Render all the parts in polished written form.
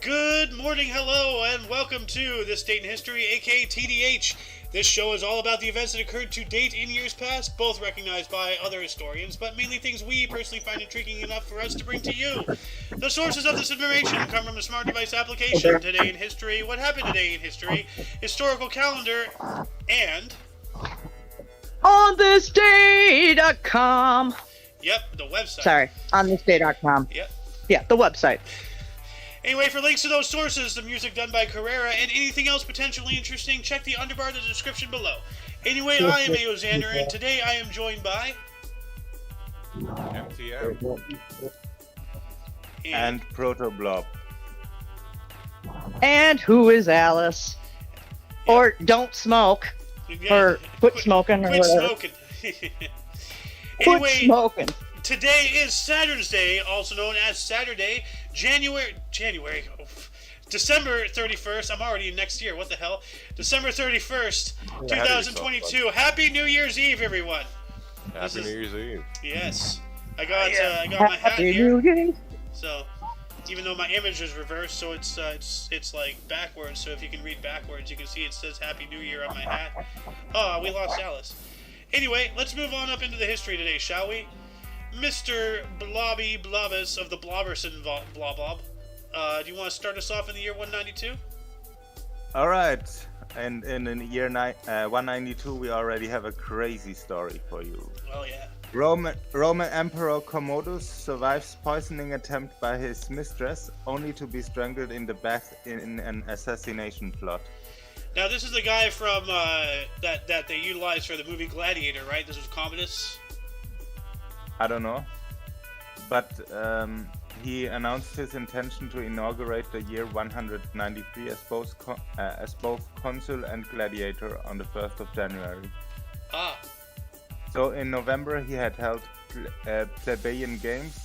Good morning, hello, and welcome to This Date in History, aka TDH. This show is all about the events that occurred to date in years past, both recognized by other historians, but mainly things we personally find intriguing enough for us to bring to you. The sources of this information come from a smart device application, Today in History, What Happened Today in History, Historical Calendar, and... onthisday.com. Yep, the website. Sorry, onthisday.com. Yep. Yeah, the website. Anyway, for links to those sources, the music done by Carrera, and anything else potentially interesting, check the underbar in the description below. Anyway, I am Aoxander, and today I am joined by... MTM. And Protoblob. And who is Alice? Yep. Or don't smoke. Yeah, Or quit smoking. Quit or whatever. smoking. Quit Anyway, smoking. today is Saturn's Day, also known as Saturday, December 31st. I'm already in next year. What the hell? December 31st, 2022. Happy New Year's Eve, everyone. Happy New Year's Eve. Yes. I got my hat Happy here. New Year. So, even though my image is reversed, so it's like backwards. So if you can read backwards, you can see it says Happy New Year on my hat. Oh, we lost Alice. Anyway, let's move on up into the history today, shall we? Mr. Blobby Blobbus of the Blobberson Blob. Do you want to start us off in the year 192? All right. And in the year 192, we already have a crazy story for you. Oh yeah. Roman Emperor Commodus survives poisoning attempt by his mistress, only to be strangled in the bath in an assassination plot. Now this is the guy from that they utilized for the movie Gladiator, right? This was Commodus. I don't know. But he announced his intention to inaugurate the year 193 as both consul and gladiator on the 1st of January. Ah. So in November he had held plebeian games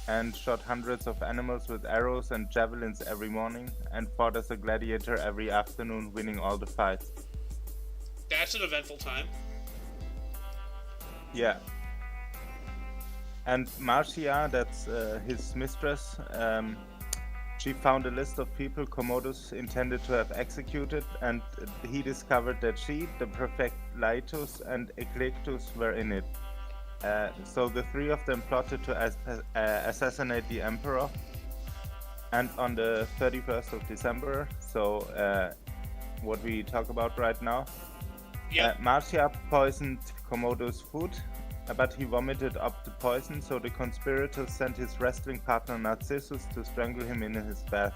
and shot hundreds of animals with arrows and javelins every morning and fought as a gladiator every afternoon, winning all the fights. That's an eventful time. Yeah. And Marcia, that's his mistress, she found a list of people Commodus intended to have executed, and he discovered that she, the prefect Laetus, and Eclectus were in it. So the three of them plotted to assassinate the emperor. And on the 31st of December, so what we talk about right now, Yep. Marcia poisoned Commodus' food, but he vomited up the poison, so the conspirators sent his wrestling partner Narcissus to strangle him in his bath.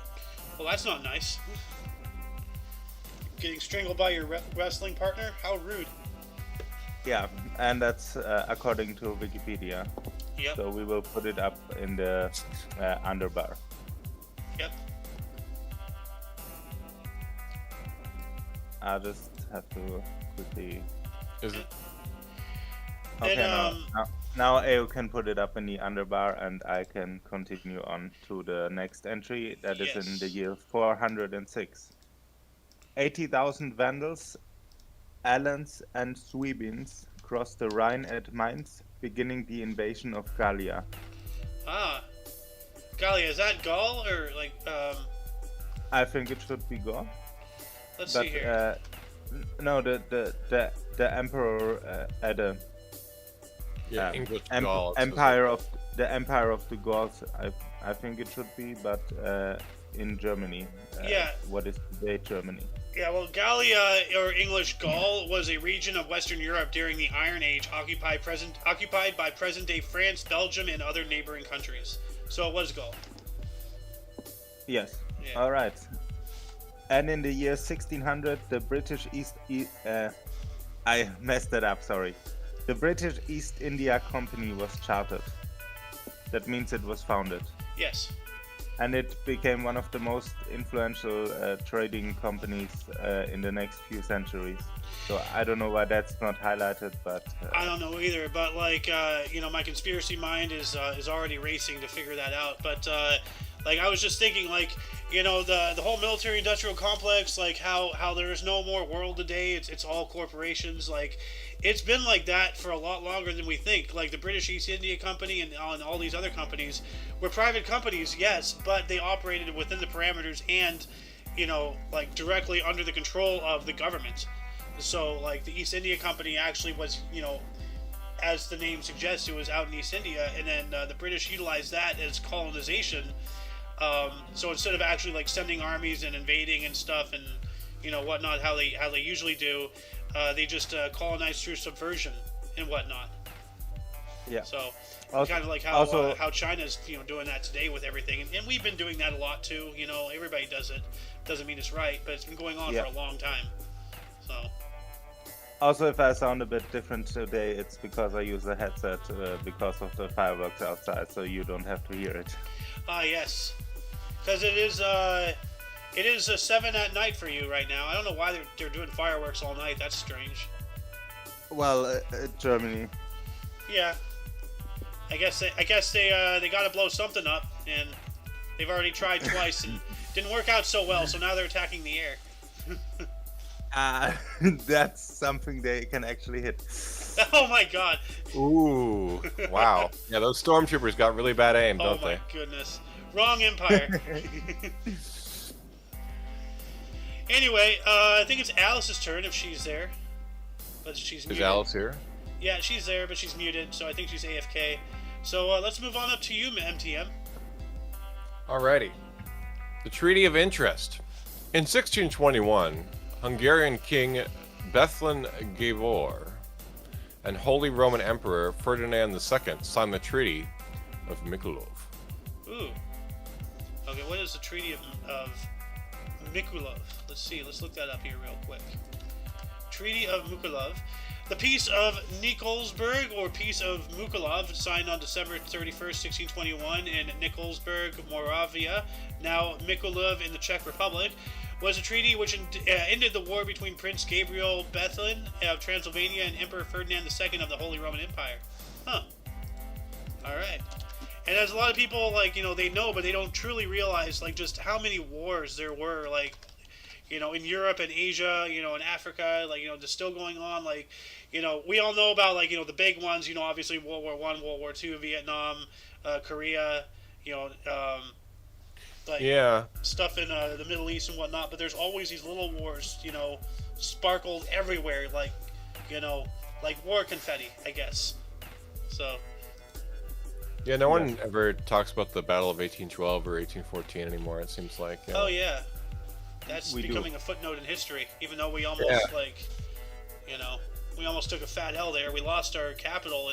Well, that's not nice. Getting strangled by your wrestling partner? How rude. Yeah, and that's according to Wikipedia. Yep. So we will put it up in the underbar. Yep. I just have to quickly... Is it? Okay, And, now AO can put it up in the underbar, and I can continue on to the next entry. That is in the Yes. year 406. 80,000 Vandals, Alans, and Suebians crossed the Rhine at Mainz, beginning the invasion of Gallia. Ah. Gallia, is that Gaul or like I think it should be Gaul. let's But see here. no, the emperor the English Gaul. empire of the Gauls. I think it should be, but in Germany. Yeah. What is today Germany? Yeah, well, Gallia, or English Gaul, was a region of Western Europe during the Iron Age, occupied by present-day France, Belgium, and other neighboring countries. So it was Gaul. Yes. Yeah. All right. And in the year 1600, the British I messed that up. Sorry. The British East India Company was chartered. That means it was founded. Yes. And it became one of the most influential trading companies in the next few centuries. So I don't know why that's not highlighted, but I don't know either, but like my conspiracy mind is already racing to figure that out. But like I was just thinking, like you know, the whole military-industrial complex, like how there's no more world today. It's all corporations. Like, it's been like that for a lot longer than we think. Like the British East India Company and all these other companies were private companies, yes, but they operated within the parameters and, you know, like directly under the control of the government. So, like, the East India Company actually was, you know, as the name suggests, it was out in East India, and then the British utilized that as colonization. So instead of actually like sending armies and invading and stuff and, you know, whatnot, how they usually do, they just colonized through subversion and whatnot. Yeah. So Also, kind of like how China's, you know, doing that today with everything, and we've been doing that a lot too. You know, everybody does it. Doesn't mean it's right, but it's been going on for a long time. So. Also, if I sound a bit different today, it's because I use a headset because of the fireworks outside, so you don't have to hear it. Ah, yes, because it is 7 at night for you right now. I don't know why they're doing fireworks all night. That's strange. Well, Germany. Yeah, I guess they got to blow something up, and they've already tried twice and didn't work out so well. So now they're attacking the air. That's something they can actually hit. Oh my god. Ooh, wow. Yeah, those stormtroopers got really bad aim, don't they? Oh my goodness. Wrong empire. Anyway, I think it's Alice's turn if she's there. But she's muted. Is Alice here? Yeah, she's there, but she's muted, so I think she's AFK. So let's move on up to you, MTM. Alrighty. The Treaty of Interest. In 1621, Hungarian King Bethlen Gabor and Holy Roman Emperor Ferdinand II signed the Treaty of Mikulov. Ooh. Okay, what is the Treaty of Mikulov? Let's see, let's look that up here real quick. Treaty of Mikulov. The Peace of Nikolsburg, or Peace of Mikulov, signed on December 31st, 1621 in Nikolsburg, Moravia, now Mikulov in the Czech Republic, was a treaty which ended the war between Prince Gabriel Bethlen of Transylvania and Emperor Ferdinand II of the Holy Roman Empire. Huh. Alright. And as a lot of people, like, you know, they know, but they don't truly realize, like, just how many wars there were, like, you know, in Europe and Asia, you know, in Africa, like, you know, just still going on, like, you know, we all know about, like, you know, the big ones, you know, obviously World War I, World War II, Vietnam, Korea, you know, like, stuff in the Middle East and whatnot, but there's always these little wars, you know, sparkled everywhere, like, you know, like war confetti, I guess. So. Yeah, no one ever talks about the Battle of 1812 or 1814 anymore, it seems like. You know. Oh, yeah. That's becoming a footnote in history, even though we almost, like, you know, we almost took a fat L there. We lost our capital,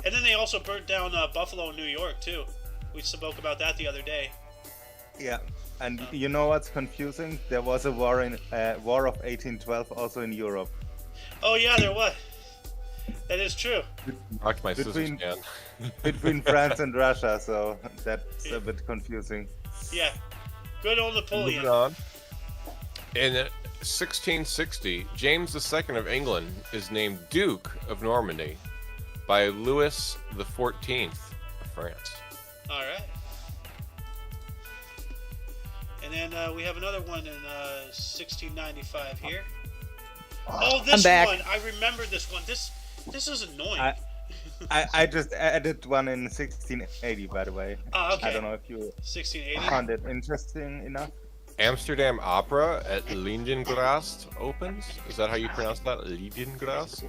and then they also burnt down Buffalo and New York, too. We spoke about that the other day. Yeah, and you know what's confusing? There was a war of 1812 also in Europe. Oh yeah, there was. That is true. Rocked my scissors again. Between France and Russia, so that's a bit confusing. Yeah, good old Napoleon. Moving on. In 1660, James II of England is named Duke of Normandy by Louis XIV of France. All right. And then we have another one in 1695 here. Oh, this one! I remember this one. This is annoying. I just added one in 1680, by the way. Oh, okay. I don't know if you 1680 found it interesting enough. Amsterdam Opera at Leidengrast opens. Is that how you pronounce that? Leidengrast?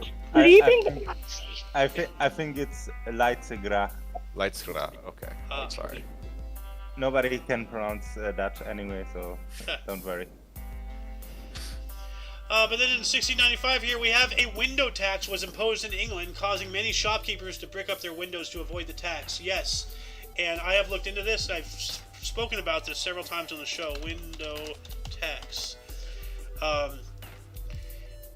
I think it's Leidsegra. Leidsegra. Okay. I'm sorry. Nobody can pronounce Dutch anyway, so don't worry. But then in 1695 here, we have a window tax was imposed in England, causing many shopkeepers to brick up their windows to avoid the tax. Yes, and I have looked into this, and I've spoken about this several times on the show. Window tax.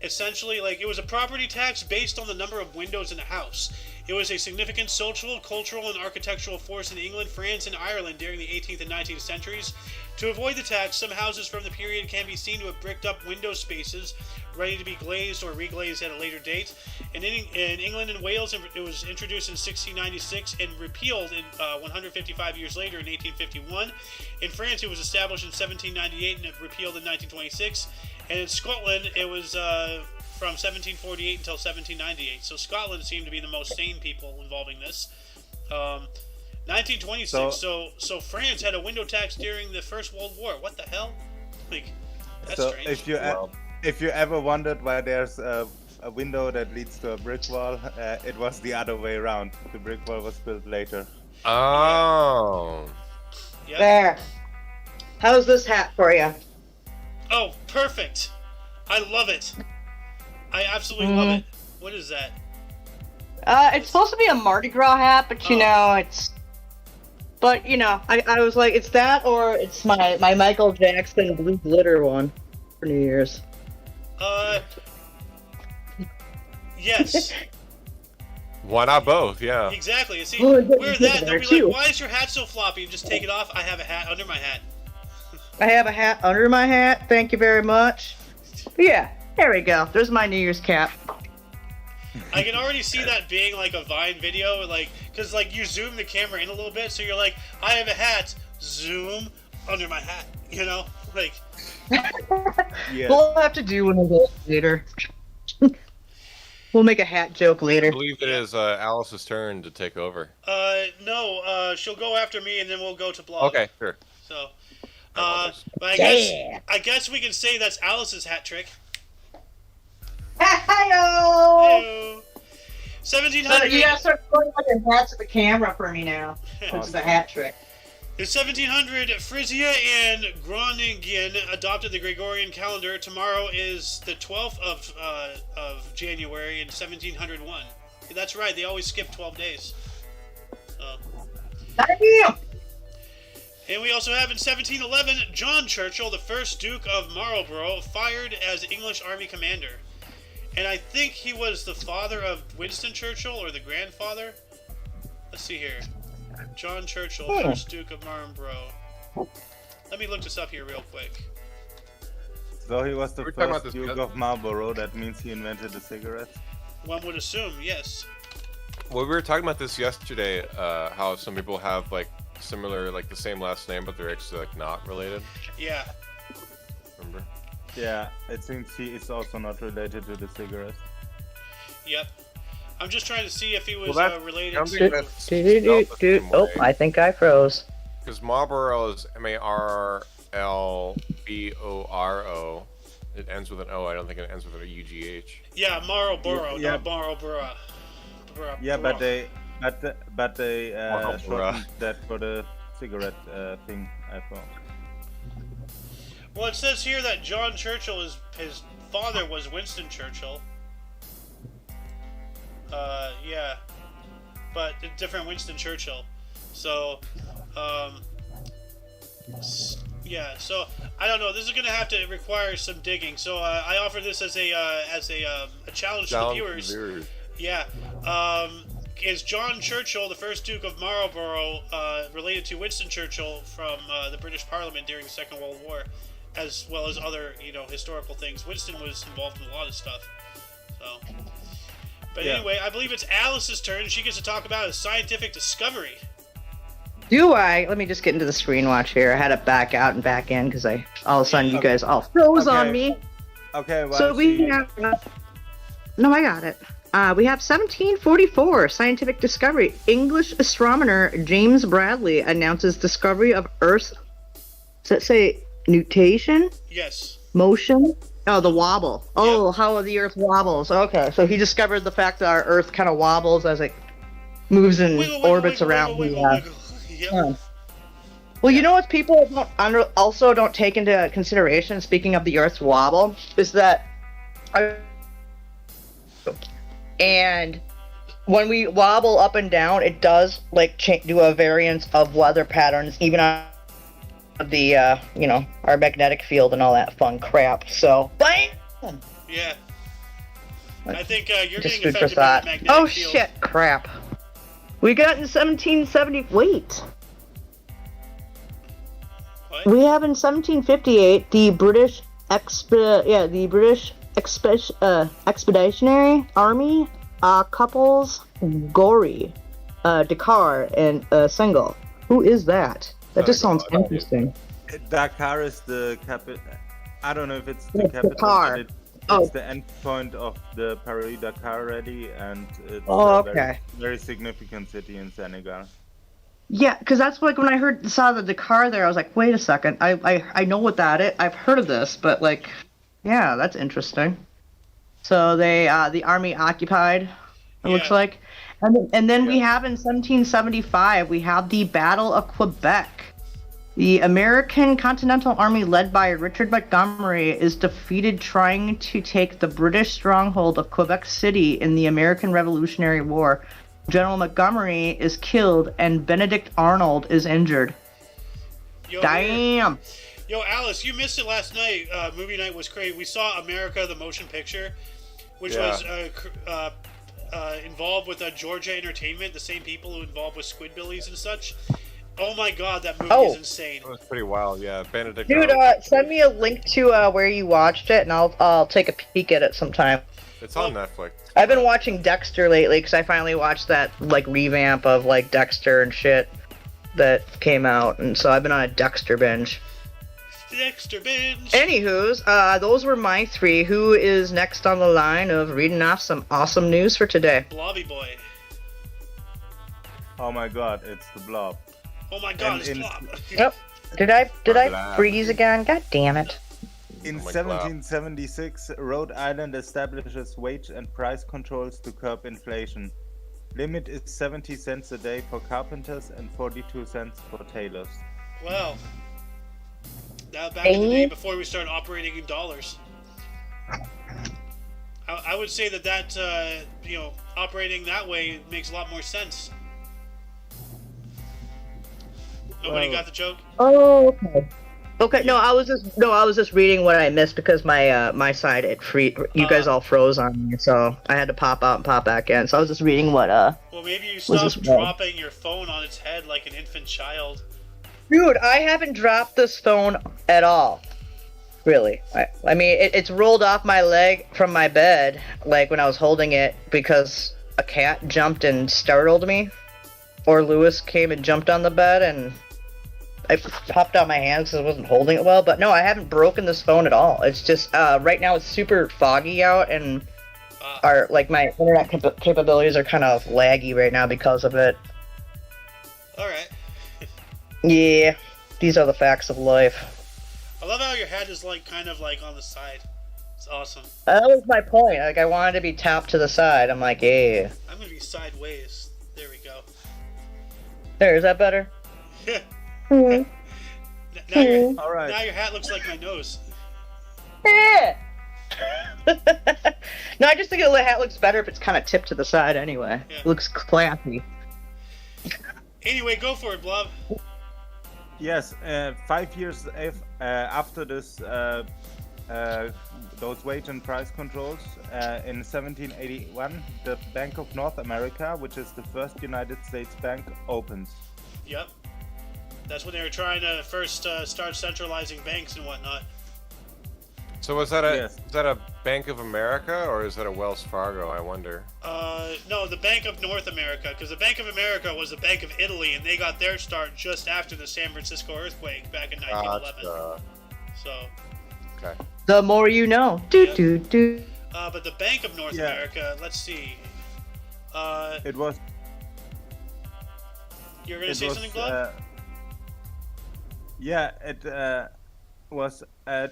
Essentially, like, it was a property tax based on the number of windows in a house. It was a significant social, cultural, and architectural force in England, France, and Ireland during the 18th and 19th centuries. To avoid the tax, some houses from the period can be seen to have bricked up window spaces, ready to be glazed or reglazed at a later date. In England and Wales, it was introduced in 1696 and repealed in 155 years later in 1851. In France, it was established in 1798 and repealed in 1926. And in Scotland, it was from 1748 until 1798. So Scotland seemed to be the most sane people involving this. 1926. So France had a window tax during the First World War. What the hell? Like, that's strange. If you ever wondered why there's a window that leads to a brick wall, it was the other way around. The brick wall was built later. Oh. Yep. There. How's this hat for you? Oh, perfect. I love it. I absolutely love it. What is that? It's supposed to be a Mardi Gras hat, but you know, it's... But, you know, I was like, it's that or it's my Michael Jackson blue glitter one for New Year's. Yes. Why not both? Yeah. Exactly. See, Well, wear that, they'll be too. like, why is your hat so floppy? Just take it off. I have a hat under my hat. I have a hat under my hat. Thank you very much. Yeah, there we go. There's my New Year's cap. I can already see that being like a Vine video, like, because like you zoom the camera in a little bit, so you're like, I have a hat, zoom under my hat, you know, like. Yeah. We'll have to do one of those later. We'll make a hat joke later. I believe it is Alice's turn to take over. No, she'll go after me, and then we'll go to blog. Okay, sure. So, I but Yeah. I guess we can say that's Alice's hat trick. Hi-yo! Ew. So 1700. you gotta start putting on your hats at the camera for me now. This is the hat trick. In 1700, Frisia and Groningen adopted the Gregorian calendar. Tomorrow is the 12th of January in 1701. That's right, they always skip 12 days. Damn! And we also have in 1711, John Churchill, the first Duke of Marlborough, fired as English Army commander. And I think he was the father of Winston Churchill, or the grandfather. Let's see here. John Churchill, first Duke of Marlborough. Let me look this up here real quick. So he was the We're talking about first this Duke of Marlborough. That means he invented the cigarette. One would assume, yes. Well, we were talking about this yesterday, how some people have like similar, like the same last name, but they're actually like not related. Yeah. Remember? Yeah, it seems he is also not related to the cigarette. Yep. I'm just trying to see if he was Well, related I don't to... think that's spelled the same Oh, way. I think I froze. Because Marlboro is Marlboro. It ends with an O. I don't think it ends with a UGH. Yeah, Marlborough, Yeah. not Marlborough. Yeah, but they Marlboro. shortened that for the cigarette thing. I thought. Well, it says here that John Churchill, his father was Winston Churchill. Yeah. But a different Winston Churchill. So, yeah, so, I don't know, this is going to have to require some digging. So, I offer this as a challenge to the viewers. Yeah. Is John Churchill, the first Duke of Marlborough, related to Winston Churchill from the British Parliament during the Second World War, as well as other, historical things? Winston was involved in a lot of stuff. So, but Yeah. anyway, I believe it's Alice's turn. She gets to talk about a scientific discovery. Do I? Let me just get into the screen watch here. I had it back out and back in because all of a sudden you guys all froze on Okay. me. Okay, well, So we have... No, I got it. We have 1744, scientific discovery. English astronomer James Bradley announces discovery of Earth's, does that say nutation? Yes. Motion? Oh, the wobble. Oh, how the Earth wobbles. Okay, so he discovered the fact that our Earth kind of wobbles as it moves and Wiggle, orbits wiggle, around. wiggle, the, wiggle, wiggle. Yep. Well, you know what people also don't take into consideration, speaking of the Earth's wobble, is that... And when we wobble up and down, it does do a variance of weather patterns, even on the our magnetic field and all that fun crap. So, bam! Yeah. I think you're Just getting food for affected by thought. the magnetic Oh field. shit! Crap. We got in 1770. Wait. What? We have in 1758 the British Expeditionary Army couples Gory, Dakar, and Senegal. Who is that? That just sounds Senegal, interesting. Dakar is the capital. I don't know if it's the capital, Dakar. but it's Oh. the end point of the Paris-Dakar rally, and it's Oh, a okay. very significant city in Senegal. Yeah, because that's like when I saw the Dakar there, I was like, wait a second, I know what that is. I've heard of this, but like, yeah, that's interesting. So they the army occupied, it looks Yeah. like, and then we Yeah. have in 1775 we have the Battle of Quebec. The American Continental Army led by Richard Montgomery is defeated trying to take the British stronghold of Quebec City in the American Revolutionary War. General Montgomery is killed and Benedict Arnold is injured. Yo, Damn. Yo, Alice, you missed it last night. Movie night was great. We saw America, the motion picture, which Yeah. was involved with Georgia Entertainment, the same people who involved with Squidbillies and such. Oh my god, that movie is insane. That was pretty wild, yeah. Benedict Dude, Arnold. send me a link to where you watched it, and I'll take a peek at it sometime. It's on Netflix. I've been watching Dexter lately because I finally watched that like revamp of like Dexter and shit that came out, and so I've been on a Dexter binge. Dexter binge. Anywho's, those were my three. Who is next on the line of reading off some awesome news for today? Blobby boy. Oh my God, it's the Blob. Oh my god, And it's in- Blob. Yep. Did I glad. freeze again? God damn it. In Oh my God. 1776, Rhode Island establishes wage and price controls to curb inflation. Limit is 70 cents a day for carpenters and 42 cents for tailors. Well, now back in the day before we started operating in dollars. I would say that operating that way makes a lot more sense. Nobody Well- got the joke? Oh, okay. Okay, no, I was just reading what I missed because my side you guys all froze on me, so I had to pop out and pop back in. So I was just reading what Well, maybe you this stopped wrong? dropping your phone on its head like an infant child. Dude, I haven't dropped this phone at all. Really. I mean, it's rolled off my leg from my bed, like when I was holding it, because a cat jumped and startled me. Or Lewis came and jumped on the bed, and I popped out my hand because I wasn't holding it well. But no, I haven't broken this phone at all. It's just, right now it's super foggy out, and my internet capabilities are kind of laggy right now because of it. Alright. Yeah, these are the facts of life. I love how your head is kind of on the side. It's awesome. That was my point. Like, I wanted to be tapped to the side. I'm like, yeah. I'm gonna be sideways. There we go. There, is that better? Now your All right. now your hat looks like my nose. Yeah. No, I just think the hat looks better if it's kind of tipped to the side anyway. Yeah. It looks classy. Anyway, go for it, Blob. Yes, 5 years after this, those wage and price controls, in 1781, the Bank of North America, which is the first United States bank, opens. Yep. That's when they were trying to first start centralizing banks and whatnot. So was that a Yes. is that a Bank of America or is that a Wells Fargo? I wonder. No, the Bank of North America, because the Bank of America was the Bank of Italy, and they got their start just after the San Francisco earthquake back in 1911. Gotcha. So, Okay. The more you know. Do. but the Bank of North Yeah. America, let's see. It was. You're gonna It say was. something, Blob? Yeah, it was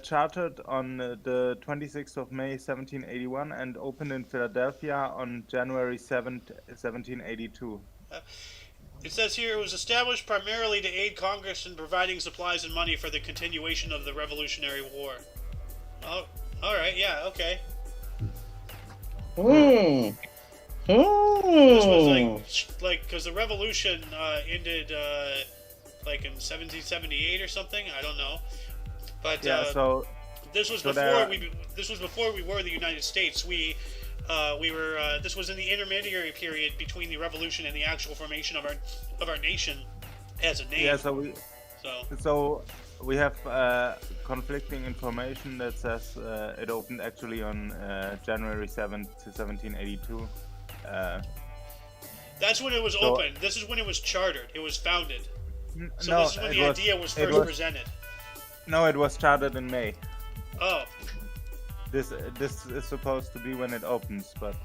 chartered on the 26th of May 1781 and opened in Philadelphia on January 7th, 1782. It says here it was established primarily to aid Congress in providing supplies and money for the continuation of the Revolutionary War. Oh, all right, yeah, okay. Hmm. This was because the Revolution ended in 1778 or something. I don't know, but Yeah, so this was so before there- we. This was before we were the United States. We This was in the intermediary period between the revolution and the actual formation of our nation as a name. Yeah, so we have conflicting information that says it opened actually on January 7th to 1782. That's when it was opened. This is when it was chartered. It was founded. So this is when the idea was first presented. No, it was chartered in May. Oh. This is supposed to be when it opens, but...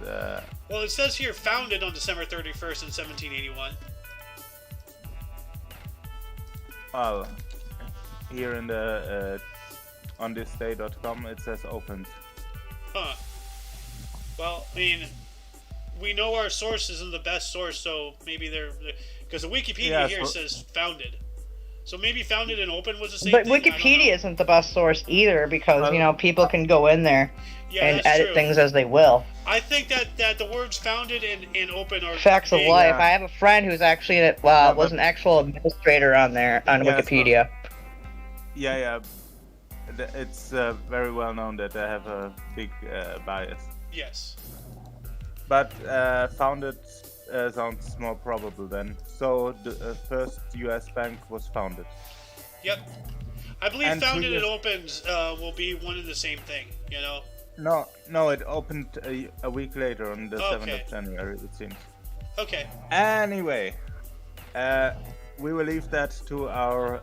Well, it says here founded on December 31st in 1781. Well, here in the on thisday.com it says opened. Huh. Well, I mean, we know our source isn't the best source, so maybe because the Wikipedia here says founded. So maybe founded and open was the same But thing? Wikipedia isn't the best source either, because, people can go in there and edit things as they will. I think that the words founded and open are... Facts of life. I have a friend who's actually was an actual administrator on Wikipedia. Yeah. It's very well known that I have a big bias. Yes. But founded sounds more probable then. So the first U.S. bank was founded. Yep. I believe and founded and opened will be one and the same thing, No, it opened a week later on the 7th of January, it seems. Okay. Anyway, we will leave that to our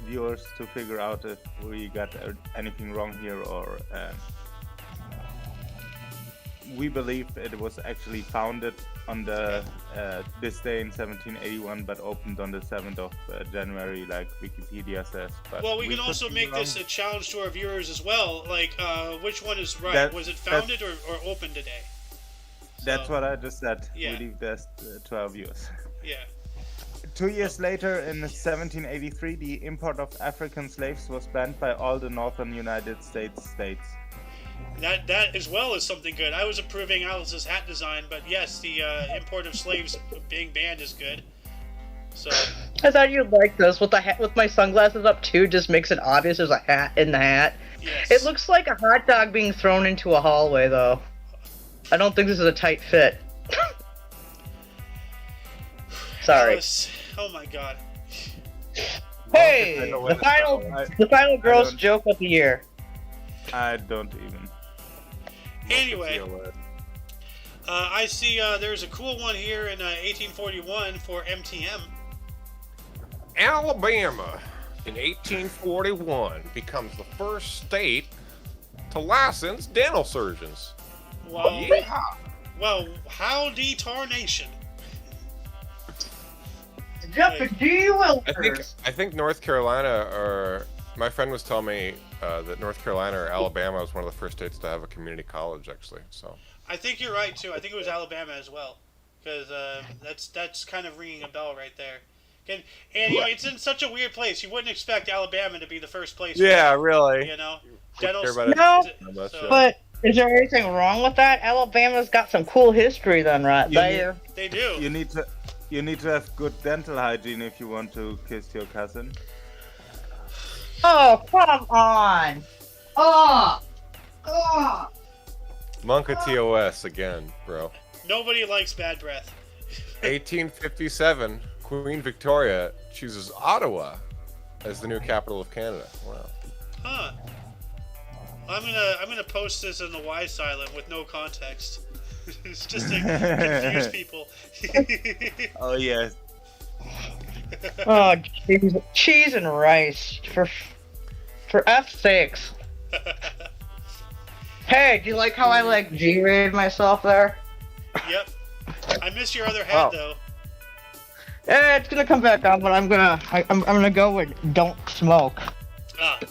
viewers to figure out if we got anything wrong here, or we believe it was actually founded on this day in 1781, but opened on the 7th of January, like Wikipedia says. But well, we can also make this a challenge to our viewers as well. Like, which one is right? Was it founded or opened today? That's what I just said. Yeah. We leave this to our viewers. Yeah. 2 years later, in 1783, the import of African slaves was banned by all the northern United States states. That as well is something good. I was approving Alice's hat design, but yes, the import of slaves being banned is good. So I thought you'd like this with my sunglasses up too. Just makes it obvious there's a hat in the hat. Yes. It looks like a hot dog being thrown into a hallway, though. I don't think this is a tight fit. Sorry. Alice. Oh my God. Hey, the final gross joke of the year. I don't even. Anyway, I see there's a cool one here in 1841 for MTM. Alabama in 1841 becomes the first state to license dental surgeons. Well, yeah. Well, howdy tarnation. I think North Carolina, or my friend was telling me that North Carolina or Alabama was one of the first states to have a community college, actually. So I think you're right too. I think it was Alabama as well, because that's kind of ringing a bell right there. And it's in such a weird place. You wouldn't expect Alabama to be the first place. Yeah, really. But is there anything wrong with that? Alabama's got some cool history, then, right there. They do. You need to have good dental hygiene if you want to kiss your cousin. Oh, come on! Monka TOS again, bro. Nobody likes bad breath. 1857, Queen Victoria chooses Ottawa as the new capital of Canada. Wow. Huh. I'm gonna post this in the Y silent with no context. It's just to confuse people. Oh yes. Oh, cheese and rice for F6. Hey, do you like how I G-rated myself there? Yep. I miss your other hat though. Yeah, it's gonna come back on, but I'm gonna go with don't smoke.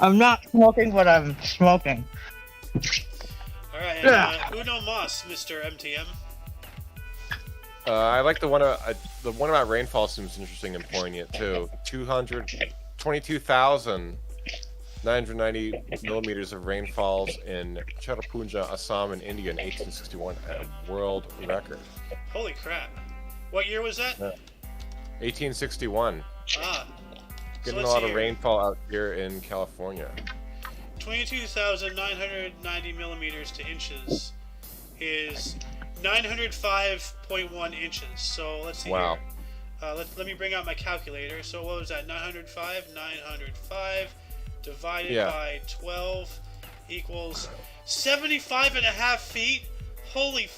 I'm not smoking, but I'm smoking. Alright, and Uno Mas, Mr. MTM. I like the one about rainfall seems interesting and poignant too. 22,990 millimeters of rainfalls in Cherrapunja, Assam, and India in 1861, a world record. Holy crap! What year was that? 1861. Getting a lot of rainfall out here in California. 22,990 millimeters to inches is 905.1 inches. So let's see Wow. here. Let me bring out my calculator. So what was that? 905 divided by 12 equals 75.5 feet. Holy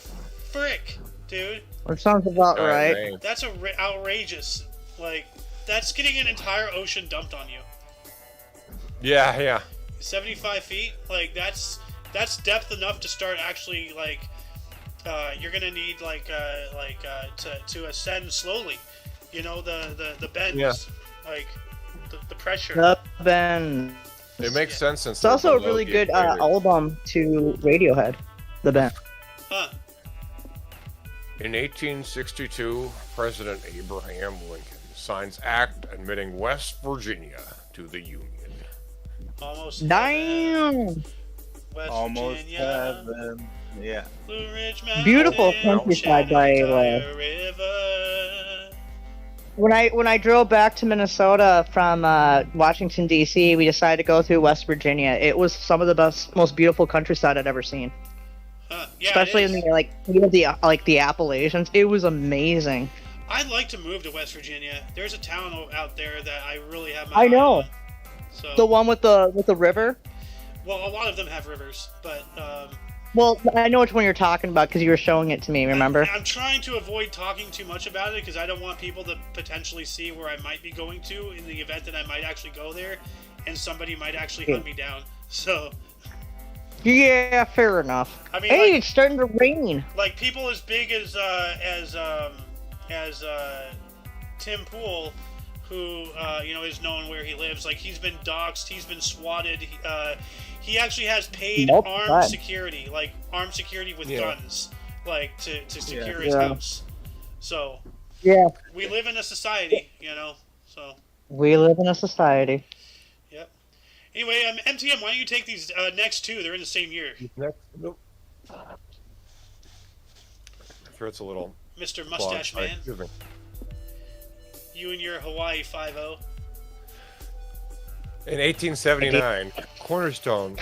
frick, dude. That sounds about right. Right. That's outrageous. Like, that's getting an entire ocean dumped on you. Yeah, yeah. 75 feet? Like, that's depth enough to start actually, like, you're gonna need, to ascend slowly. You know, the bends. Yeah. Like, the pressure. The bend. It makes sense since It's also a they're really below the good equator. album to Radiohead. The band. Huh. In 1862, President Abraham Lincoln signs Act admitting West Virginia to the Union. Almost. Damn. West Almost Virginia, heaven. Yeah. Blue Ridge Mountain, Beautiful countryside by Shenandoah River. When I drove back to Minnesota from Washington D.C., we decided to go through West Virginia. It was some of the most beautiful countryside I'd ever seen. Yeah, Especially in the Appalachians. It was amazing. I'd like to move to West Virginia. There's a town out there that I really have my I eye know. on. So, The one with the river. well, a lot of them have rivers, but Well, I know which one you're talking about because you were showing it to me. Remember? I'm trying to avoid talking too much about it because I don't want people to potentially see where I might be going to in the event that I might actually go there, and somebody might actually hunt me down. So, Yeah, fair enough. I mean, Hey, like, it's starting to rain. like people as big as Tim Pool, who is known where he lives. Like, he's been doxxed, he's been swatted. He actually has paid Nope, armed bad. security, like armed security with Yeah. guns, like to secure his Yeah. house. So Yeah, we live in a society, So we live in a society. yep. Anyway, MTM, why don't you take these next two? They're in the same year. Next, nope. Throat's a little Mr. clogged. Mustache Sorry, Man, excuse me. you and your Hawaii 5-0. In 1879, Cornerstone.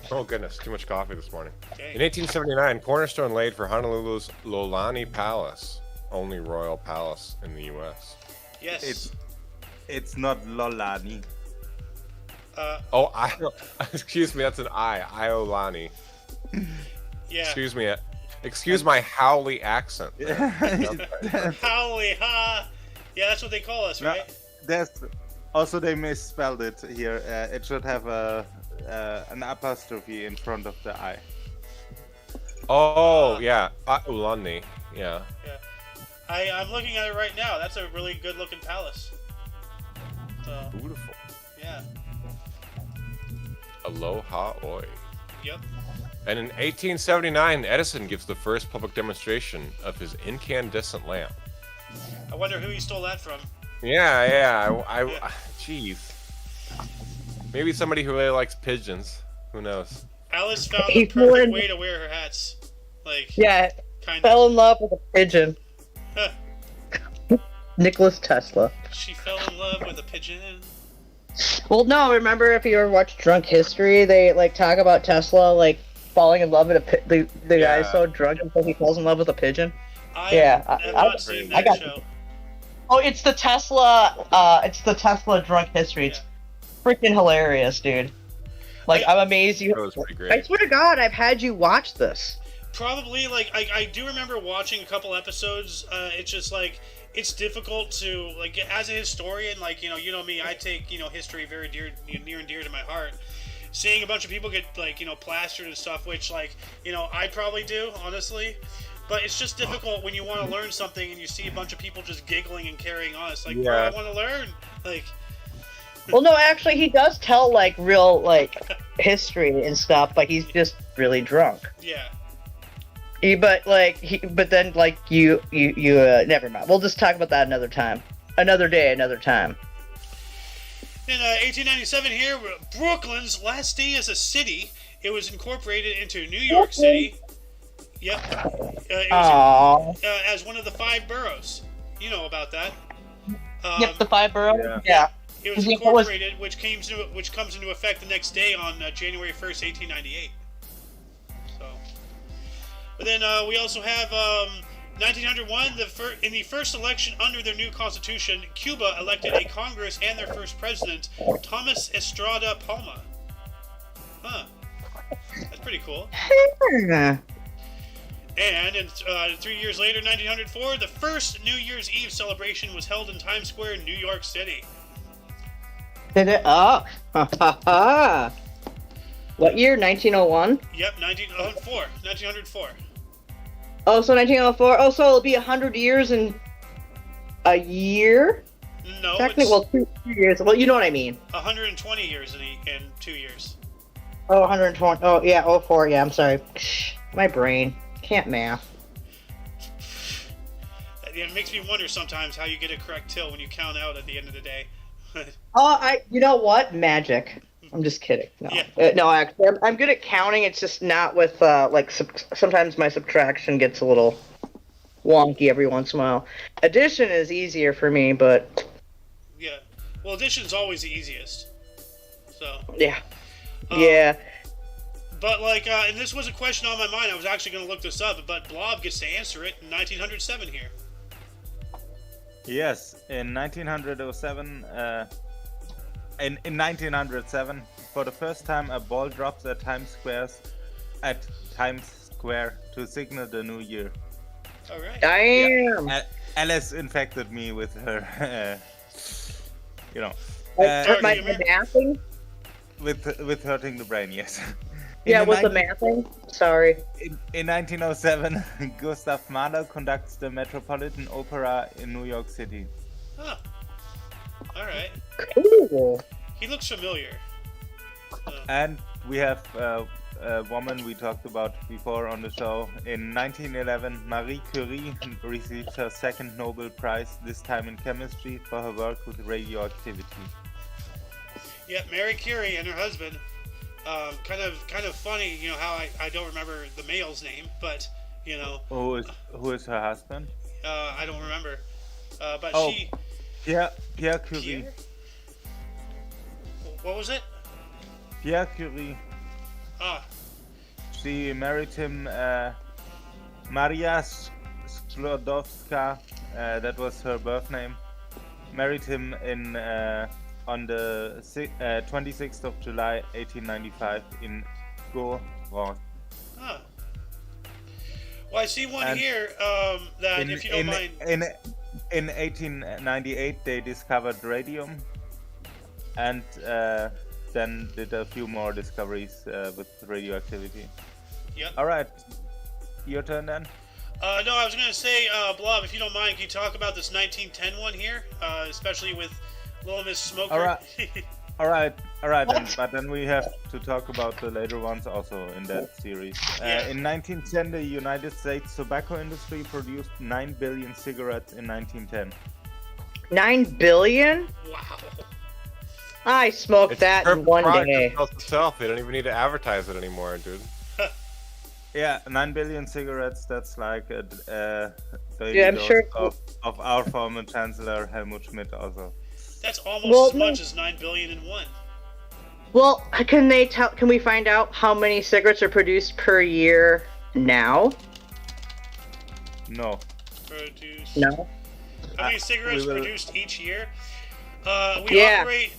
Oh goodness, too much coffee this morning. Okay. In 1879, Cornerstone laid for Honolulu's Lolani Palace, only royal palace in the U.S. Yes. It's not Lolani. Oh, excuse me, that's an Iolani. Yeah. Excuse me, excuse my Howley accent. Howley ha. Yeah, that's what they call us, right? Also, they misspelled it here. It should have an apostrophe in front of the I. Oh yeah, Iolani. Yeah. Yeah. I'm looking at it right now. That's a really good looking palace. So, Beautiful. yeah. Aloha oi. Yep. And in 1879, Edison gives the first public demonstration of his incandescent lamp. I wonder who he stole that from. Yeah. Jeez. Maybe somebody who really likes pigeons. Who knows? Alice found the He's perfect wearing- way to wear her hats. Like, Yeah, kind fell in love with a pigeon. of. Nicholas Tesla. She fell in love with a pigeon. Well, no, remember if you ever watched Drunk History, they talk about Tesla falling in love with the guy's so drunk until he falls in love with a pigeon. I Yeah, have I- not seen I that got- show. Oh, it's the Tesla Drunk History. It's freaking hilarious, dude. I'm amazed you. That was pretty I great. swear to God, I've had you watch this. Probably, I do remember watching a couple episodes. It's just it's difficult to as a historian, you know me, I take history very near and dear to my heart. Seeing a bunch of people get plastered and stuff, which I probably do, honestly. But it's just difficult when you want to learn something and you see a bunch of people just giggling and carrying on. It's bro, I want to learn. Well, no, actually, he does tell real history and stuff, but he's just really drunk. Yeah. But then you never mind. We'll just talk about that another time, another day, another time. In 1897 here, Brooklyn's last day as a city, it was incorporated into New York City. Yep. It was, Aww. as one of the 5 boroughs. You know about that. Yep, the 5 boroughs. Yeah. It was Yeah, incorporated, which comes into effect the next day on January 1st, 1898. So. But then we also have 1901. In the first election under their new constitution, Cuba elected a Congress and their first president, Thomas Estrada Palma. Huh. That's pretty cool. Yeah. And 3 years later, 1904, the first New Year's Eve celebration was held in Times Square, New York City. Did it? Oh. What year? 1901? Yep, 1904. Oh, so 1904. Oh, so it'll be 100 years in a year? No, Technically, it's well, 2 years. Well, you know what I mean. 120 years in 2 years. Oh, 120. Oh, yeah, 04. Yeah, I'm sorry. My brain. Can't math. It makes me wonder sometimes how you get a correct till when you count out at the end of the day. Oh, you know what? Magic. I'm just kidding. No, Yeah. no. Actually, I'm good at counting. It's just not with sometimes my subtraction gets a little wonky every once in a while. Addition is easier for me, but Yeah. Well, addition's always the easiest. So. yeah, yeah. But and this was a question on my mind. I was actually going to look this up, but Blob gets to answer it in 1907 here. Yes, in 1907, in 1907, for the first time, a ball drops at Times Square to signal the new year. All right. Damn. Yeah. Alice infected me with her, My mathing. with hurting the brain. Yes. Yeah, with the mathing. Sorry. In 1907, Gustav Mahler conducts the Metropolitan Opera in New York City. Huh. All right. Cool. He looks familiar. And we have a woman we talked about before on the show. In 1911, Marie Curie received her second Nobel Prize, this time in chemistry, for her work with radioactivity. Yeah, Mary Curie and her husband. Kind of funny, how I don't remember the male's name, but Who is her husband? I don't remember. But Oh, she. Pierre Curie. Pierre? What was it? Pierre Curie. Ah, She married him, Maria Sklodowska, that was her birth name. Married him on the 26th of July, 1895 in Gauron. huh. Well, I see one And here that, if you don't mind. In 1898, they discovered radium, and then did a few more discoveries with radioactivity. Yep. All right, your turn then. No, I was going to say, Blob, if you don't mind, can you talk about this 1910 one here, especially with Little Miss Smoker? All right. But then we have to talk about the later ones also in that series. Yeah. In 1910, the United States tobacco industry produced 9 billion cigarettes in 1910. 9 billion? Wow. I smoked that in one day. It sells itself. They don't even need to advertise it anymore, dude. Yeah, 9 billion cigarettes, that's like a daily Yeah, I'm dose sure- of our former Chancellor Helmut Schmidt also. That's almost as much as 9 billion in one. Well, can we find out how many cigarettes are produced per year now? No. Produced. No. How many cigarettes we will- produced each year? We Yeah. operate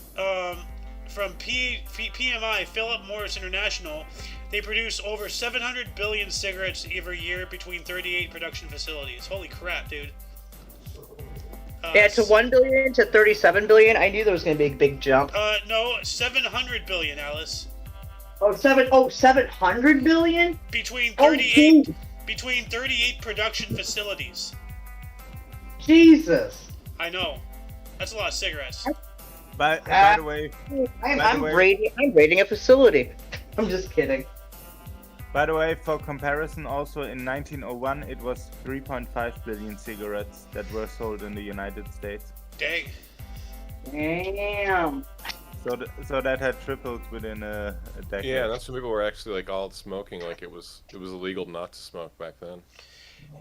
from PMI, Philip Morris International. They produce over 700 billion cigarettes every year between 38 production facilities. Holy crap, dude. Yeah, to 1 billion to 37 billion. I knew there was going to be a big jump. No, 700 billion, Alice. Oh, 700 billion? Between Oh, 38 geez. between 38 production facilities. Jesus. I know. That's a lot of cigarettes. By the way, I'm rating a facility. I'm just kidding. By the way, for comparison, also in 1901, it was 3.5 billion cigarettes that were sold in the United States. Dang. Damn. So that had tripled within a decade. Yeah, that's when people were actually like all smoking. Like it was illegal not to smoke back then.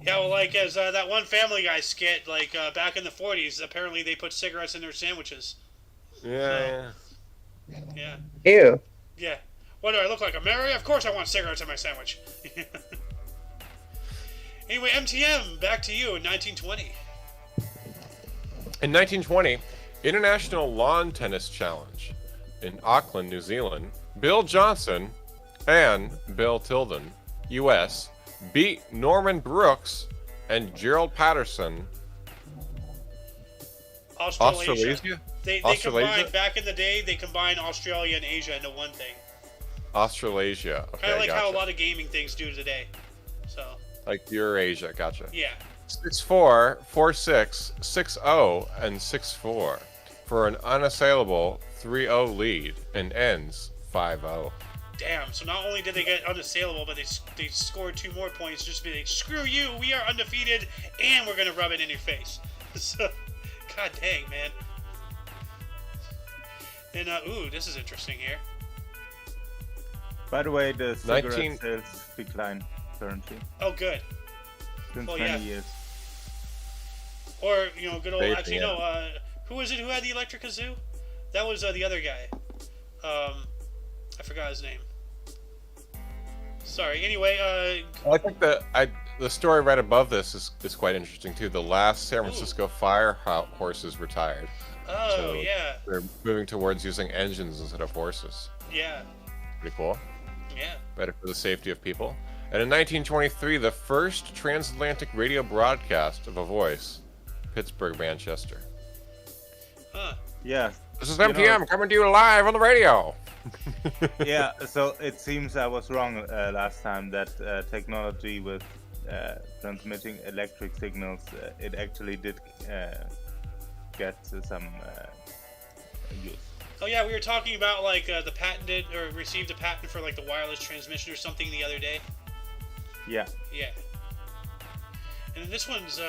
Yeah, well, like as that one Family Guy skit, like back in the 40s, apparently they put cigarettes in their sandwiches. Yeah. Yeah. Ew. Yeah. What do I look like, a Mary? Of course I want cigarettes in my sandwich. Anyway, MTM, back to you in 1920. In 1920, International Lawn Tennis Challenge in Auckland, New Zealand, Bill Johnson and Bill Tilden, U.S., beat Norman Brooks and Gerald Patterson. Australasia. They Australasia? combined, back in the day, they combined Australia and Asia into one thing. Australasia. Okay, Kind of like gotcha. how a lot of gaming things do today. So. Like Eurasia, gotcha. Yeah. 6-4, 4-6, 6-0, and 6-4 for an unassailable 3-0 lead and ends 5-0. Damn. So not only did they get unassailable, but they scored 2 more points just to be like, screw you, we are undefeated, and we're gonna rub it in your face. So, god dang, man. And ooh, this is interesting here. By the way, the cigarette 19 sales decline currently Oh, good. since Oh, 20 yeah. years. Or good old. Vaping, Actually, yeah. no. Who was it who had the electric kazoo? That was the other guy. I forgot his name. Sorry. Anyway, I think the story right above this is quite interesting too. The last San Francisco fire horses retired. oh So- yeah, They're moving towards using engines instead of horses. yeah, Pretty cool. yeah. Better for the safety of people. And in 1923, the first transatlantic radio broadcast of a voice, Pittsburgh, Manchester. Huh. Yeah, This is You know- MTM coming to you live on the radio. yeah. So it seems I was wrong last time that technology with transmitting electric signals, it actually did get some use. Oh yeah, we were talking about like the patented or received a patent for like the wireless transmission or something the other day. Yeah. Yeah. And then this one's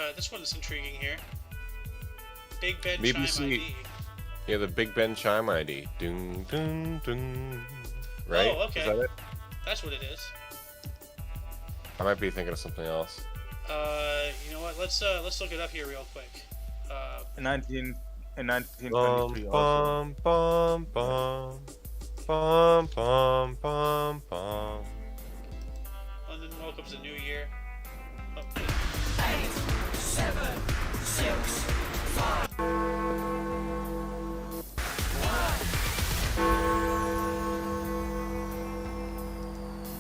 intriguing here. Big Ben BBC. Chime ID. Yeah, the Big Ben chime ID. Dun, dun, dun. Right? Oh, okay. Is that it? That's what it is. I might be thinking of something else. You know what? Let's look it up here real quick. In 1923 Bum, also. bum, bum, bum, bum, bum, bum. London welcomes the new year. Oh,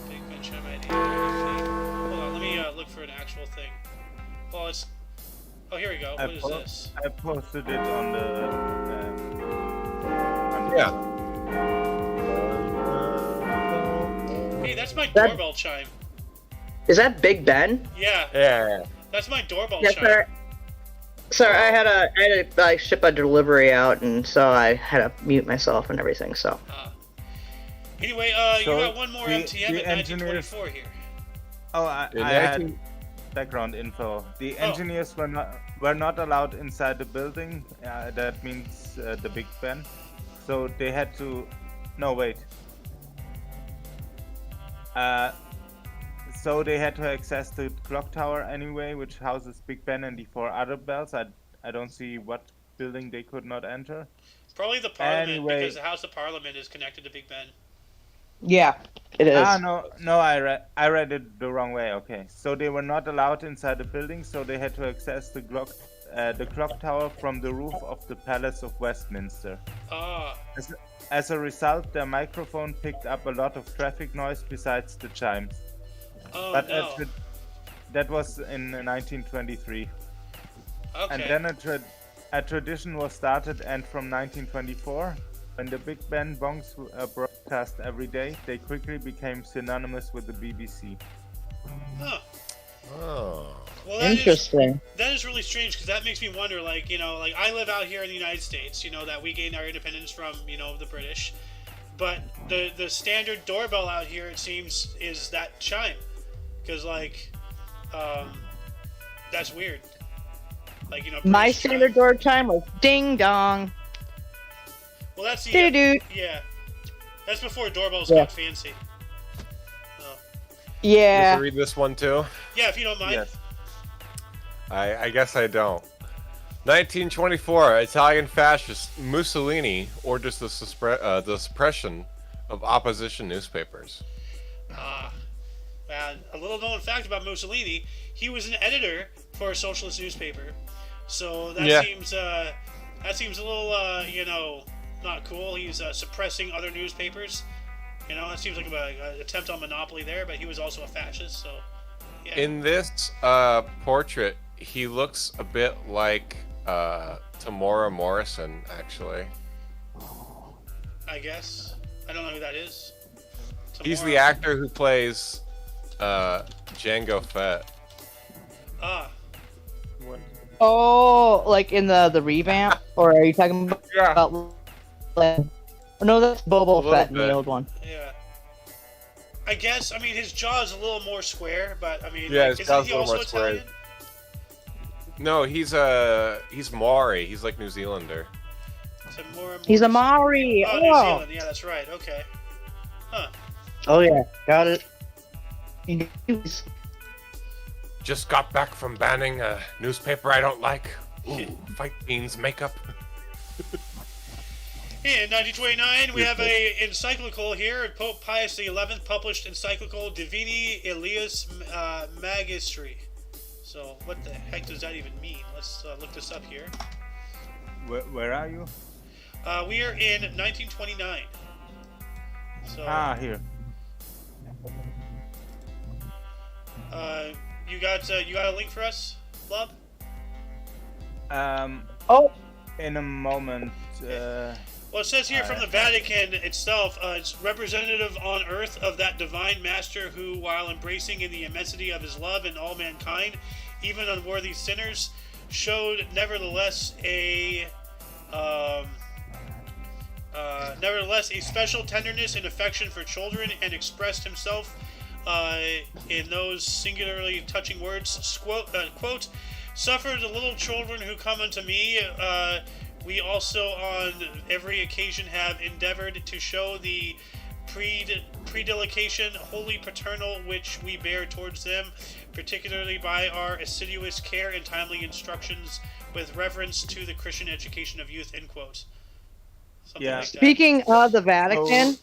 Big Ben Chime ID. Hold on, let me look for an actual thing. Well, it's. Oh, here we go. What is this? I posted it on the. Yeah. Hey, that's my That- doorbell chime. Is that Big Ben? Yeah, Yeah. that's my doorbell Yes, chime. sir. Sir, I had to ship a delivery out, and so I had to mute myself and everything. So Anyway, you So, got one more the- MTM the at engineers- 1924 here. Oh, I In had 19 background info. The Oh. engineers were not allowed inside the building. That means the Big Ben. So they had to. No, wait. So they had to access the clock tower anyway, which houses Big Ben and the 4 other bells. I don't see what building they could not enter. Probably the Parliament, Anyway. because the House of Parliament is connected to Big Ben. yeah, it is. No, I read it the wrong way. Okay, so they were not allowed inside the building, so they had to access the clock tower from the roof of the Palace of Westminster. Ah, As a result, their microphone picked up a lot of traffic noise besides the chimes. oh But no. that was in 1923, Okay. and then a tradition was started, and from 1924. When the Big Ben bongs broadcast every day, they quickly became synonymous with the BBC. Huh. Oh. Well, that is Interesting. really strange because that makes me wonder. Like like I live out here in the United States. That we gained our independence from the British, but the standard doorbell out here, it seems, is that chime, because that's weird. Like My British standard chime. door chime was ding dong. Well, that's the Doo doo. yeah. That's before doorbells Yeah. got fancy. Oh. You Yeah. can read this one too? Yeah, if you don't mind. Yes. I guess I don't. 1924, Italian fascist Mussolini orders the suppression of opposition newspapers. Ah, A little known fact about Mussolini: he was an editor for a socialist newspaper. So that seems a little not cool. He's suppressing other newspapers. That seems like an attempt on monopoly there. But he was also a fascist. So yeah. In this portrait, he looks a bit like Tamora Morrison, actually. I guess I don't know who that is. He's the actor who plays Jango Fett. Ah. What? Oh, like in the revamp, or are you talking about? No, that's Boba Fett in the old one. Yeah. I guess. I mean, his jaw is a little more square, but I mean, his isn't jaw's he a little also more square. Italian? No, he's Maori. He's like New Zealander. He's a Maori. Oh, Oh, New Zealand. Yeah, that's right. Okay. Huh. Oh yeah, got it. He knows. Just got back from banning a newspaper I don't like. Ooh, Fight Beans makeup. In 1929, we have a encyclical here. Pope Pius XI published encyclical Divini Ilius Magistri. So, what the heck does that even mean? Let's look this up here. Where are you? We are in 1929. So, Here. you got a link for us, Lub? In a moment. Well, it says here from the Vatican itself, it's representative on earth of that divine master who, while embracing in the immensity of his love in all mankind, even unworthy sinners, showed nevertheless a special tenderness and affection for children, and expressed himself in those singularly touching words, quote, "Suffer the little children who come unto me, we also on every occasion have endeavored to show the predilection wholly paternal which we bear towards them, particularly by our assiduous care and timely instructions with reference to the Christian education of youth," end quote. Something like that. Speaking of the Vatican,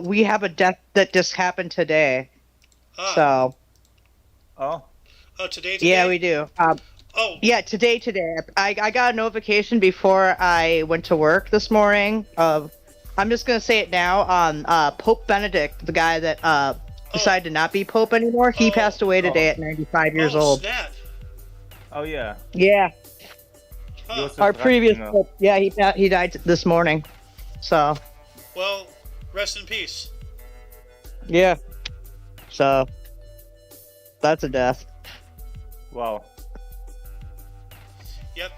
we have a death that just happened today. So. Oh, today? Yeah, we do. Yeah, today. I got a notification before I went to work this morning of, I'm just going to say it now, Pope Benedict, the guy that decided to not be Pope anymore, he passed away today at 95 years old. Snap. Oh, yeah. Yeah. Huh. Our previous Pope, yeah, he died this morning. So. Well, rest in peace. Yeah. So. That's a death. Wow. Yep.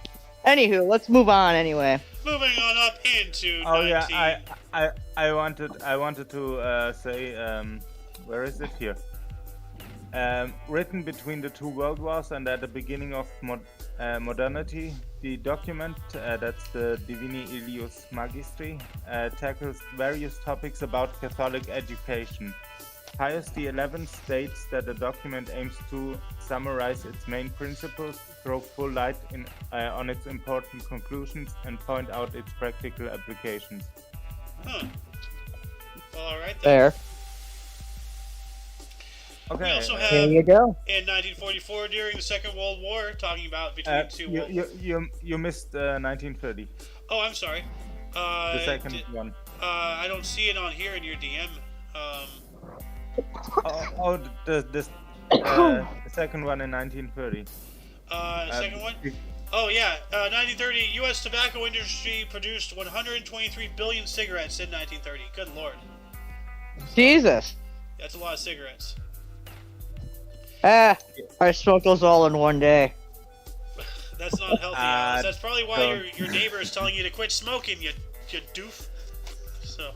Anywho, let's move on anyway. Moving on up into 19... yeah, I wanted to say, where is it here? Written between the two world wars and at the beginning of modernity, the document, that's the Divini Ilius Magistri, tackles various topics about Catholic education. Pius XI states that the document aims to summarize its main principles, throw full light on its important conclusions, and point out its practical applications. Huh. Well, all right then. There. Okay. We also have, There you go. in 1944, during the Second World War, talking about between two world wars. You missed 1930. Oh, I'm sorry. The second one. I don't see it on here in your DM. The second one in 1930. Second one? Oh, yeah. 1930, U.S. tobacco industry produced 123 billion cigarettes in 1930. Good lord. Jesus. That's a lot of cigarettes. I smoked those all in one day. That's not healthy, Alice. That's probably why your neighbor is telling you to quit smoking, you doof. So.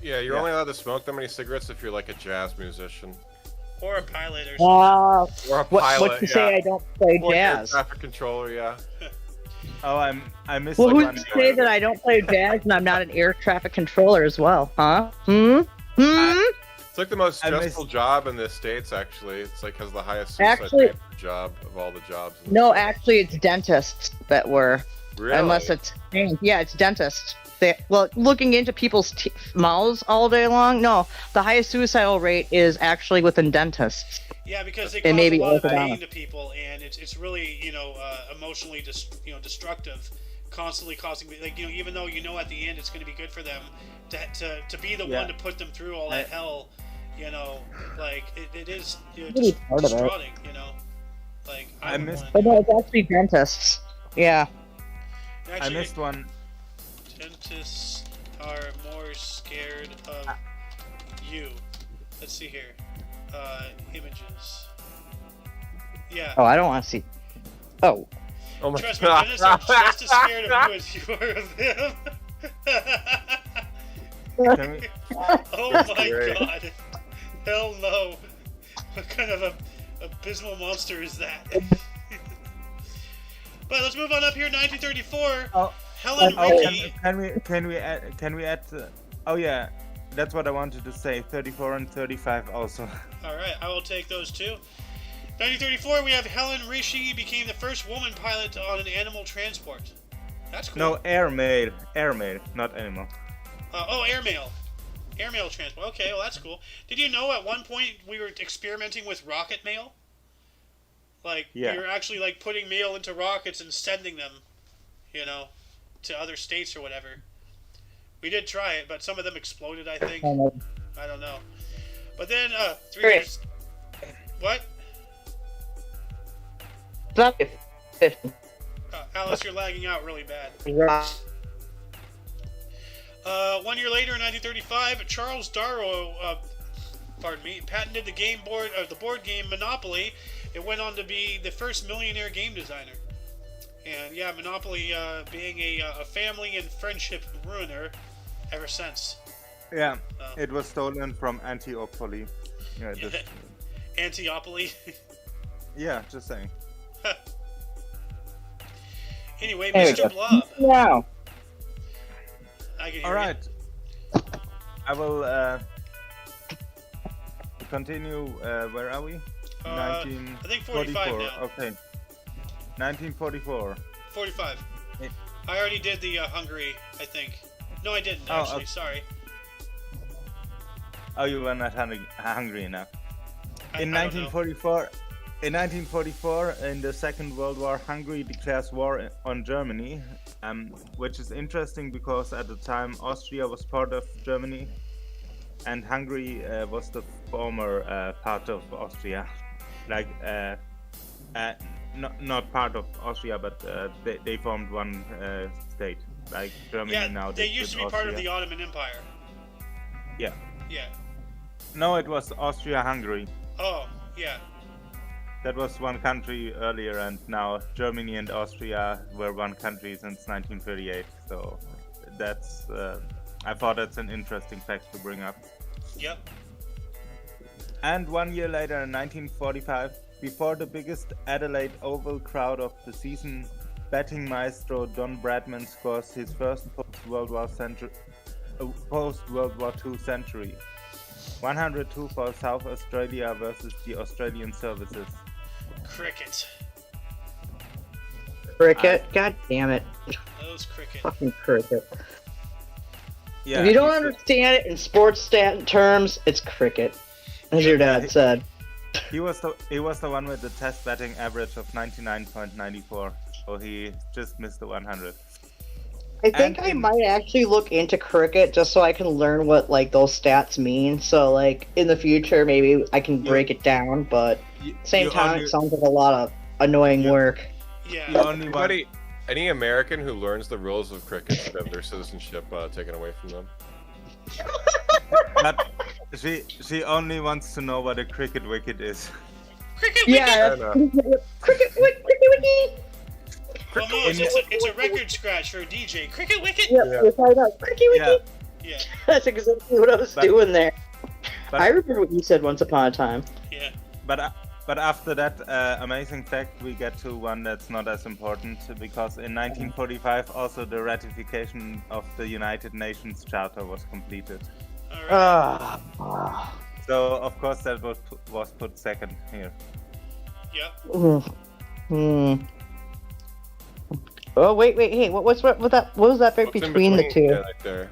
Yeah, you're only allowed to smoke that many cigarettes if you're like a jazz musician. Or a pilot or something. Or a pilot, what to say I don't play or jazz? Or a traffic controller, yeah. I missed Well, one. who's to say that I don't play jazz and I'm not an air traffic controller as well, huh? It's like the most stressful job in the States, actually. It's like has the highest suicide rate job of all the jobs. No, actually, it's dentists that were. Really? Unless it's... Yeah, it's dentists. looking into people's mouths all day long. No, the highest suicidal rate is actually within dentists. Yeah, because they And cause a maybe lot of orthodontists. pain to people, and it's really emotionally destructive, constantly causing even though at the end it's going to be good for them to be the one to put them through all that hell, it is Really just part of it. distraughting, I missed- But no, it's actually dentists. Yeah. Actually, I missed one. Dentists are more scared of you. Let's see here. Images. Yeah. Oh, I don't want to see. Oh. Oh my Trust me, god. dentists are just as scared of you as you are of them. Can we- Oh That's my great. god. Hell no. What kind of a abysmal monster is that? But let's move on up here. 1934. Oh, Helen oh, Rickey. can we add? Oh yeah, that's what I wanted to say. 34 and 35 also. All right, I will take those two. 1934, we have Helen Rickey became the first woman pilot on an animal transport. That's cool. No, airmail, not animal. Airmail. Airmail transport. Okay, well that's cool. Did you know at one point we were experimenting with rocket mail? We were actually putting mail into rockets and sending them, to other states or whatever. We did try it, but some of them exploded, I think. I don't know. But then, 3 Great. years... What? Alice, you're lagging out really bad. 1 year later, in 1935, Charles Darrow, patented the board game Monopoly. It went on to be the first millionaire game designer. And yeah, Monopoly being a family and friendship ruiner ever since. Yeah, it was stolen from Antiopoly. Yeah, Antiopoly. yeah, just saying. Anyway, There we Mr. go. Blob. Wow. I can hear All right, I will continue. Where are we? I think 45 now. Okay. 1944. 45. Yeah. I already did the Hungary, I think. No, I didn't, Oh, actually. okay. Sorry. Oh, you were not hungry enough. In I don't know. 1944, in the Second World War, Hungary declares war on Germany, which is interesting because at the time Austria was part of Germany, and Hungary was the former part of Austria, not part of Austria, but they formed one state, like Germany Yeah, now. they used to be with part of Austria. the Ottoman Empire. Yeah. Yeah. No, it was Austria-Hungary. Oh, yeah. That was one country earlier, and now Germany and Austria were one country since 1938. So that's, I thought that's an interesting fact to bring up. Yep. And 1 year later, in 1945, before the biggest Adelaide Oval crowd of the season, betting maestro Don Bradman scores his first post-World War II century. 102 for South Australia versus the Australian services. Cricket. Cricket. God damn it. Those cricket. Fucking cricket. Yeah, If you don't he's- understand it in sports stat terms, it's cricket, as your dad said. He was the one with the test batting average of 99.94, so he just missed the 100. I think And I in- might actually look into cricket just so I can learn what those stats mean. So in the future, maybe I can break it down. But same You time, only- it sounds like a lot of annoying work. Yeah. You only want, Anybody, any American who learns the rules of cricket should have their citizenship taken away from them. but she only wants to know what a cricket wicket is. Cricket wicket! Yeah, Fair enough. cricket, wiki. Well, no, it's a record scratch for a DJ. Cricket wicket! Yeah, Yeah. yes, I know. Cricket wiki. Yeah, Yeah. That's exactly what I was But- doing there. but- I remember what you said once upon a time. Yeah. but after that amazing fact, we get to one that's not as important, because in 1945 also the ratification of the United Nations Charter was completed. Alright. So of course that was put second here. Yep. Hmm. Oh wait, hey, what was that? What was that right What's in between the two? Yeah, right there.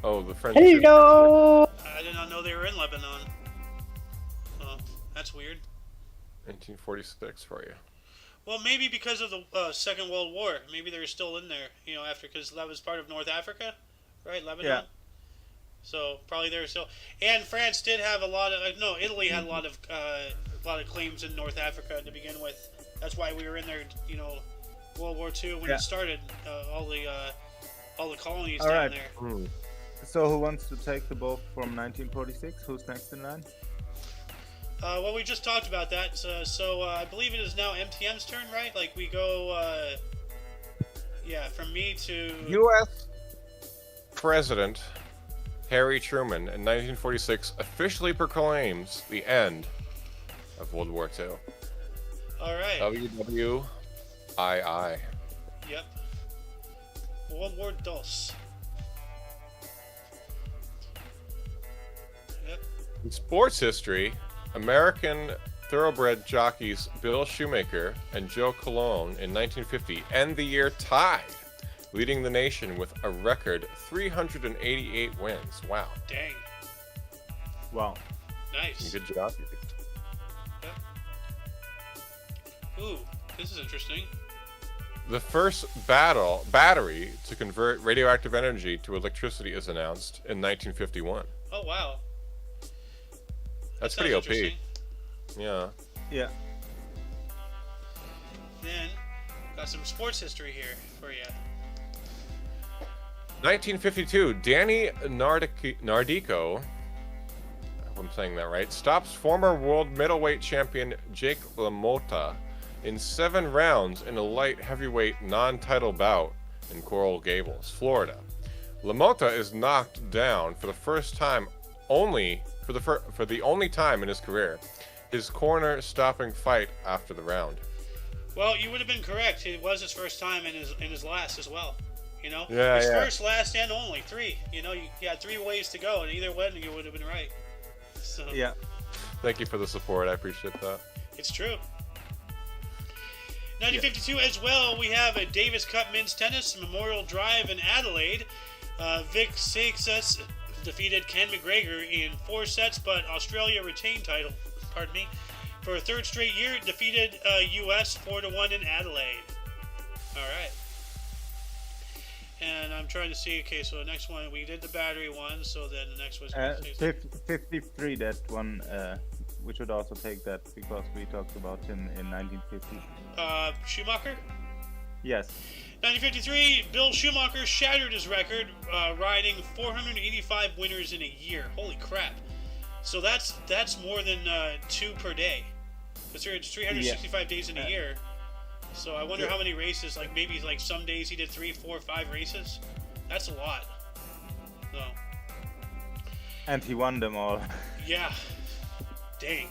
Oh, the French. Hello. I did not know they were in Lebanon. Oh, that's weird. 1946 for you. Well, maybe because of the Second World War. Maybe they were still in there, after, because that was part of North Africa, right? Lebanon. Yeah. So probably they were still. And France did have a lot of. No, Italy had a lot of claims in North Africa to begin with. That's why we were in there, World War II when it started. All the colonies All down right. there. So who wants to take the ball from 1946? Who's next in line? Well, we just talked about that. So I believe it is now MTM's turn, right? Like we go. From me to. U.S. President Harry Truman in 1946 officially proclaims the end of World War II. All right. WWII. Yep. World War II. Yep. In sports history, American thoroughbred jockeys Bill Shoemaker and Joe Colon in 1950 end the year tied, leading the nation with a record 388 wins. Wow. Dang. Wow. Nice. Good job. Yep. Ooh, this is interesting. The first battery to convert radioactive energy to electricity is announced in 1951. Oh, wow. That's That pretty sounds OP. interesting. Yeah. Yeah. Then, got some sports history here for you. 1952, Danny Nardico, I hope I'm saying that right, stops former world middleweight champion Jake LaMotta in 7 rounds in a light heavyweight non-title bout in Coral Gables, Florida. LaMotta is knocked down for the first time for the only time in his career. His corner stopping fight after the round. Well, you would have been correct. It was his first time and his last as well. Yeah, his yeah. first, last, and only 3. You had 3 ways to go, and either one you would have been right. So Yeah. Thank you for the support. I appreciate that. it's true. 1952 as well. We have a Davis Cup men's tennis Memorial Drive in Adelaide. Vic Seixas defeated Ken McGregor in 4 sets, but Australia retained title. Pardon me. For a 3rd straight year, it defeated U.S. 4-1 in Adelaide. All right. And I'm trying to see. Okay, so the next one we did the battery one. So then the next was 53. That one. We should also take that because we talked about him in 1950. Schumacher. Yes. 1953, Bill Schumacher shattered his record, riding 485 winners in a year. Holy crap! So that's more than 2 per day. It's 365 days in a year. So I wonder how many races. Maybe some days he did 3, 4, 5 races. That's a lot. So. And he won them all. Yeah. Dang.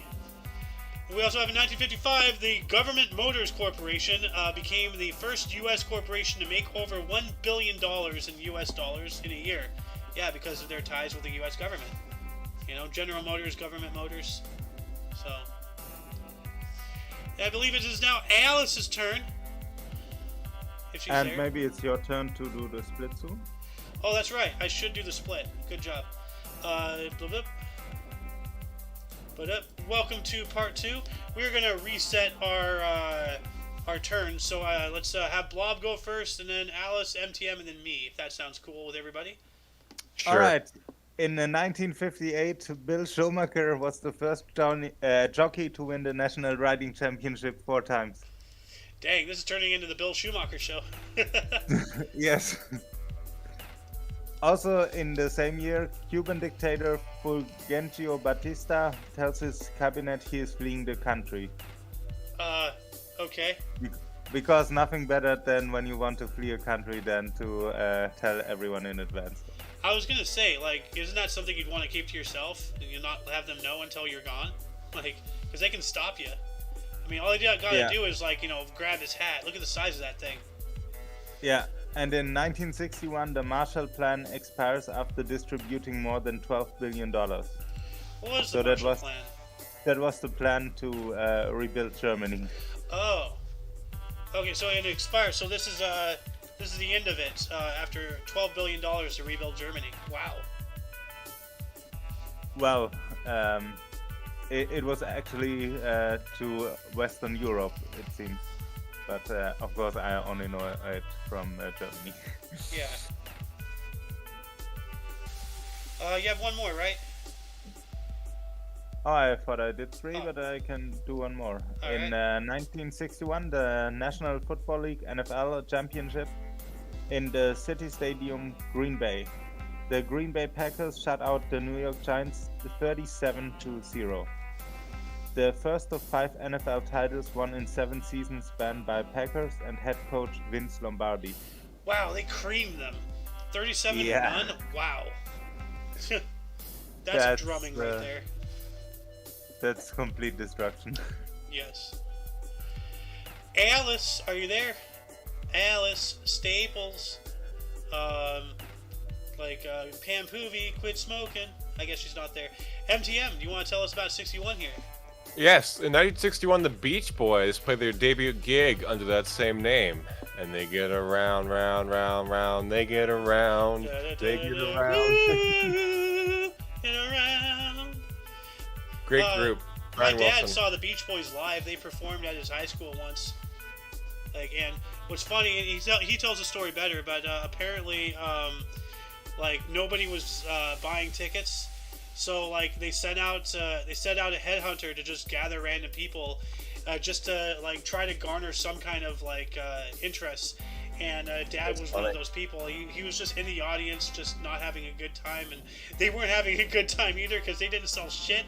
We also have in 1955, the Government Motors Corporation became the first U.S. corporation to make over $1 billion in U.S. dollars in a year. Yeah, because of their ties with the U.S. government. General Motors, Government Motors. So, I believe it is now Alice's turn. If she's And there. maybe it's your turn to do the split soon. Oh, that's right. I should do the split. Good job. Welcome to part 2. We're gonna reset our turns. So let's have Blob go first, and then Alice, MTM, and then me. If that sounds cool with everybody. Sure. All right. In 1958, Bill Schumacher was the first jockey to win the National Riding Championship 4 times. Dang, this is turning into the Bill Schumacher show. Yes. Also, in the same year, Cuban dictator Fulgencio Batista tells his cabinet he is fleeing the country. Okay. Because nothing better than when you want to flee a country than to tell everyone in advance. I was gonna say, isn't that something you'd want to keep to yourself and you not have them know until you're gone? Because they can stop you. I mean, all they gotta do is grab his hat. Look at the size of that thing. Yeah. And in 1961, the Marshall Plan expires after distributing more than $12 billion. What was the Marshall Plan? That was the plan to rebuild Germany. Oh. Okay, so it expires. So this is the end of it. After $12 billion to rebuild Germany. Wow. Well, it was actually to Western Europe, it seems. But of course, I only know it from Germany. Yeah. You have one more, right? Oh, I thought I did 3, Oh. but I can do one more. All In right. 1961, the National Football League NFL Championship in the City Stadium, Green Bay. The Green Bay Packers shut out the New York Giants 37-0. The first of 5 NFL titles won in 7 seasons spanned by Packers and head coach Vince Lombardi. Wow, they creamed them. 37 Yeah. none. Wow. That's That's, drumming right there. That's complete destruction. Yes. Alice, are you there? Alice Staples. Pam Poovey, quit smoking. I guess she's not there. MTM, do you want to tell us about 61 here? Yes, in 1961, the Beach Boys played their debut gig under that same name. And they get around, round, round, round. They get around. They get around. Get around. Great group. My Brian dad Wilson. saw the Beach Boys live. They performed at his high school once. And what's funny, he tells the story better, but apparently, nobody was buying tickets, so they sent out a headhunter to just gather random people, just to try to garner some kind of interest. And Dad was one of those people. He was just in the audience, just not having a good time, and they weren't having a good time either because they didn't sell shit.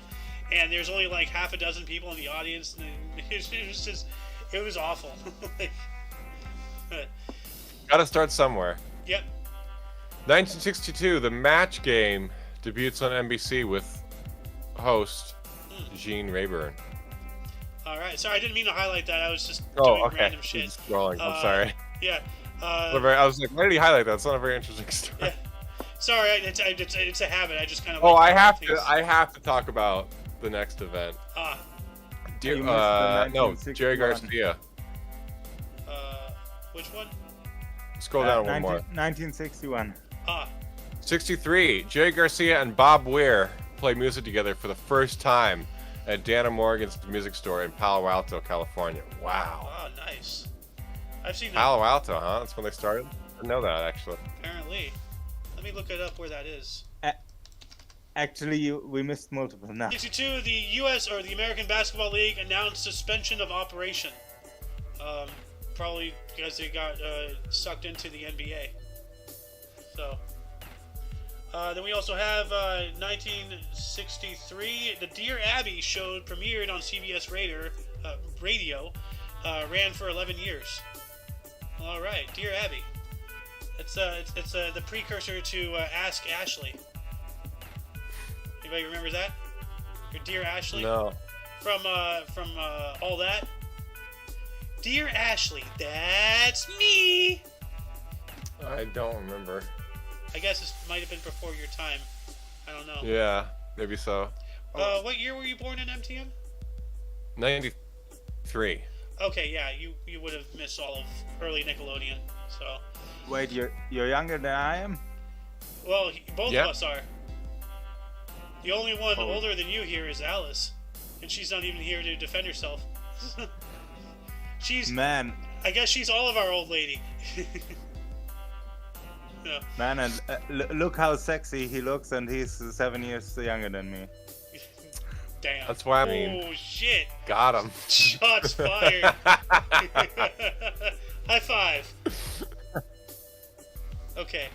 And there's only half a dozen people in the audience, and it was awful. Gotta start somewhere. Yep. 1962, the Match Game debuts on NBC with host Gene Rayburn. All right. Sorry, I didn't mean to highlight that. I was just Oh, doing okay. random shit. He's scrolling. I'm sorry. Yeah. I was like, why did he highlight that? It's not a very interesting story. Yeah. Sorry, it's a habit. I just kind of. Oh, I have to talk about the next event. You missed the No, 1961. Jerry Garcia. Which one? Scroll down one more. 1961. 63. Jerry Garcia and Bob Weir play music together for the first time at Dana Morgan's music store in Palo Alto, California. Wow. Oh, nice. I've seen that. Palo Alto, huh? That's when they started? I didn't know that, actually. Apparently. Let me look it up where that is. Actually, we missed multiple now. 62. The U.S. or the American Basketball League announced suspension of operation. Probably because they got sucked into the NBA. So. Then we also have 1963. The Dear Abby show premiered on CBS radio, ran for 11 years. All right, Dear Abby. It's the precursor to Ask Ashley. Anybody remember that? Or Dear Ashley? No. From All That. Dear Ashley, that's me. I don't remember. I guess this might have been before your time. I don't know. Yeah, maybe so. What year were you born in MTM? 93. Okay, yeah, you would have missed all of early Nickelodeon. So, Wait, you're younger than I am? well, both Yep. of us are. The only one Oh. older than you here is Alice, and she's not even here to defend herself. Man, I guess she's all of our old lady. Yeah. man, and look how sexy he looks, and he's 7 years younger than me. Damn. That's why I mean- Oh shit! Got him. Shots fired. High five. Okay.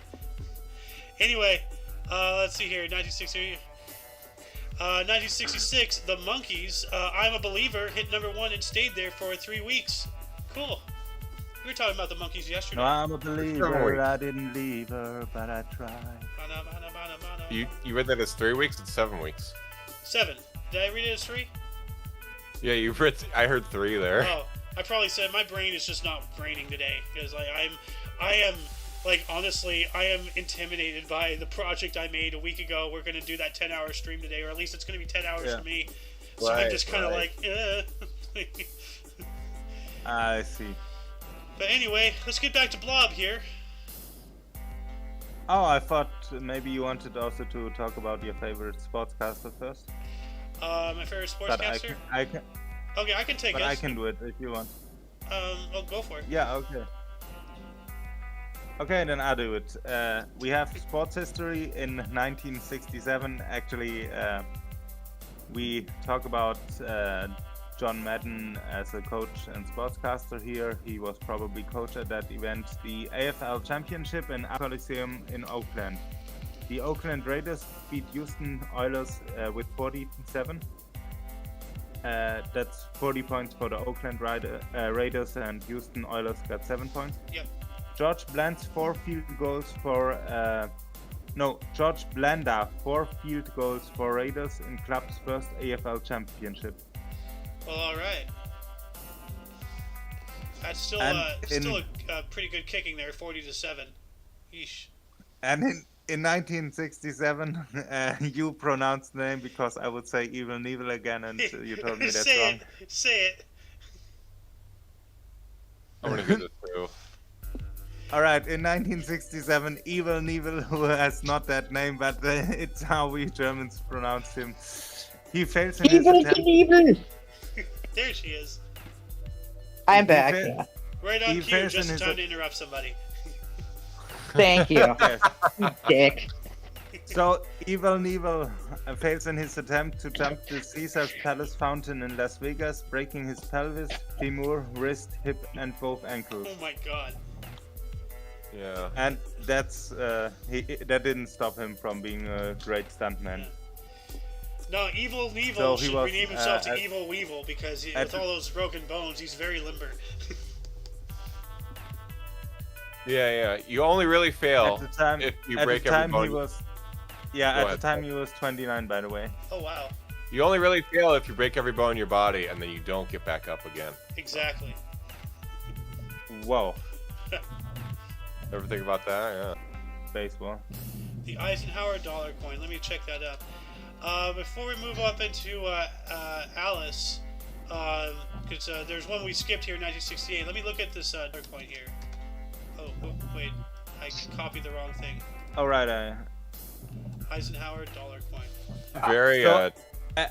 Anyway, let's see here. 1966, the Monkees, I'm a Believer, hit #1 and stayed there for 3 weeks. Cool. We were talking about the Monkees yesterday. No, I'm a believer. I didn't leave her, but I tried. You read that as 3 weeks? It's 7 weeks. 7. Did I read it as 3? Yeah, I heard 3 there. Oh, I probably said my brain is just not braining today because I am honestly, I am intimidated by the project I made a week ago. We're gonna do that 10-hour stream today, or at least it's gonna be 10 hours Yeah. for me. So I'm Right, just kind of right. I see. But anyway, let's get back to Blob here. Oh, I thought maybe you wanted also to talk about your favorite sportscaster first. My favorite But sportscaster? I can, Okay, I can take but it. I can do it if you want. I'll go for it. Yeah, okay. Okay, then I'll do it. We have sports history in 1967. Actually, we talk about John Madden as a coach and sportscaster here. He was probably coach at that event. The AFL Championship in Coliseum in Oakland. The Oakland Raiders beat Houston Oilers with 47. That's 40 points for the Oakland Raiders, and Houston Oilers got 7 points. Yep. George Bland's 4 field goals for George Blanda 4 field goals for Raiders in club's first AFL championship. Well, all right. That's still And a pretty good kicking there, 40-7. Yeesh. And in 1967, you pronounced the name because I would say Evil Knievel again, and you told me that's wrong. Say it. I'm gonna do this too. All right, in 1967, Evil Knievel, who has not that name, but it's how we Germans pronounce him. He fails in his attempt. There she is. I'm back. fails- Yeah. Right on He cue, fails just in in his time to interrupt somebody. Thank you, Yes. Dick. So, Evil Knievel fails in his attempt to jump the Caesar's Palace fountain in Las Vegas, breaking his pelvis, femur, wrist, hip, and both ankles. Oh my god. Yeah. And that's that didn't stop him from being a great stuntman. No, Evil Knievel So he should was, rename himself to at- Evil Weevil because at with the- all those broken bones, he's very limber. Yeah. You only really fail At the time, if you at break the time every he bone. was, yeah, Go at ahead. the time he was 29, by the way. Oh wow. You only really fail if you break every bone in your body and then you don't get back up again. Exactly. Whoa, Ever think about that? Yeah. baseball. The Eisenhower dollar coin. Let me check that up. Before we move up into Alice, because there's one we skipped here in 1968. Let me look at this dollar coin here. Oh, wait. I copied the wrong thing. All right, Eisenhower dollar coin. Very. So-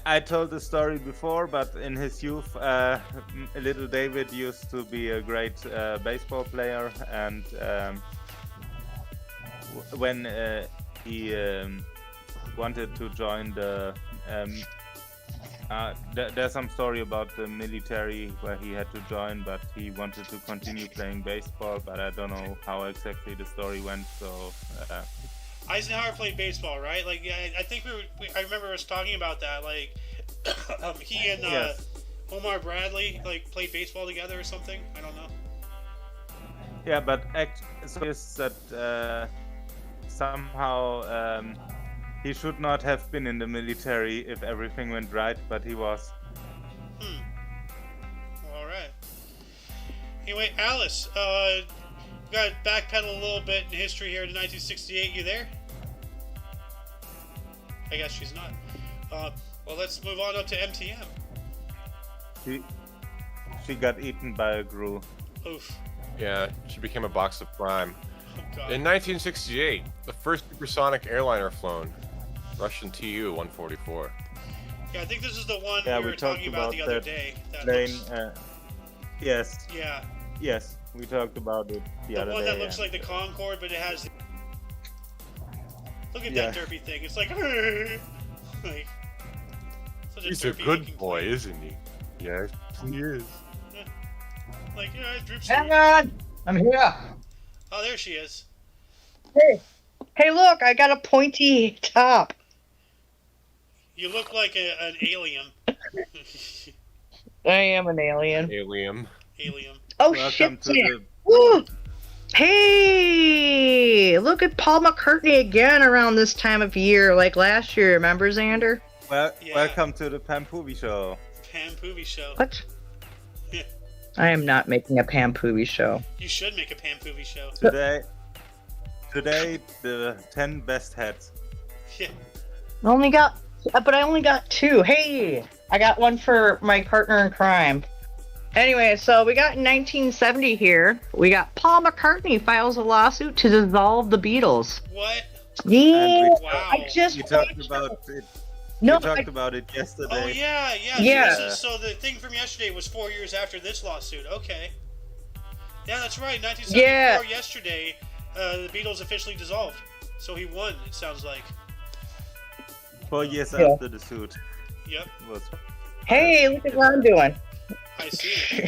I told the story before, but in his youth, little David used to be a great baseball player, and when he wanted to join the, there's some story about the military where he had to join, but he wanted to continue playing baseball, but I don't know how exactly the story went, so. Eisenhower played baseball, right? Like, yeah, I think I remember us talking about that. Like, he and Yes. Omar Bradley like played baseball together or something. I don't know. Yeah, but so is that somehow he should not have been in the military if everything went right, but he was. All right. Anyway, Alice, got to backpedal a little bit in history here to 1968. You there? I guess she's not. Well, let's move on up to MTM. She got eaten by a grue. Oof. Yeah. She became a box of prime. Oh God. In 1968, the first supersonic airliner flown, Russian Tu-144. Yeah, I think this is the one Yeah, we we were talking talked about the about other that day. That Plane. looks, Yes, yeah, yes, we talked about it the the other one day. that looks like the Concorde, but it has. Look at Yeah. that derpy thing. It's like, like such He's a derpy good looking boy, plane. isn't he? Yes, he is. Like, yeah, it drips. Hang on, I'm here. Oh, there she is. Hey, look, I got a pointy top. You look like an alien. I am an alien. Alien. Alien. Oh Welcome shit! to the. Woo! Hey, look at Paul McCartney again around this time of year, like last year. Remember, Xander? Yeah. Welcome to the Pam Poovy show. Pam Poovy show. What? Yeah. I am not making a Pam Poovy show. You should make a Pam Poovy show. Today, the 10 best hats. Yeah. I only got 2. Hey, I got one for my partner in crime. Anyway, so we got in 1970 here. We got Paul McCartney files a lawsuit to dissolve the Beatles. What? Yeah, Wow. I just We talked watched about it. it. No, we talked about it yesterday. Oh yeah. Yeah. So the thing from yesterday was 4 years after this lawsuit. Okay. Yeah, that's right. 1974. Yeah. Yesterday, the Beatles officially dissolved. So he won. It sounds like. 4 years Yeah. after the suit Yep. was. Hey, look at what I'm doing. I see.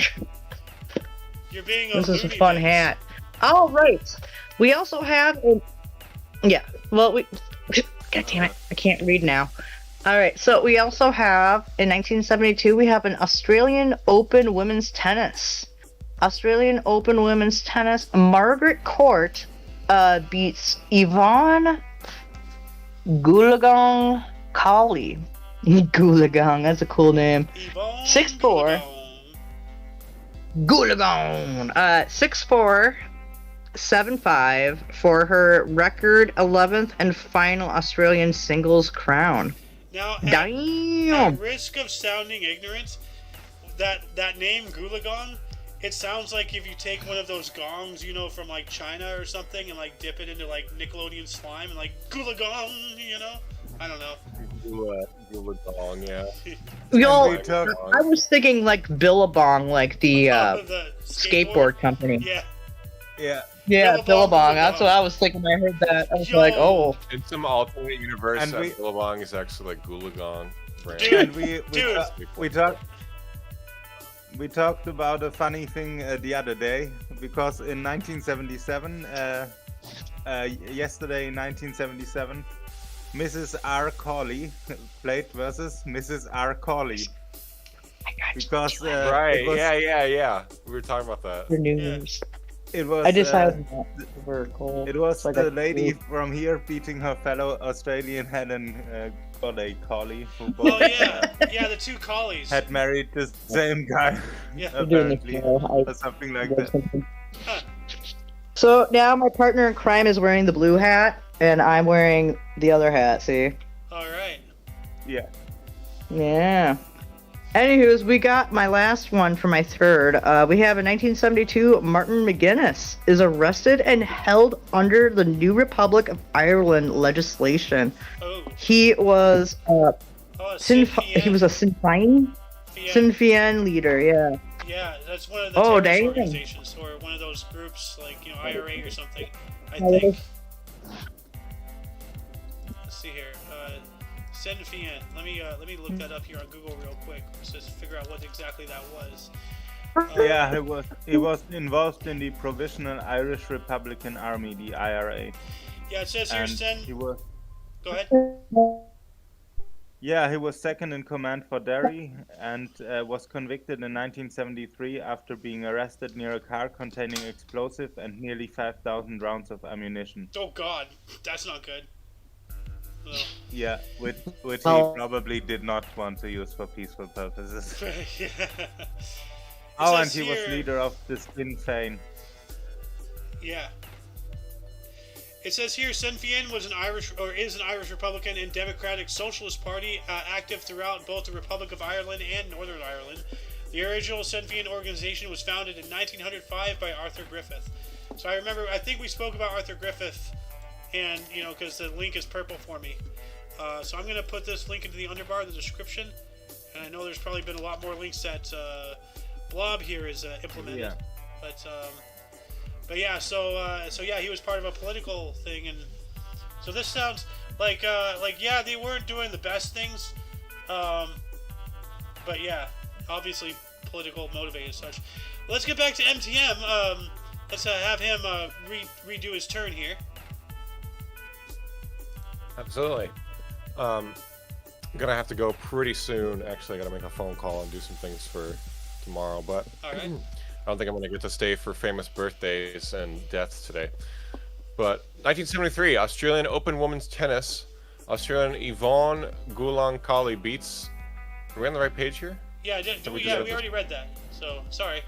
You're being a This is a loony fun bin. hat. All right. We also have. Yeah. Well, we. God damn it! I can't read now. All right. So we also have in 1972 we have an Australian Open women's tennis. Australian Open women's tennis. Margaret Court beats Yvonne Goolagong Collie. Goolagong. That's a cool name. Yvonne 6'4". Goolagong. Goolagong. 6'4", 7'5" for her record 11th and final Australian singles crown. Now, Damn. at risk of sounding ignorant, that name Goolagong, it sounds like if you take one of those gongs, you know, from like China or something, and like dip it into like Nickelodeon slime and like Goolagong, you know? I don't know. Goolagong, yeah. Yo, we talk- I was thinking like Billabong, like the The skateboard company. Yeah. Yeah. Yeah, Billabong, Billabong. That's Billabong. what I was thinking when I heard that. I was Yo. like, oh. In some alternate universe, And we- Billabong is actually like Goolagong brand. Dude, And dude. we talked about a funny thing the other day because in 1977, yesterday in 1977, Mrs. R. Cawley played versus Mrs. R. Cawley because Right, it was, yeah. We were talking about that. For news. it was I decided that for cool. it was Like the a lady cool- from here beating her fellow Australian Helen Cawley, who Oh both yeah, the two collies. had married the same guy Yeah. We're doing this apparently, now. or something like that. Huh. So now my partner in crime is wearing the blue hat, and I'm wearing the other hat. See? All right. Yeah. Yeah. Anywho's, we got my last one for my third. We have in 1972, Martin McGuinness is arrested and held under the New Republic of Ireland legislation. Oh. He was Sinn Féin. he was a Sinn Féin leader. Yeah. Yeah, that's one of the Oh, terrorist dang. organizations, or one of those groups, like, you know, IRA or something. I Oh, think. Let's see here. Sinn Féin. Let me look that up here on Google real quick, just to figure out what exactly that was. Yeah, he was involved in the Provisional Irish Republican Army, the IRA. Yeah, it says here, And he was Go ahead. he was second in command for Derry and was convicted in 1973 after being arrested near a car containing explosive and nearly 5,000 rounds of ammunition. Oh God, that's not good. No. Yeah, which he Oh. probably did not want to use for peaceful purposes. Yeah. Oh, It and says he was here- leader of the Sinn Féin. Yeah. It says here, Sinn Féin is an Irish Republican and Democratic Socialist Party active throughout both the Republic of Ireland and Northern Ireland. The original Sinn Féin organization was founded in 1905 by Arthur Griffith. So I think we spoke about Arthur Griffith, and, you know, because the link is purple for me. So I'm going to put this link into the underbar of the description, and I know there's probably been a lot more links that Blob here is implemented. Yeah. But yeah, so yeah, he was part of a political thing, and so this sounds like yeah, they weren't doing the best things, but yeah, obviously political motivated as such. Let's get back to MTM. Let's have him redo his turn here. Absolutely. I'm gonna have to go pretty soon. Actually, I gotta make a phone call and do some things for tomorrow, but All right. I don't think I'm gonna get to stay for famous birthdays and deaths today. But 1973, Australian Open Women's Tennis. Australian Yvonne Goolagong beats. Are we on the right page here? Yeah, we already read that. So sorry.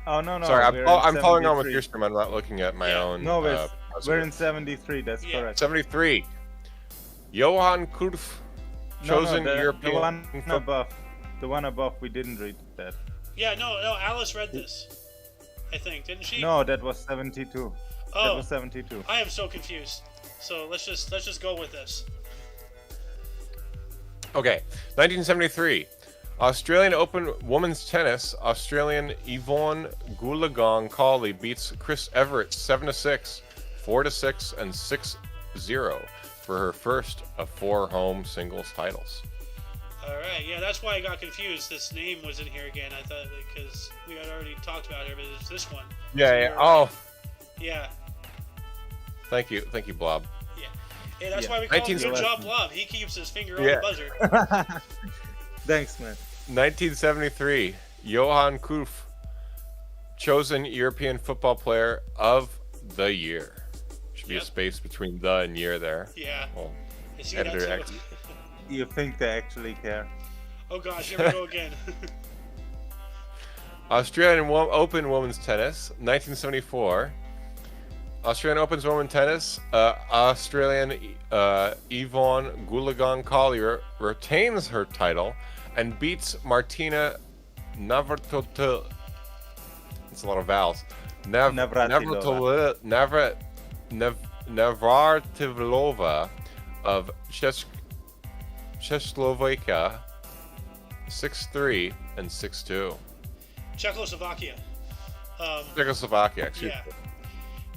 Oh, no. Sorry, we're I'm in following on with 73. your stream. I'm not looking at my Yeah. own. No, we're browser. in 73, that's Yeah. correct. 73. Johan Cruyff, chosen the European. one above. The one above, we didn't read that. Yeah, no, Alice read this. I think, didn't she? No, that was 72. Oh, That was 72. I am so confused. So let's just go with this. Okay, 1973. Australian Open women's tennis. Australian Yvonne Goolagong Cawley beats Chris Everett 7-6, 4-6, and 6-0 for her first of 4 home singles titles. All right, yeah, that's why I got confused. This name was in here again. I thought because we had already talked about it, but it's this one. Yeah, So yeah. we're- Oh, Yeah, thank you, Blob. yeah. Hey, that's Yeah. why we call him 19 Good Job Blob. He keeps his finger on Yeah. the buzzer. Thanks, man. 1973. Johan Cruyff chosen European football player of the year. Should be Yep. a space between the and year there. Yeah, Well, I see that editor too. You think they actually care? Oh gosh, here we go again. Australian Open women's tennis, 1974. Australian Open's women's tennis, Australian Yvonne Goolagong Collier retains her title and beats Martina Navratilova. It's a lot of vowels. Navratilova. Navratilova of Czechoslovakia 6-3 and 6-2. Czechoslovakia. Czechoslovakia, excuse Yeah. me.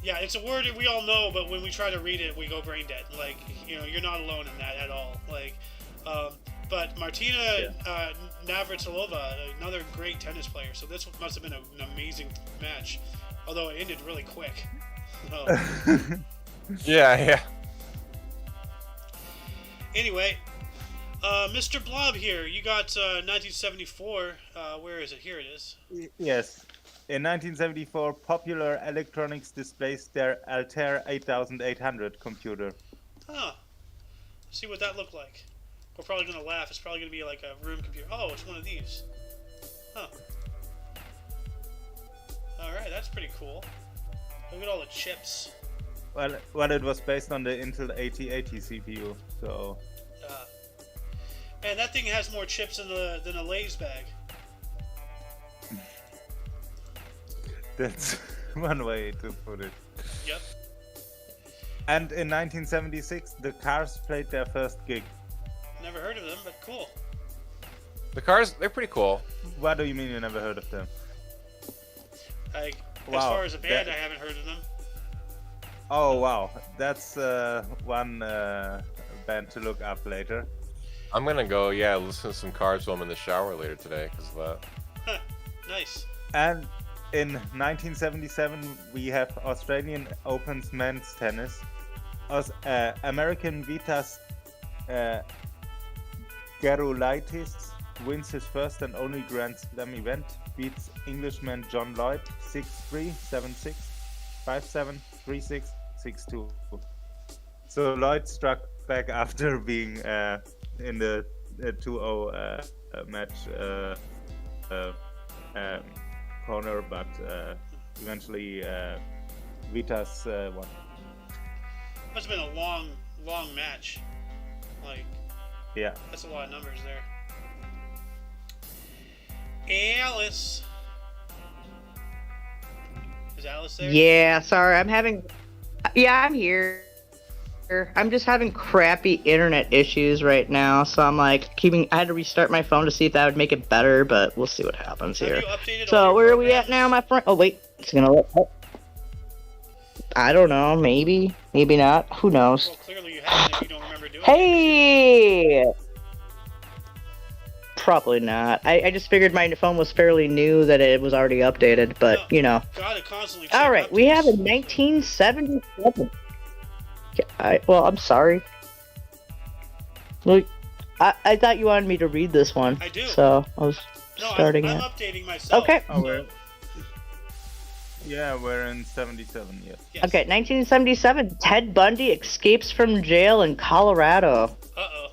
Yeah, it's a word that we all know, but when we try to read it, we go brain dead. Like, you're not alone in that at all. Like, but Martina Navratilova, another great tennis player. So this must have been an amazing match, although it ended really quick. Yeah. Anyway, Mr. Blob here, you got 1974. Where is it? Here it is. Yes. In 1974, Popular Electronics displays their Altair 8800 computer. Huh. See what that looked like. We're probably going to laugh. It's probably going to be like a room computer. Oh, it's one of these. Huh. Alright, that's pretty cool. Look at all the chips. Well, it was based on the Intel 8080 CPU, so... Man, that thing has more chips than a Lay's bag. That's one way to put it. Yep. And in 1976, the Cars played their first gig. Never heard of them, but cool. The cars, they're pretty cool. What do you mean you never heard of them? As Wow, far as a band, that- I haven't heard of them. Oh wow, that's one band to look up later. I'm gonna go, listen to some cars while I'm in the shower later today because of that. Huh. Nice. And in 1977, we have Australian Open's men's tennis. American Vitas Gerulaitis wins his first and only Grand Slam event, beats Englishman John Lloyd 6-3, 7-6, 5-7, 3-6, 6-2. So Lloyd struck back after being in the 2-0 match corner, but eventually Vitas won. Must have been a long match. Like, Yeah. that's a lot of numbers there. Alice. Is Alice there? Yeah, sorry, I'm here. I'm just having crappy internet issues right now, so I'm like I had to restart my phone to see if that would make it better, but we'll see what happens Have here. you updated all So your where are we at programs? now, my friend? Oh wait, it's gonna let. Oh. I don't know, maybe not. Who knows? Well, clearly you haven't if you don't remember doing it. Hey! Probably not. I just figured my phone was fairly new, that it was already updated, but Gotta constantly check All right, we have a updates. 1977. Well, I'm sorry. Look, I thought you wanted me to read this one. I do. So I was No, starting I'm it. updating myself. Okay. Oh, we're in 77, yes. Yes. Okay, 1977. Ted Bundy escapes from jail in Colorado. Uh-oh.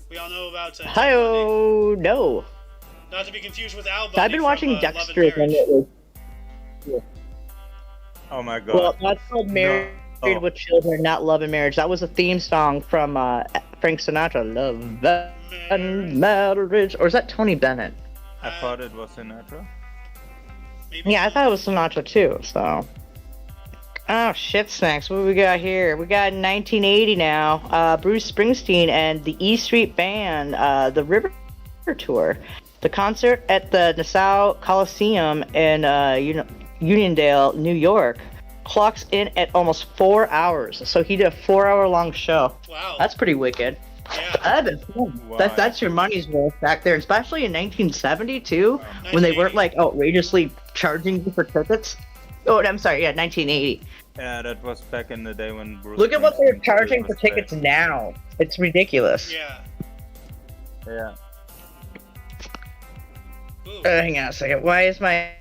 We all know about Ted Bundy. Hi-oh, no. Not to be confused with Al Bundy I've been watching from, Love and Dexter. And Marriage. it was, Oh my god. well, that's called Married No. with Children, not Love and Marriage. That was a theme song from Frank Sinatra. Love and Marriage. Or is that Tony Bennett? I thought it was Sinatra. Maybe Yeah, I thought it was Sinatra too. So. Oh shit, snacks! What do we got here? We got 1980 now. Bruce Springsteen and the E Street Band, the River Tour, the concert at the Nassau Coliseum in Uniondale, New York, clocks in at almost 4 hours. So he did a 4-hour long show. Wow. That's pretty wicked. Yeah. That'd been fun. Wow. That's your money's worth back there, especially in 1972 when they weren't like outrageously charging you for tickets. Oh, I'm sorry. Yeah, 1980. Yeah, that was back in the day when Bruce Look at what they're Springsteen charging was for tickets back. now. It's ridiculous. Yeah. Yeah. Ooh. Hang on a second. Why is my...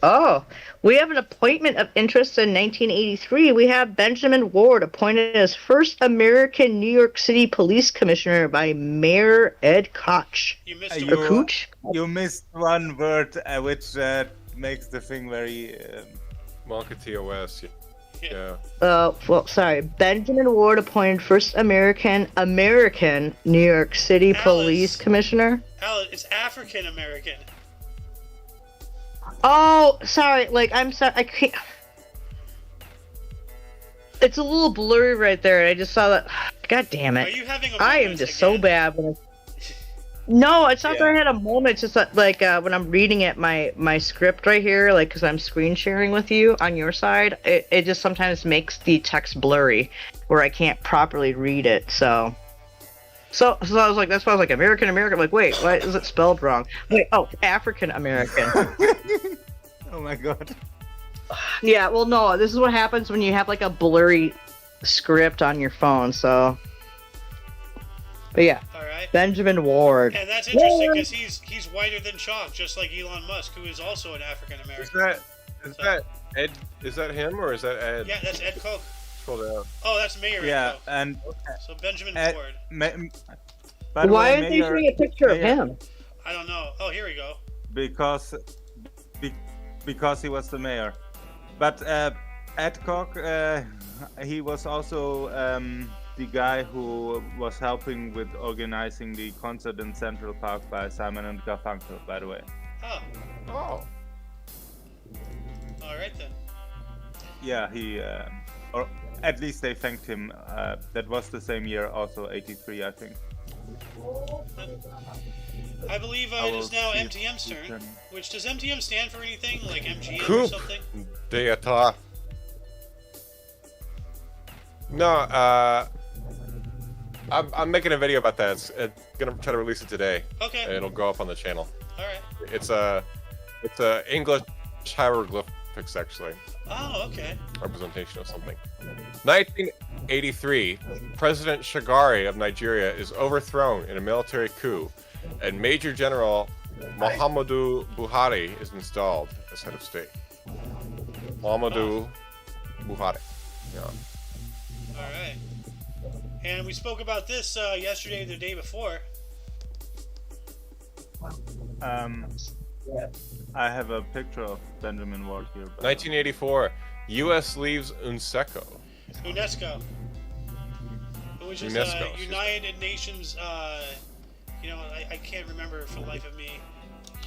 Oh, we have an appointment of interest in 1983. We have Benjamin Ward appointed as first American New York City Police Commissioner by Mayor Ed Koch. You missed You- a Koch? You missed one word, which makes the thing very. Malka TOS. Yeah. Well, sorry. Benjamin Ward appointed first American New York City Alice. Police Commissioner. Alan, it's African American. Oh, sorry. Like, I'm sorry. I can't. It's a little blurry right there. I just saw that. God damn Are it. you having a I am moment just so again? bad when No, it's not that I Yeah. had a moment. It's just that, like, when I'm reading it, my script right here, like, because I'm screen sharing with you on your side, it just sometimes makes the text blurry where I can't properly read it. So I was like, that's why I was like, American. I'm like, wait, why is it spelled wrong? Wait, oh, African American. Oh my god. Yeah, well, no, this is what happens when you have like a blurry script on your phone. So, but yeah, All right. Benjamin Ward. And that's interesting because he's whiter than chalk, just like Elon Musk, who is also an African Is American. that Ed? Is that him or is that Ed? Yeah, that's Ed Koch. Scroll down. Oh, that's Mayor Yeah, Ed Koch. and So Benjamin Ed- Ward. by the Why way, aren't they Mayor- showing a picture of Mayor- him? I don't know. Oh, here we go. because he was the mayor. But Ed Koch, he was also the guy who was helping with organizing the concert in Central Park by Simon and Garfunkel, by the way. Oh, Oh. all right then. Yeah, he, or at least they thanked him. That was the same year, also 83, I think. I believe I it will is now see if MTM's we turn. can- Which, does MTM stand for anything? Like MGM or Coop. something? Deata. No, I'm making a video about that. It's gonna try to release it today. Okay, It'll go up on the channel. alright. It's a English hieroglyphics actually, Oh, okay. representation of something. 1983, President Shagari of Nigeria is overthrown in a military coup, and Major General Muhammadu Buhari is installed as head of state. Muhammadu Buhari. Yeah. Alright. And we spoke about this yesterday or the day before. I have a picture of Benjamin Ward here. but- 1984, U.S. leaves UNESCO. UNESCO. Which is UNESCO, excuse me. United Nations, I can't remember for the life of me.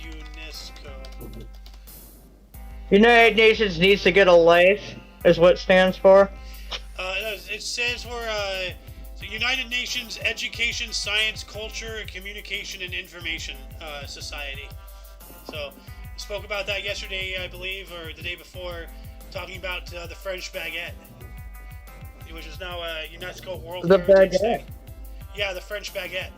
UNESCO. United Nations needs to get a life, is what it stands for. It stands for the United Nations Education, Science, Culture, Communication, and Information Society. So, we spoke about that yesterday, I believe, or the day before, talking about the French baguette, which is now a UNESCO World The Heritage baguette. Thing. Yeah, the French baguette.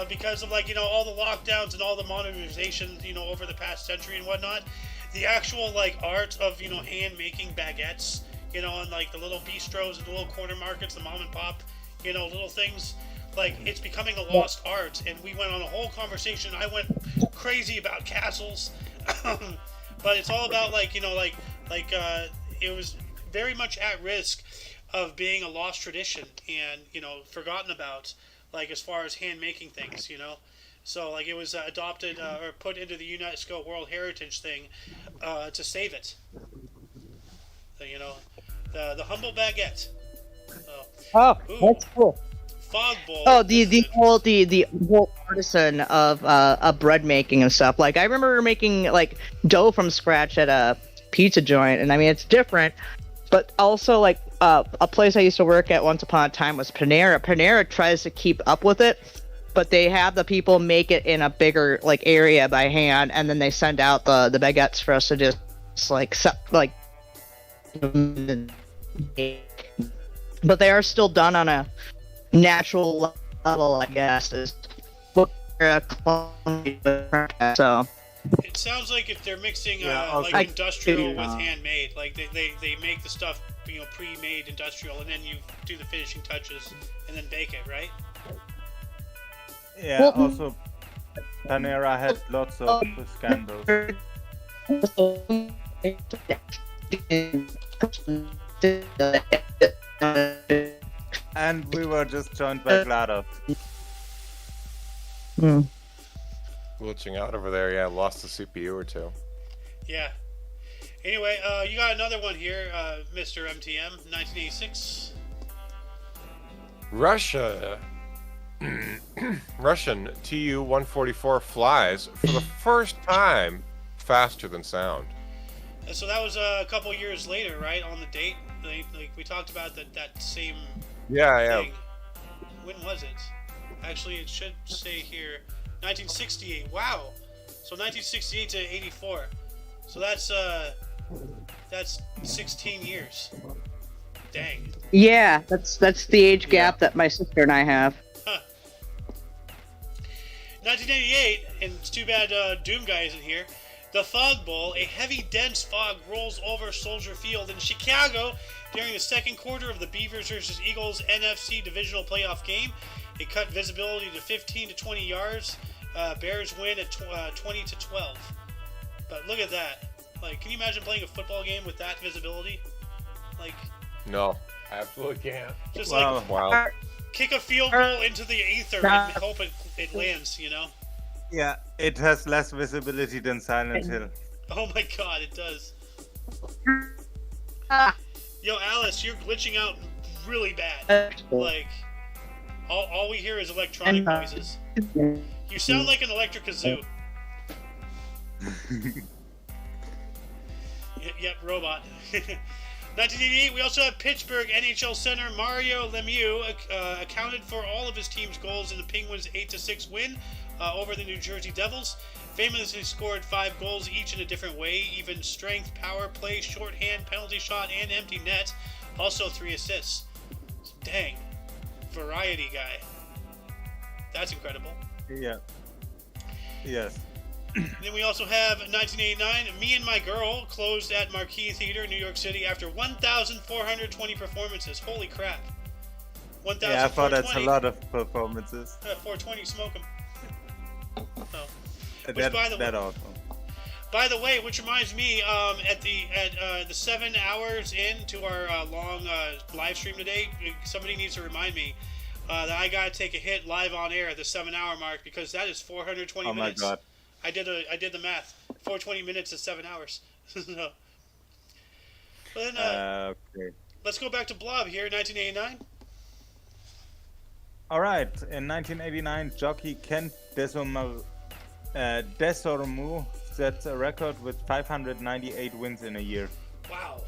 Because of all the lockdowns and all the modernization, over the past century and whatnot, the actual art of hand making baguettes, and the little bistros and the little corner markets, the mom and pop, little things, it's becoming a lost art. And we went on a whole conversation. I went crazy about castles, but it's all about it was very much at risk of being a lost tradition and forgotten about, as far as hand making things, so it was adopted or put into the UNESCO World Heritage thing to save it. So, the humble baguette. Oh, Ooh. that's cool. Fog Bowl. Oh, the whole artisan of bread making and stuff. Like I remember making like dough from scratch at a pizza joint, and I mean it's different, but also like a place I used to work at once upon a time was Panera. Panera tries to keep up with it, but they have the people make it in a bigger like area by hand, and then they send out the baguettes for us to just like. But they are still done on a natural level, I guess. Is what so. It sounds like if they're mixing Yeah, like industrial with handmade, like they make the stuff pre-made industrial, and then you do the finishing touches and then bake it, right? Yeah. Also, Panera had lots of scandals. And we were just joined by GLaDOS. Glitching out over there. Yeah, lost a CPU or two. Yeah. Anyway, you got another one here, Mr. MTM, 1986. Russian Tu-144 flies for the first time faster than sound. So that was a couple years later, right? On the date, like we talked about that same thing. When was it? Actually, it should say here, 1968. Wow. So 1968 to 84. So that's 16 years. Dang. Yeah, that's the age gap that my sister and I have. Huh. 1988, and it's too bad Doom Guy isn't here. The Fog Bowl, a heavy, dense fog rolls over Soldier Field in Chicago during the second quarter of the Beavers vs. Eagles NFC divisional playoff game. It cut visibility to 15 to 20 yards. Bears win at 20 to 12. But look at that. Like, can you imagine playing a football game with that visibility? Like, no, absolutely can't. Just wow. Kick a field goal into the ether and hope it lands, you know? Yeah, it has less visibility than Silent Hill. Oh my god, it does. Yo, Alice, you're glitching out really bad. Like, all we hear is electronic noises. You sound like an electric kazoo. Yep, robot. 1988, we also have Pittsburgh NHL center Mario Lemieux accounted for all of his team's goals in the Penguins' 8-6 win over the New Jersey Devils. Famously scored 5 goals each in a different way, even strength, power play, shorthand, penalty shot, and empty net. Also 3 assists. Dang. Variety guy. That's incredible. Yeah. Yes. Then we also have 1989, Me and My Girl closed at Marquee Theater, New York City after 1,420 performances. Holy crap. 1,420. Yeah, I thought that's a lot of performances. 420, smoke them. Oh. That awesome. By the way, which reminds me, at the 7 hours into our long live stream today, somebody needs to remind me that I gotta take a hit live on air at the 7-hour mark, because that is 420 minutes. Oh my god. I did the math. 420 minutes is 7 hours. So, but then, okay. Let's go back to Blob here, 1989. All right. In 1989, jockey Kent Desormeaux sets a record with 598 wins in a year. Wow.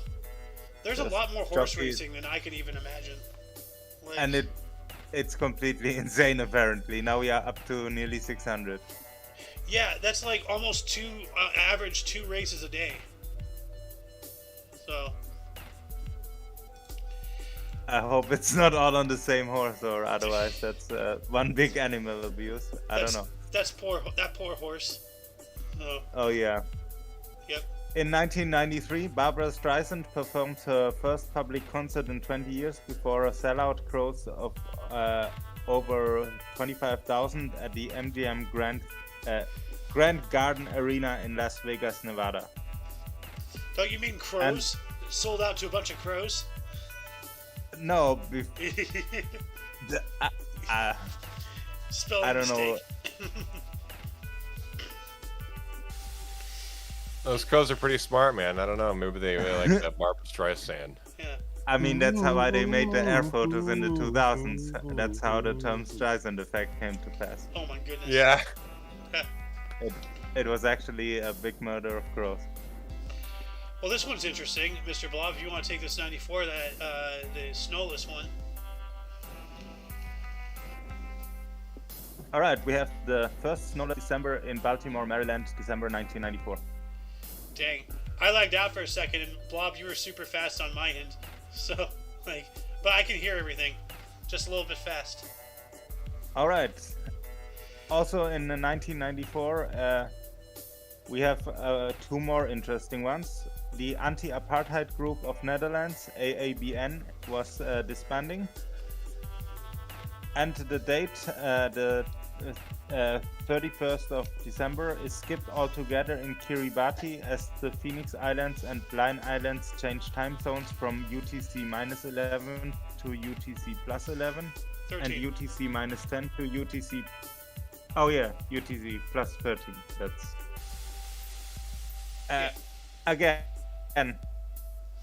There's a lot more horse racing than I can even imagine. Like, and it's completely insane, apparently. Now we are up to nearly 600. Yeah, that's like almost average 2 races a day. So I hope it's not all on the same horse, or otherwise that's one big animal abuse. I don't know. That poor horse. Oh yeah. Yep. In 1993, Barbra Streisand performed her first public concert in 20 years before a sellout crowd of over 25,000 at the MGM Grand Garden Arena in Las Vegas, Nevada. Don't you mean crows? Sold out to a bunch of crows? No. Spelling I don't know. Those crows are pretty smart, man. I don't know. Maybe they really like that Barbra Streisand. Yeah. I mean, that's how they made the air photos in the 2000s. That's how the term Streisand effect came to pass. Oh my goodness. Yeah. It was actually a big murder of crows. Well, this one's interesting, Mr. Blob. If you want to take this 94, the snowless one. All right, we have the first snowless December in Baltimore, Maryland, December 1994. Dang. I lagged out for a second, and Blob, you were super fast on my end. So, but I can hear everything. Just a little bit fast. All right. Also in 1994, we have two more interesting ones. The anti-apartheid group of Netherlands, AABN, was disbanding. And the date, the 31st of December, is skipped altogether in Kiribati as the Phoenix Islands and Line Islands change time zones from UTC-11 to UTC+11 13. and UTC-10 to UTC. Oh yeah, UTC+13. That's again.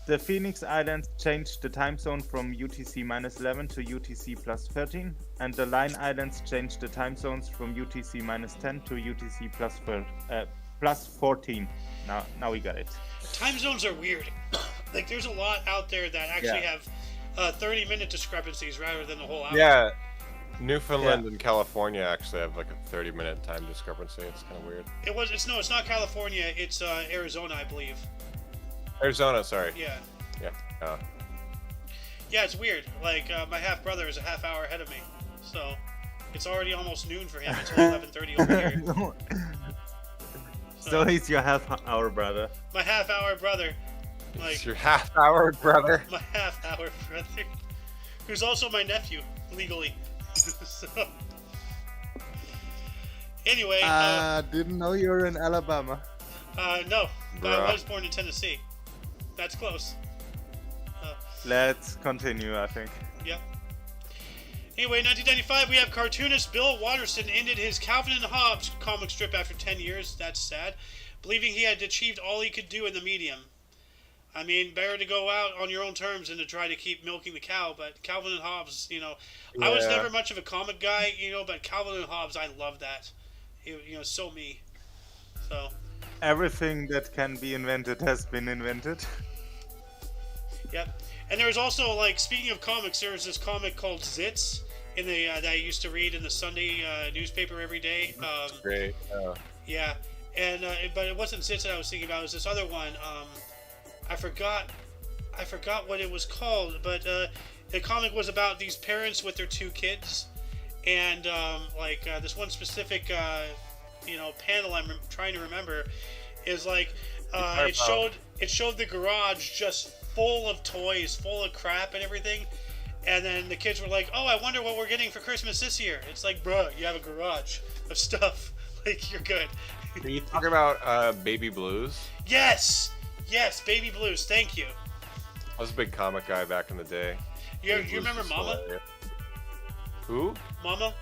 The Phoenix Islands changed the time zone from UTC-11 to UTC+13, and the Line Islands changed the time zones from UTC-10 to UTC+14. Now we got it. Time zones are weird. Like, there's a lot out there that actually have 30-minute discrepancies rather than the whole hour. Yeah. Newfoundland and California actually have like a 30-minute time discrepancy. It's kind of weird. It's not California. It's Arizona, I believe. Arizona, sorry. Yeah. Yeah. Yeah, it's weird. Like, my half-brother is a half hour ahead of me. So, it's already almost noon for him. It's 11:30 over here. So he's your half-hour brother. My half-hour brother. It's your half-hour brother. My half-hour brother. Who's also my nephew, legally. So, anyway. Didn't know you were in Alabama. No. But Bruh. I was born in Tennessee. That's close. Let's continue, I think. Yep. Anyway, 1995, we have cartoonist Bill Watterson ended his Calvin and Hobbes comic strip after 10 years. That's sad. Believing he had achieved all he could do in the medium. I mean, better to go out on your own terms than to try to keep milking the cow. But Calvin and Hobbes, I was never much of a comic guy, but Calvin and Hobbes, I love that. So me. So. Everything that can be invented has been invented. Yep. And there was also, like, speaking of comics, there was this comic called Zits that I used to read in the Sunday newspaper every day. Great. Yeah. And but it wasn't Zits that I was thinking about. It was this other one. I forgot what it was called, but the comic was about these parents with their two kids, and this one specific panel I'm trying to remember is like it showed the garage just full of toys, full of crap and everything, and then the kids were like, "Oh, I wonder what we're getting for Christmas this year." It's like, bro, you have a garage of stuff. Like, you're good. Can you talk about Baby Blues? Yes, Baby Blues. Thank you. I was a big comic guy back in the day. You remember Mama? Who? Mama?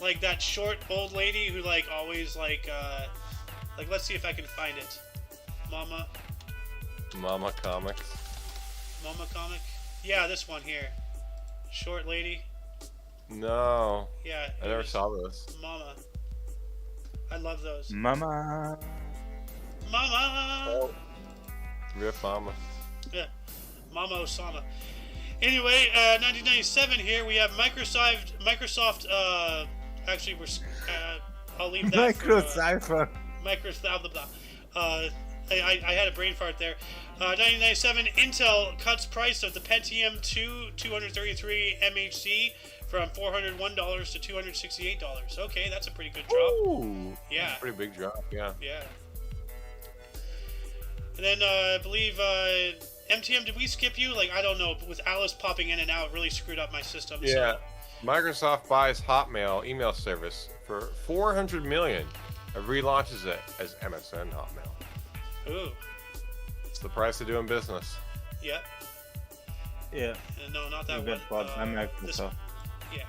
Like that short old lady who always let's see if I can find it. Mama Comics. Mama comic? Yeah, this one here. Short lady. No. Yeah. I never saw this. Mama. I love those. Mama. Oh. Rip Mama. Yeah. Mama Osama. Anyway, 1997 here we have Microsoft. Actually, I'll leave that. Microcypher. Microsoft. Blah, blah, blah. I had a brain fart there. 1997, Intel cuts price of the Pentium 2 233 MHz from $401 to $268. Okay, that's a pretty good drop. Ooh. Yeah. Pretty big drop, yeah. Yeah. And then I believe MTM, did we skip you? I don't know, but with Alice popping in and out, it really screwed up my system. Yeah. So. Microsoft buys Hotmail email service for $400 million and relaunches it as MSN Hotmail. Ooh. It's the price of doing business. Yeah. Yeah. No, not that You one. get bought by Microsoft. Yeah.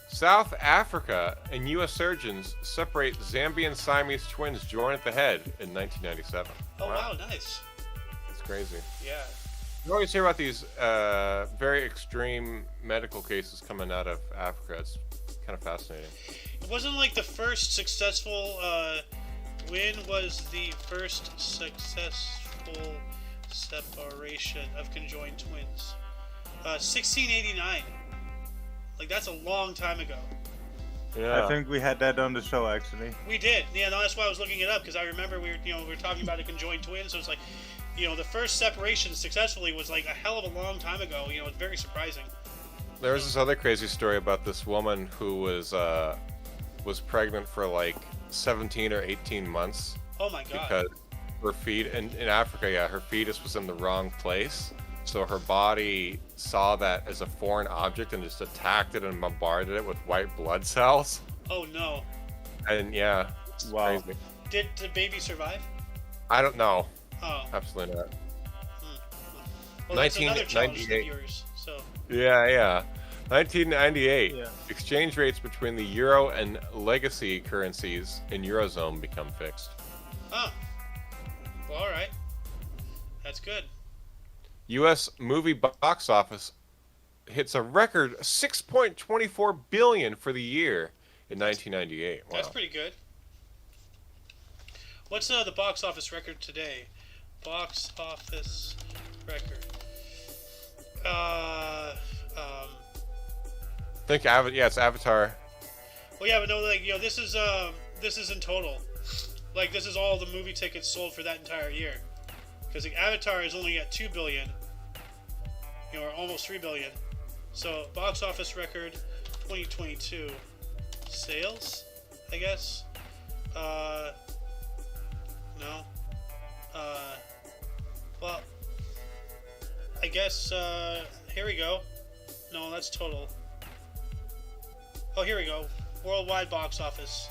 South Africa and U.S. surgeons separate Zambian Siamese twins joined at the head in 1997. Oh, wow, nice. That's crazy. Yeah. You always hear about these very extreme medical cases coming out of Africa. It's kind of fascinating. It wasn't like the first successful. When was the first successful separation of conjoined twins? 1689. Like, that's a long time ago. Yeah. I think we had that on the show actually. We did. Yeah, no, that's why I was looking it up, because I remember we were talking about a conjoined twin, so it's like, the first separation successfully was like a hell of a long time ago. It's very surprising. There was this other crazy story about this woman who was pregnant for like 17 or 18 months. Oh my god. Because her in Africa, her fetus was in the wrong place. So her body saw that as a foreign object and just attacked it and bombarded it with white blood cells. Oh no. And yeah, it's Wow. crazy. Did the baby survive? I don't know. Oh. Absolutely not. Well, that's another challenge of 1998. yours. So. Yeah. 1998. Yeah. Exchange rates between the euro and legacy currencies in Eurozone become fixed. Oh. Well, all right. That's good. U.S. movie box office hits a record 6.24 billion for the year in 1998. Wow. That's pretty good. What's the box office record today? Box office record. Think it's Avatar. Well, yeah, but no, like, this is in total. Like, this is all the movie tickets sold for that entire year. Because like, Avatar is only at 2 billion, or almost 3 billion. So, box office record 2022 sales, I guess. No. Well, I guess, here we go. No, that's total. Oh, here we go. Worldwide box office.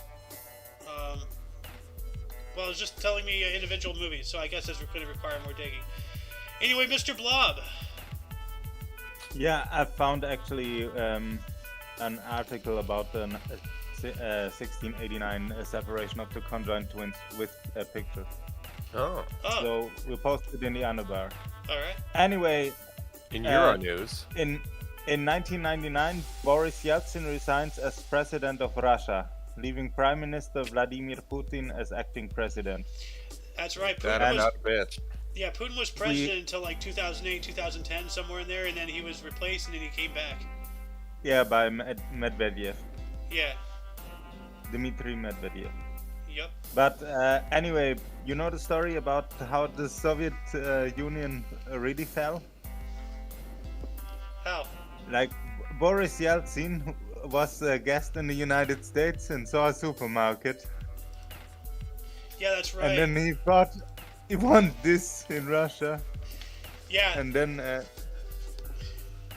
Well, it's just telling me individual movies, so I guess that's going to require more digging. Anyway, Mr. Blob. Yeah, I found actually an article about the 1689 separation of the conjoined twins with a picture. Oh. So we posted in the underbar. All right. Anyway, In Euro news. in 1999, Boris Yeltsin resigns as president of Russia, leaving Prime Minister Vladimir Putin as acting president. That's right. That Putin and was, out a bitch. yeah, Putin was president until like 2008, 2010, somewhere in there, and then he was replaced, and then he came back. Yeah, by Medvedev, Yeah. Dmitry Medvedev. Yep. But anyway, you know the story about how the Soviet Union really fell? How? Like, Boris Yeltsin was a guest in the United States and saw a supermarket. Yeah, that's right. And then he thought he wanted this in Russia. yeah. And then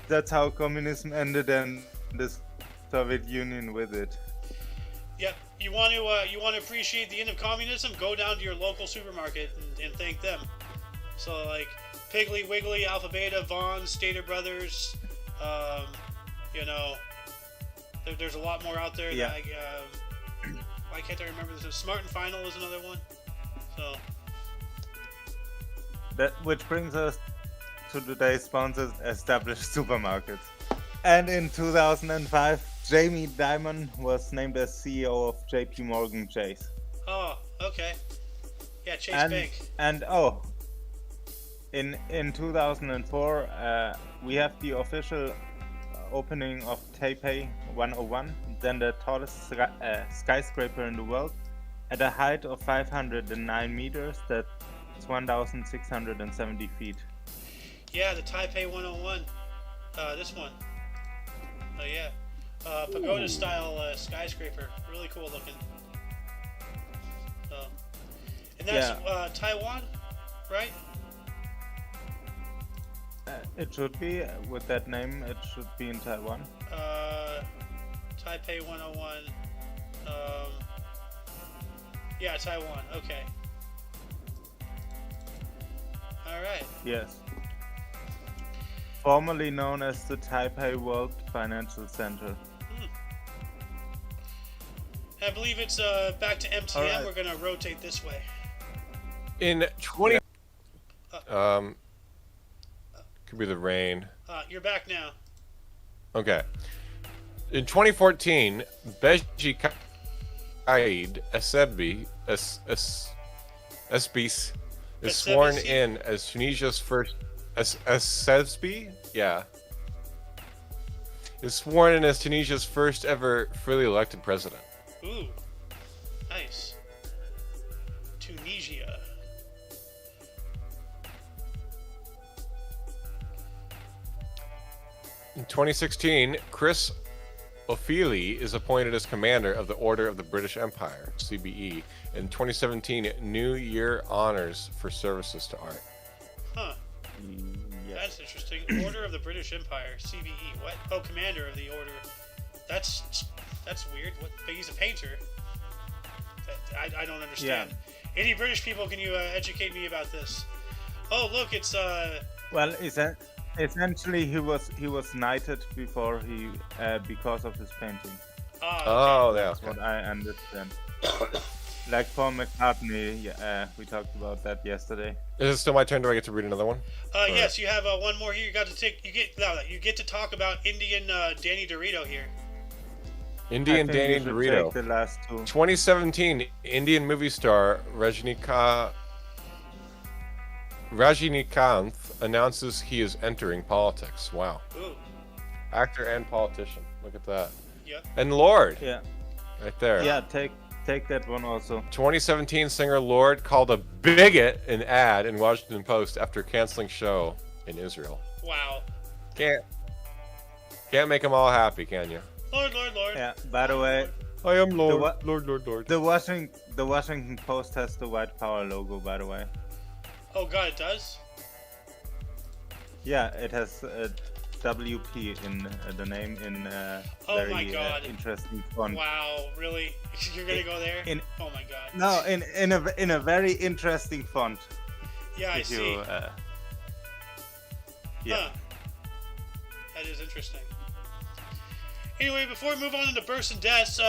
that's how communism ended and the Soviet Union with it. Yep. You want to appreciate the end of communism? Go down to your local supermarket and thank them. So like Piggly Wiggly, Alpha Beta, Vons, Stater Brothers. There's a lot more out there. Yeah. That why can't I remember this? Smart and Final is another one. So That which brings us to today's sponsors, established supermarkets. And in 2005, Jamie Dimon was named as CEO of JP Morgan Chase. oh, okay. Yeah, Chase Bank. And in 2004, we have the official opening of Taipei 101, then the tallest skyscraper in the world, at a height of 509 meters. That's 1,670 feet. Yeah, the Taipei 101. This one. Oh yeah. Pagoda style skyscraper. Really cool looking. And that's Taiwan, right? It should be, with that name, it should be in Taiwan. Taipei 101. Yeah, Taiwan. Okay. Alright. Yes. Formerly known as the Taipei World Financial Center. I believe it's back to MTM. Alright. We're gonna rotate this way. In 20. Could be the rain. You're back now. Okay. In 2014, Beji Kaid Esbis is sworn in as Tunisia's first Essebsi? Yeah. Is sworn in as Tunisia's first ever freely elected president. Ooh. Nice. Tunisia. In 2016, Chris Ofili is appointed as commander of the Order of the British Empire, CBE. In 2017, New Year honors for services to art. Huh. Yes. That's interesting. Order of the British Empire, CBE. What? Oh, commander of the order. That's weird. What? But he's a painter. I don't understand. Yeah. Any British people, can you educate me about this? Oh, look, it's Well, essentially, he was knighted before he because of his painting. Oh, yeah. That's what I understand. Like Paul McCartney, we talked about that yesterday. Is it still my turn? Do I get to read another one? Yes, you have one more here. You get to talk about Indian Danny DeVito here. Indian I think Danny we should DeVito. take the last two. 2017, Indian movie star Rajinikanth announces he is entering politics. Wow. Ooh. Actor and politician. Look at that. Yep. And Lord. Yeah. Right there. Yeah, take that one also. 2017 singer Lord called a bigot an ad in Washington Post after canceling show in Israel. Wow. Can't make them all happy, can you? Lord. Yeah. By the way, I am Lord. wa- Lord. the Washington Post has the White Power logo. By the way. Oh God, it does? Yeah, it has WP in the name in Oh very my God. interesting font. Wow, really? You're gonna go there? Oh my God. No, in a very interesting font. Yeah, I If see. you, yeah. Huh. That is interesting. Anyway, before we move on into bursts and deaths,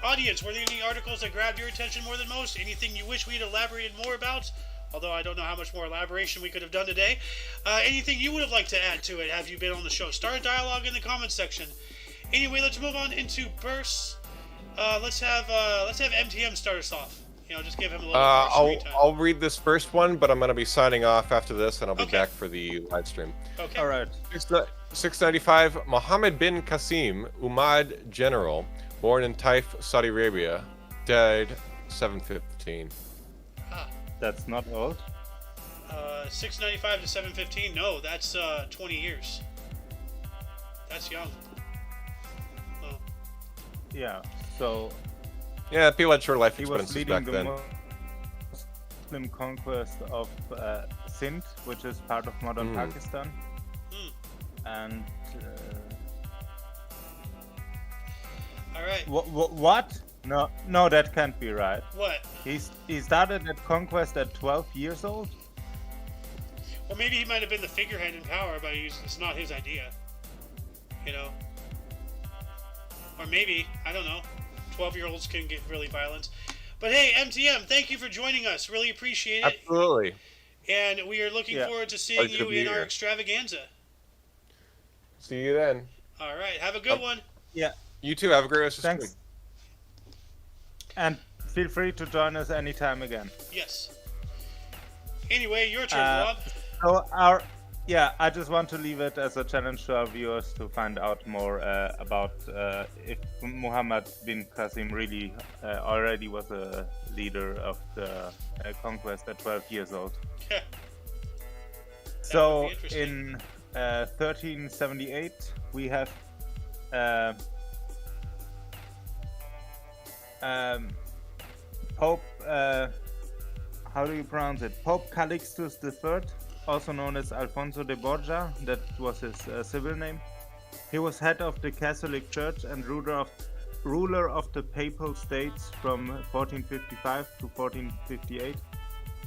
audience, were there any articles that grabbed your attention more than most? Anything you wish we'd elaborated more about? Although I don't know how much more elaboration we could have done today. Anything you would have liked to add to it, have you been on the show? Start a dialogue in the comments section. Anyway, let's move on into bursts. Let's have MTM start us off. Just give him a little more screen time. I'll read this first one, but I'm going to be signing off after this, and I'll be Okay. back for the live stream. Okay. All right. 695, Mohammed bin Qasim, Umayyad general, born in Taif, Saudi Arabia, died 715. That's not old. 695 to 715. No, that's 20 years. That's young. Oh. Yeah. So Yeah, people had short life he was expectancies leading back the then. Muslim conquest of Sindh, which is part of modern Pakistan. Hmm. And All right. what? No, that can't be right. What? He started that conquest at 12 years old. Or maybe he might have been the figurehead in power, but it's not his idea. Or maybe, I don't know, 12-year-olds can get really violent. But hey, MTM, thank you for joining us. Really appreciate it. Absolutely. And we are looking forward to seeing Pleasure to you be in our here. extravaganza. See you then. All right, have a good one. Yeah. You too. Have a great rest of the Thanks. stream. And feel free to join us anytime again. Yes. Anyway, your turn, Rob. So I just want to leave it as a challenge to our viewers to find out more about if Muhammad bin Qasim really already was a leader of the conquest at 12 years old. Yeah. So would be interesting. in 1378 we have Pope, how do you pronounce it? Pope Calixtus III, also known as Alfonso de Borja, that was his civil name. He was head of the Catholic Church and ruler of the Papal States from 1455 to 1458.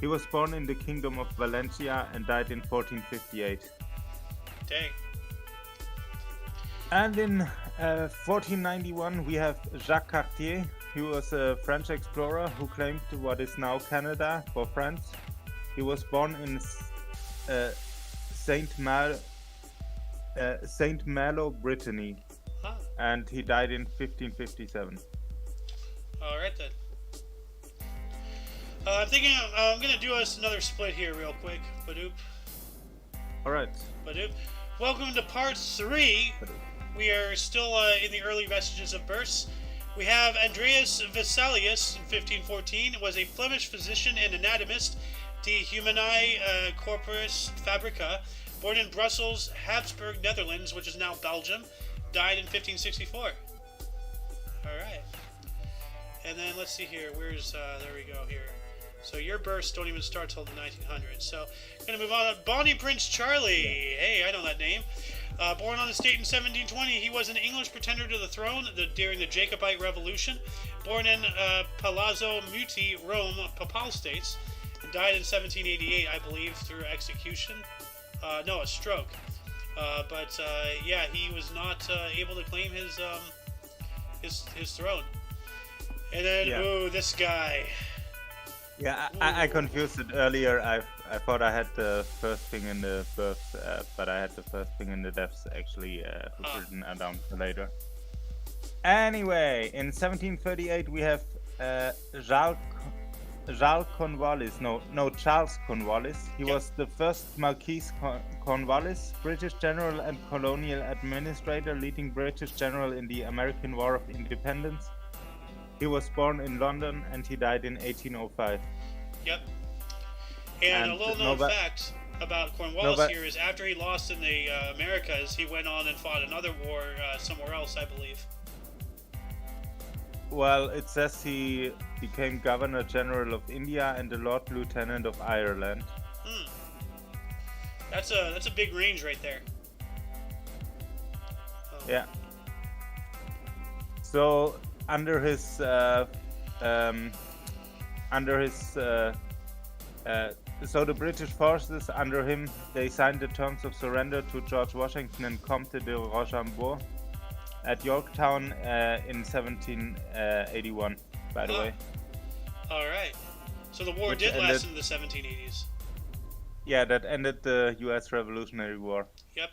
He was born in the Kingdom of Valencia and died in 1458. Dang. And in 1491 we have Jacques Cartier. He was a French explorer who claimed what is now Canada for France. He was born in Saint Malo, Brittany, Huh. and he died in 1557. All right then. I'm thinking I'm gonna do us another split here real quick. Badoop, All right. badoop. Welcome to part 3. We are still in the early vestiges of births. We have Andreas Vesalius in 1514 was a Flemish physician and anatomist, de Humani Corporis Fabrica, born in Brussels, Habsburg, Netherlands, which is now Belgium, died in 1564. All right. And then let's see here. Where's there we go here. So your births don't even start till the 1900s. So gonna move on. Bonnie Prince Charlie. Hey, I know that name. Born on the state in 1720, he was an English pretender to the throne during the Jacobite Revolution. Born in Palazzo Muti, Rome, Papal States. Died in 1788, I believe, through execution. No, a stroke. But yeah, he was not able to claim his throne. And then, ooh, this guy. Yeah, I confused it earlier. I thought I had the first thing in the births, but I had the first thing in the deaths actually written down for later. Anyway, in 1738 we have Charles Cornwallis. No, Charles Cornwallis. He was the first Marquis Cornwallis, British general and colonial administrator, leading British general in the American War of Independence. He was born in London and he died in 1805. Yep. And a little known fact about Cornwallis here is after he lost in the Americas, he went on and fought another war somewhere else, I believe. Well, it says he became Governor General of India and the Lord Lieutenant of Ireland. That's a big range right there. Oh. Yeah. So under his so the British forces under him, they signed the terms of surrender to George Washington and Comte de Rochambeau at Yorktown in 1781, by the way. All right. So the war did last into the 1780s. Yeah, that ended the U.S. Revolutionary War. Yep.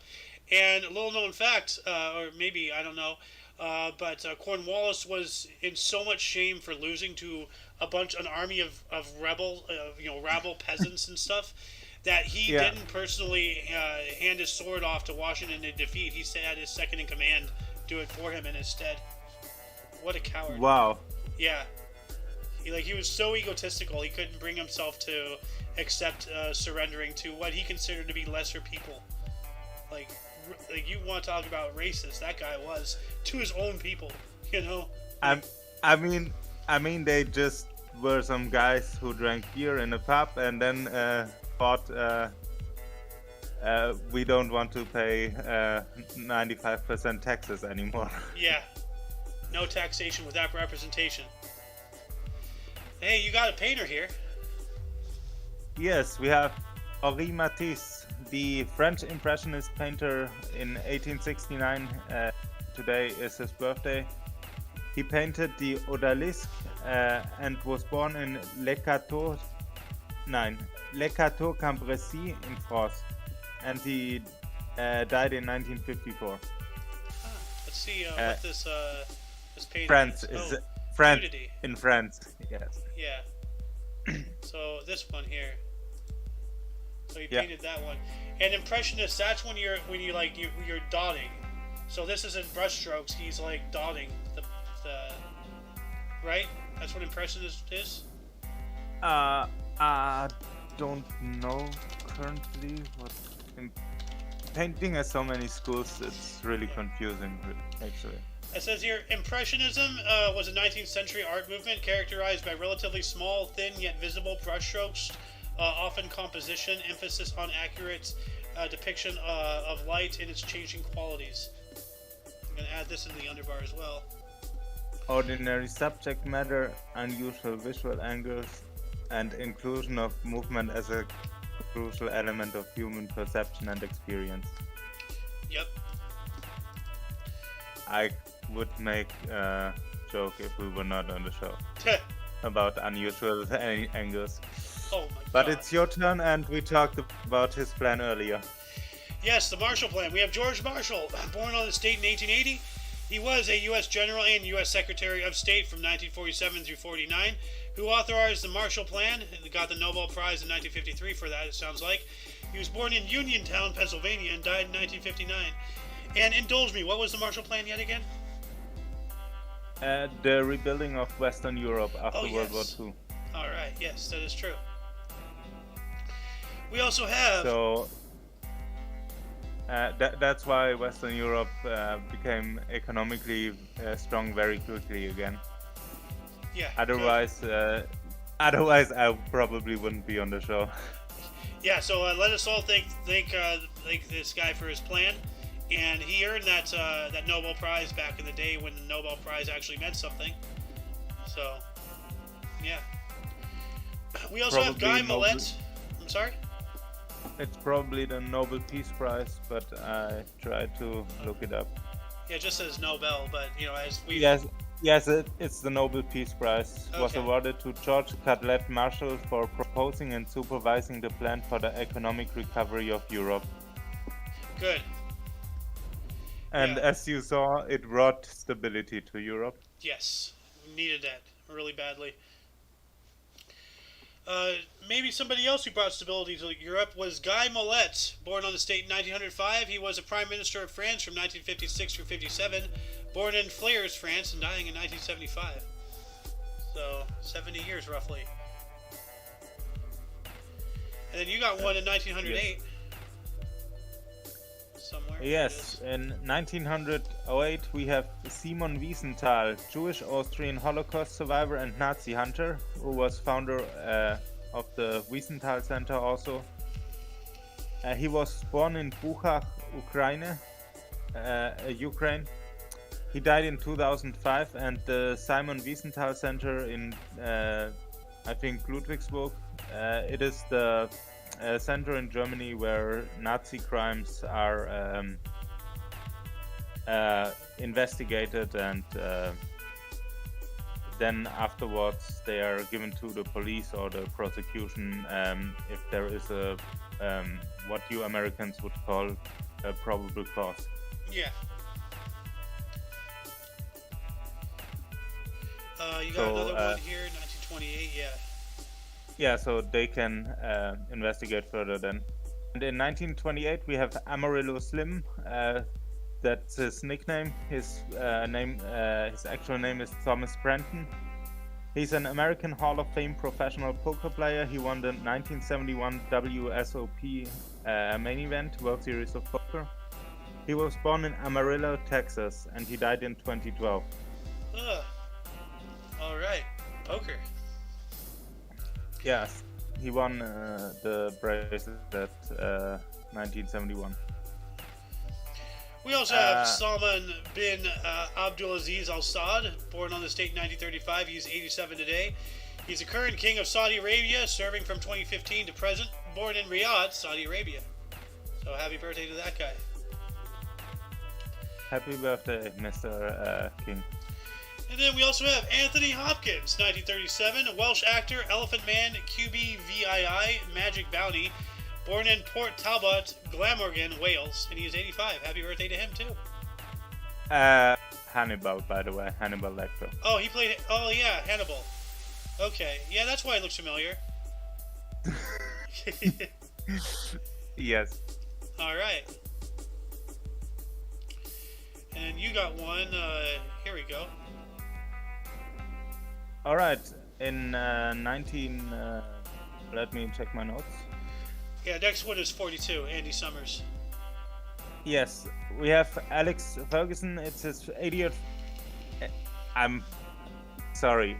And a little known fact, or maybe, I don't know, but Cornwallis was in so much shame for losing to an army of rabble peasants and stuff, that he didn't personally hand his sword off to Washington in defeat. He had his second in command do it for him in his stead. What a coward! Wow. Yeah, he was so egotistical. He couldn't bring himself to accept surrendering to what he considered to be lesser people. Like you want to talk about racist? That guy was to his own people. You know. I mean, they just were some guys who drank beer in a pub and then thought we don't want to pay 95% taxes anymore. Yeah, no taxation without representation. Hey, you got a painter here. Yes, we have Henri Matisse, the French Impressionist painter in 1869. Today is his birthday. He painted the Odalisque and was born in Le Cateau, Cambrésis in France, and he died in 1954. Let's see what this painting France is. France Nudity. in France. Yes. Yeah. So this one here. So he painted that one. And Impressionist, that's when you're dotting. So this isn't brush strokes. He's like dotting the right. That's what Impressionist is. I don't know currently what. Painting has so many schools. It's really confusing, actually. It says here, Impressionism was a 19th century art movement characterized by relatively small, thin yet visible brushstrokes, often composition, emphasis on accurate depiction of light and its changing qualities. I'm going to add this in the underbar as well. Ordinary subject matter, unusual visual angles, and inclusion of movement as a crucial element of human perception and experience. Yep. I would make a joke if we were not on the show about unusual angles. Oh my god. But it's your turn, and we talked about his plan earlier. Yes, the Marshall Plan. We have George Marshall, born on this date in 1880. He was a U.S. General and U.S. Secretary of State from 1947 through 49, who authorized the Marshall Plan and got the Nobel Prize in 1953 for that, it sounds like. He was born in Uniontown, Pennsylvania, and died in 1959. And indulge me, what was the Marshall Plan yet again? The rebuilding of Western Europe after World War yes. II. All right, yes, that is true. We also have... So that's why Western Europe became economically strong very quickly again. Yeah. Otherwise, I probably wouldn't be on the show. Yeah. So let us all thank this guy for his plan, and he earned that Nobel Prize back in the day when the Nobel Prize actually meant something. So, yeah. We also have Guy Millet. I'm sorry. It's probably the Nobel Peace Prize, but I tried to look it up. Yeah, it just says Nobel, but as we Yes, it's the Nobel Peace Prize. It was awarded to George Catlett Marshall for proposing and supervising the plan for the economic recovery of Europe. Good. And as you saw, it brought stability to Europe. Yes, we needed that really badly. Maybe somebody else who brought stability to Europe was Guy Millet, born on this date in 1905. He was a Prime Minister of France from 1956 through 57, born in Flers, France, and dying in 1975. So, 70 years roughly. And then you got one in 1908. Somewhere. Yes, in 1908 we have Simon Wiesenthal, Jewish Austrian Holocaust survivor and Nazi hunter, who was founder of the Wiesenthal Center also. He was born in Buchach, Ukraine. He died in 2005, and the Simon Wiesenthal Center in, I think, Ludwigsburg. It is the center in Germany where Nazi crimes are investigated, and then afterwards they are given to the police or the prosecution if there is a what you Americans would call a probable cause. Yeah. You got another one here, 1928, yeah. Yeah, so they can investigate further then. And in 1928 we have Amarillo Slim. That's his nickname. His actual name is Thomas Brenton. He's an American Hall of Fame professional poker player. He won the 1971 WSOP main event, World Series of Poker. He was born in Amarillo, Texas, and he died in 2012. All right, poker. Yes, he won the bracelet 1971. We also have Salman bin Abdulaziz Al Saud, born on this date in 1935. He's 87 today. He's the current king of Saudi Arabia, serving from 2015 to present. Born in Riyadh, Saudi Arabia. So happy birthday to that guy. Happy birthday, Mr. King. And then we also have Anthony Hopkins, 1937, a Welsh actor, Elephant Man, QBVII, Magic Bounty, born in Port Talbot, Glamorgan, Wales, and he is 85. Happy birthday to him, too. Hannibal, by the way, Hannibal Lecter. Oh, he played, oh yeah, Hannibal. Okay, yeah, that's why it looks familiar. Yes. Alright. And you got one, here we go. Alright, in let me check my notes. Yeah, next one is 42, Andy Summers. Yes, we have Alex Ferguson. It's his 80th. I'm sorry.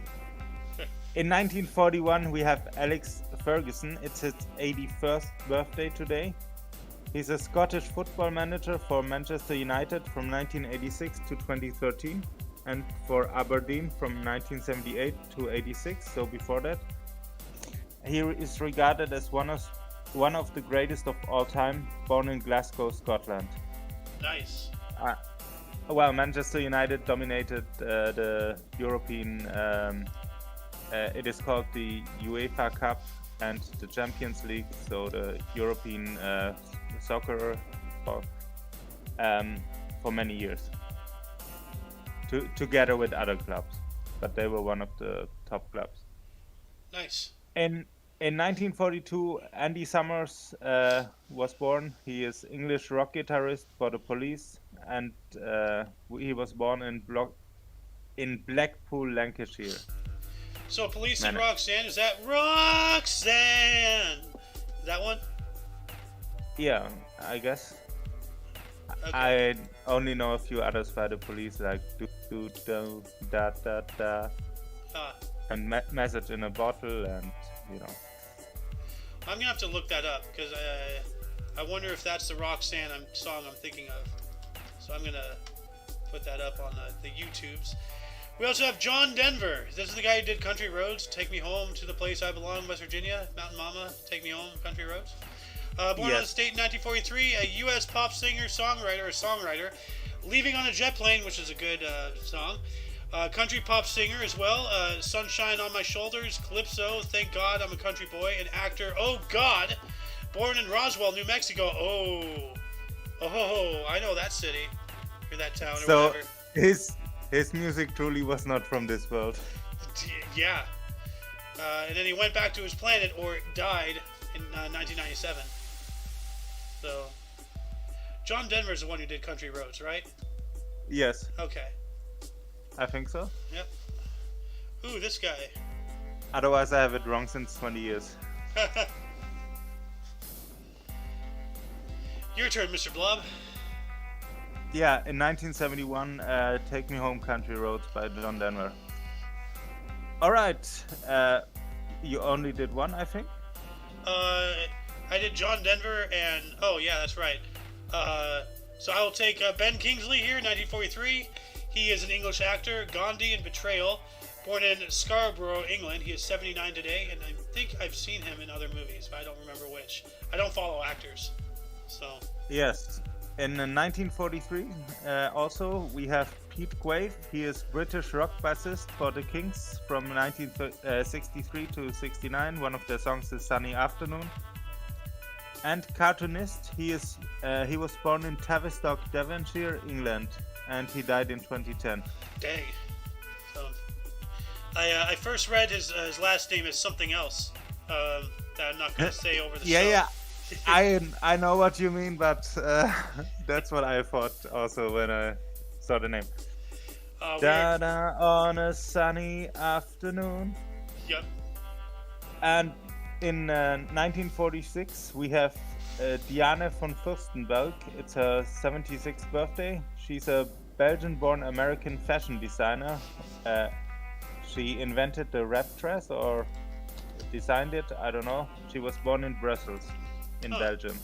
In 1941, we have Alex Ferguson. It's his 81st birthday today. He's a Scottish football manager for Manchester United from 1986 to 2013, and for Aberdeen from 1978 to 86. So before that, he is regarded as one of the greatest of all time, born in Glasgow, Scotland. Nice. Well, Manchester United dominated the European, it is called the UEFA Cup and the Champions League, so the European soccer baseball, for many years, together with other clubs, but they were one of the top clubs. Nice. In 1942, Andy Summers was born. He is English rock guitarist for the Police, and he was born in Blackpool, Lancashire. So Police and Roxanne, is that Roxanne? That one? Yeah, I guess. Okay. I only know a few others by the Police, like do do do da da da, and Message in a Bottle, and you know. I'm gonna have to look that up because I wonder if that's the Roxanne song I'm thinking of. So I'm gonna put that up on the YouTubes. We also have John Denver. This is the guy who did Country Roads, Take Me Home to the Place I Belong, West Virginia, Mountain Mama, Take Me Home, Country Roads. Born on the state in 1943, a U.S. pop songwriter, Leaving on a Jet Plane, which is a good song. Country pop singer as well. Sunshine on My Shoulders, Calypso, Thank God I'm a Country Boy, an actor. Oh God, born in Roswell, New Mexico. Oh, I know that city or that town or whatever. His music truly was not from this world. Yeah. And then he went back to his planet or died in 1997. So, John Denver's the one who did Country Roads, right? Yes. Okay. I think so. Yep. Ooh, this guy. Otherwise, I have it wrong since 20 years. Your turn, Mr. Blob. Yeah, in 1971, Take Me Home, Country Roads by John Denver. Alright, you only did one, I think? I did John Denver and... Oh, yeah, that's right. So I will take Ben Kingsley here, 1943. He is an English actor, Gandhi in Betrayal. Born in Scarborough, England. He is 79 today, and I think I've seen him in other movies, but I don't remember which. I don't follow actors, so... Yes. In 1943, also, we have Pete Quaife. He is British rock bassist for the Kings from 1963 to 69. One of their songs is Sunny Afternoon. And cartoonist, he was born in Tavistock, Devonshire, England, and he died in 2010. Dang. So, I first read his last name as something else that I'm not going to say over the show. Yeah. I know what you mean, but that's what I thought also when I saw the name. Da-da on a sunny afternoon. Yep. And in 1946, we have Diane von Furstenberg. It's her 76th birthday. She's a Belgian-born American fashion designer. She invented the wrap dress or designed it, I don't know. She was born in Brussels, in Belgium.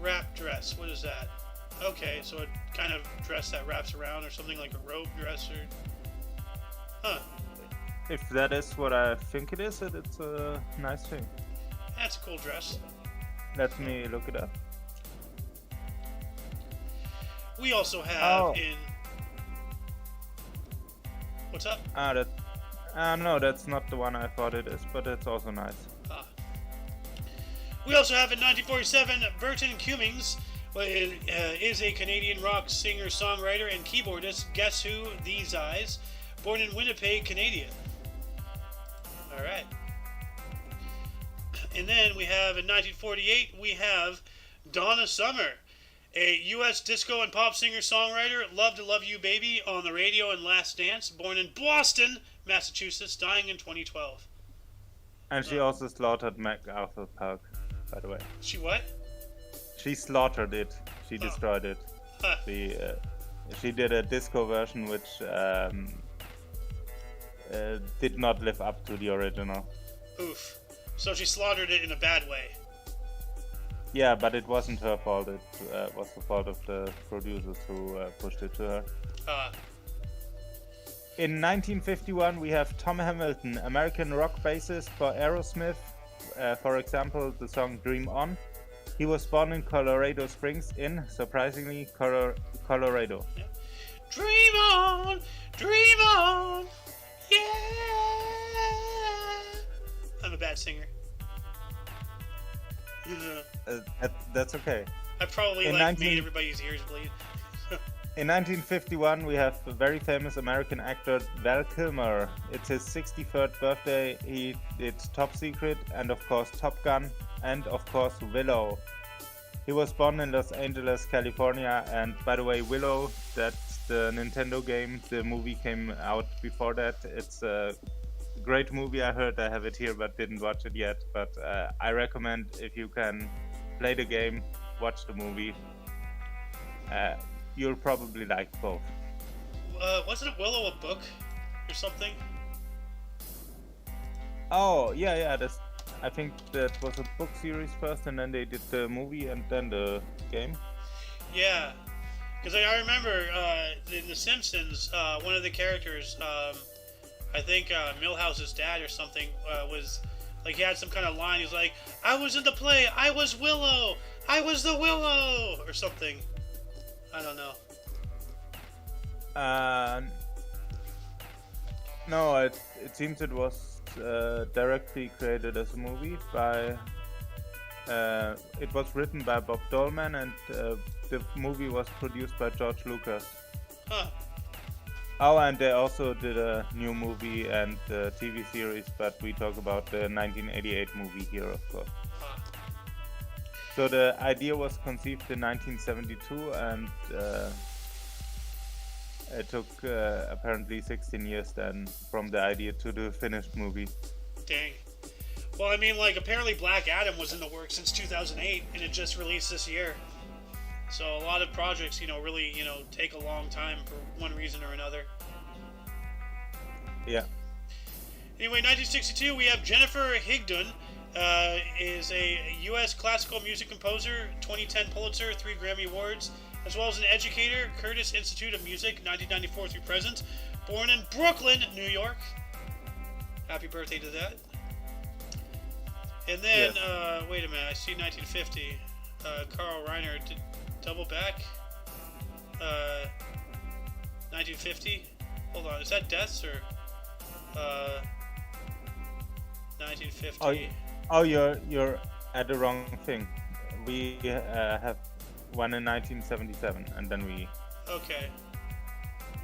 Wrap dress, what is that? Okay, so a kind of dress that wraps around or something like a robe dress or... Huh. If that is what I think it is, it's a nice thing. That's a cool dress. Let me look it up. We also have in... What's up? No, that's not the one I thought it is, but it's also nice. We also have in 1947, Burton Cummings is a Canadian rock singer, songwriter, and keyboardist. Guess Who? These Eyes. Born in Winnipeg, Canada. Alright. And then we have in 1948, we have Donna Summer, a U.S. disco and pop singer-songwriter. Love to Love You Baby on the radio and Last Dance. Born in Boston, Massachusetts, dying in 2012. And she also slaughtered MacArthur Park, by the way. She what? She slaughtered it. She destroyed it. Huh. She did a disco version which did not live up to the original. Oof. So she slaughtered it in a bad way. Yeah, but it wasn't her fault. It was the fault of the producers who pushed it to her. In 1951, we have Tom Hamilton, American rock bassist for Aerosmith. For example, the song Dream On. He was born in Colorado Springs in, surprisingly, Colorado. Yeah. Dream on, yeah. I'm a bad singer. That's okay. I probably In made everybody's ears bleed. In 1951, we have a very famous American actor Val Kilmer. It's his 63rd birthday. He did Top Secret and of course Top Gun and of course Willow. He was born in Los Angeles, California, and by the way, Willow, that's the Nintendo game. The movie came out before that. It's a great movie. I heard. I have it here but didn't watch it yet. But I recommend, if you can play the game, watch the movie. You'll probably like both. Wasn't Willow a book or something? Oh, yeah. I think that was a book series first, and then they did the movie and then the game. Yeah, because I remember in The Simpsons, one of the characters, I think Milhouse's dad or something, was like, he had some kind of line. He's like, "I was in the play. I was Willow. I was the Willow," or something. I don't know. No, it seems it was directly created as a movie by. It was written by Bob Dolman, and the movie was produced by George Lucas. Huh. Oh, and they also did a new movie and TV series, but we talk about the 1988 movie here, of course. Huh. So the idea was conceived in 1972, and it took apparently 16 years then from the idea to the finished movie. Dang. Well, I mean, like, apparently Black Adam was in the works since 2008, and it just released this year. So a lot of projects, really, take a long time for one reason or another. Yeah. Anyway, 1962, we have Jennifer Higdon, is a U.S. classical music composer, 2010 Pulitzer, 3 Grammy Awards, as well as an educator, Curtis Institute of Music, 1994 through present, born in Brooklyn, New York. Happy birthday to that. And then, Yes. Wait a minute, I see 1950, Carl Reiner, double back, 1950, hold on, is that deaths or, 1950? Oh, you're at the wrong thing. We have one in 1977, and then we. Okay.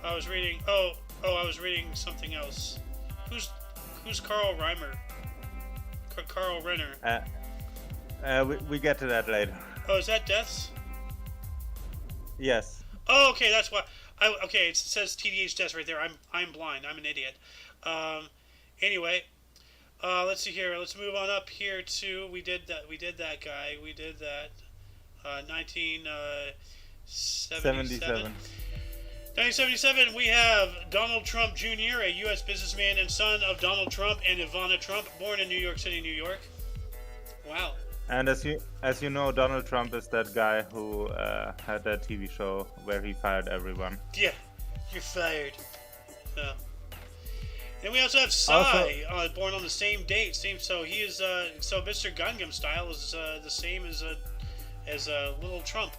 I was reading. I was reading something else. Who's Carl Reimer? Carl Renner. We get to that later. Oh, is that deaths? Yes. Oh, okay, that's why. Okay, it says TDH deaths right there. I'm blind. I'm an idiot. Anyway, let's see here. Let's move on up here to we did that guy. We did that. 1977. 1977, we have Donald Trump Jr., a U.S. businessman and son of Donald Trump and Ivana Trump, born in New York City, New York. Wow. And as you know, Donald Trump is that guy who had that TV show where he fired everyone. Yeah, you're fired. And we also have Psy, born on the same date. So he is. So Mr. Gangnam Style is the same as Little Trump.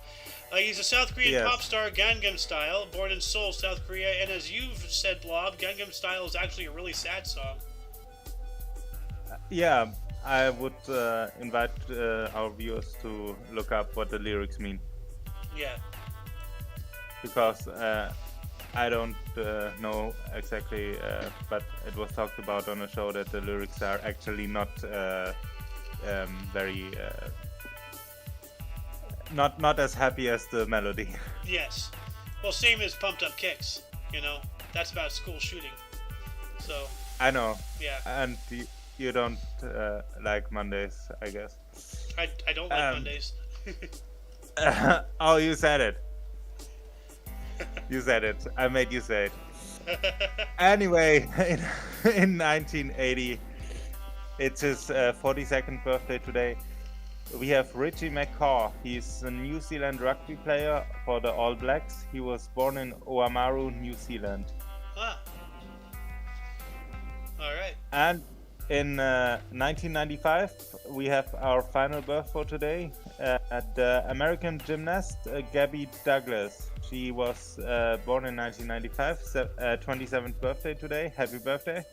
He's a South Korean pop star, Gangnam Style, born in Seoul, South Korea. And as you've said, Blob, Gangnam Style is actually a really sad song. Yeah, I would invite our viewers to look up what the lyrics mean. Yeah. Because I don't know exactly, but it was talked about on a show that the lyrics are actually not very... Not as happy as the melody. Yes. Well, same as Pumped Up Kicks, That's about school shooting. So... I know. Yeah. And you don't like Mondays, I guess. I don't like Mondays. Oh, you said it. You said it. I made you say it. Anyway, in 1980, it's his 42nd birthday today. We have Richie McCaw. He's a New Zealand rugby player for the All Blacks. He was born in Oamaru, New Zealand. Ah. All right. And in 1995, we have our final birth for today. The American gymnast Gabby Douglas. She was born in 1995, 27th birthday today. Happy birthday.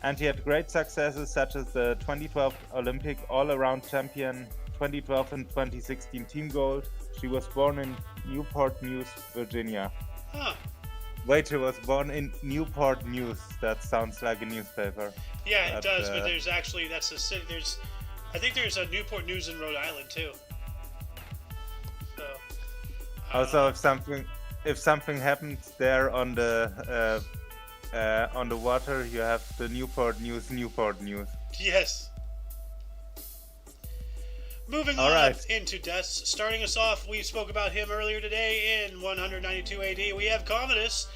And he had great successes such as the 2012 Olympic all-around champion, 2012 and 2016 team gold. She was born in Newport News, Virginia. Huh. Wait, she was born in Newport News. That sounds like a newspaper. Yeah, it does, but there's actually, that's a city, I think there's a Newport News in Rhode Island, too. So, Also, if something happens there on the water, you have the Newport News. yes. Moving All on right. into deaths. Starting us off, we spoke about him earlier today in 192 AD. We have Commodus,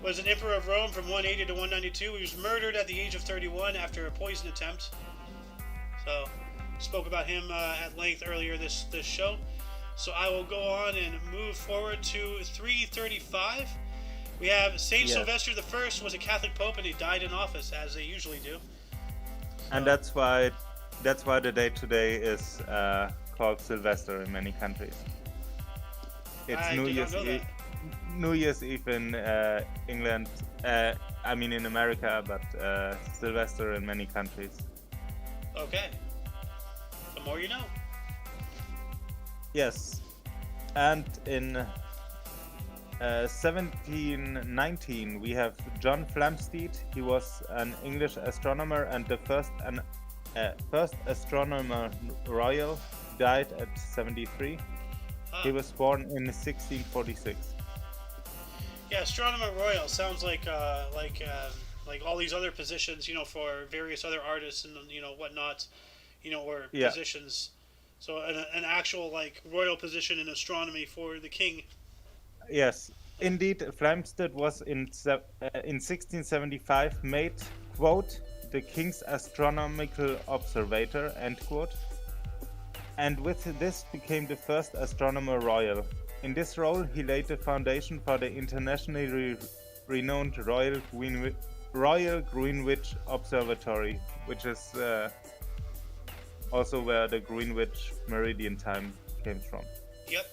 was an emperor of Rome from 180 to 192. He was murdered at the age of 31 after a poison attempt. So, spoke about him at length earlier this show. So I will go on and move forward to 335. We have Saint Sylvester I was a Catholic pope and he died in office, as they usually do. And that's why the day today is called Sylvester in many countries. It's New Year's Eve in England. In America, but Sylvester in many countries. Okay. The more you know. Yes, and in 1719 we have John Flamsteed. He was an English astronomer and the first astronomer royal. Died at 73. He was born in 1646. Yeah, astronomer royal sounds like all these other positions, for various other artists and whatnot, or positions. So an actual royal position in astronomy for the king. Yes, indeed. Flamsteed was in 1675 made, quote, the king's astronomical observator, end quote, and with this became the first astronomer royal. In this role, he laid the foundation for the internationally renowned Royal Greenwich Observatory, which is also where the Greenwich Meridian Time came from. Yep.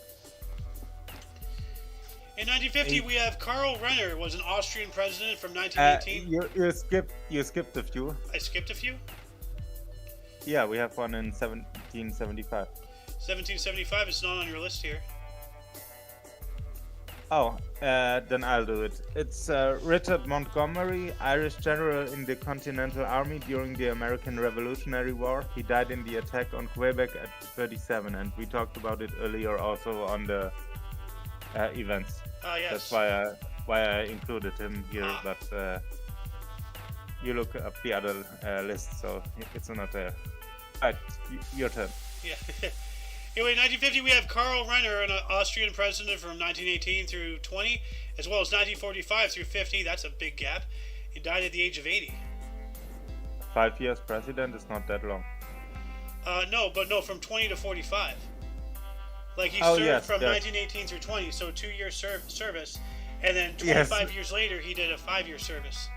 In 1950, we have Karl Renner, was an Austrian president from 1918. You skipped a few. I skipped a few? Yeah, we have one in 1775. 1775 is not on your list here. Oh, then I'll do it. It's Richard Montgomery, Irish general in the Continental Army during the American Revolutionary War. He died in the attack on Quebec at 37, and we talked about it earlier also on the events. Yes. That's why I included him here, but you look up the other list, so it's not there. Right, your turn. Yeah. Anyway, in 1950, we have Karl Renner, an Austrian president from 1918 through 20, as well as 1945 through 50. That's a big gap. He died at the age of 80. 5 years president is not that long. No, from 20 to 45. He served from 1918 through 20, so 2 years service, and then 25 years later, he did a 5-year service.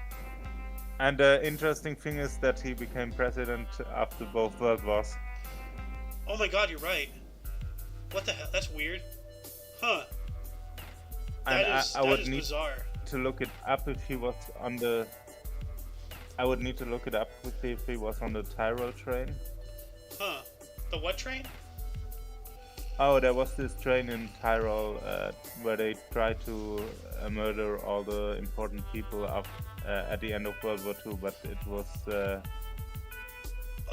And the interesting thing is that he became president after both world wars. Oh my God, you're right. What the hell? That's weird. Huh. That is bizarre. To look it up if he was on the. I would need to look it up quickly if he was on the Tyrol train. Huh. The what train? Oh, there was this train in Tyrol where they tried to murder all the important people at the end of World War II, but it was. Oh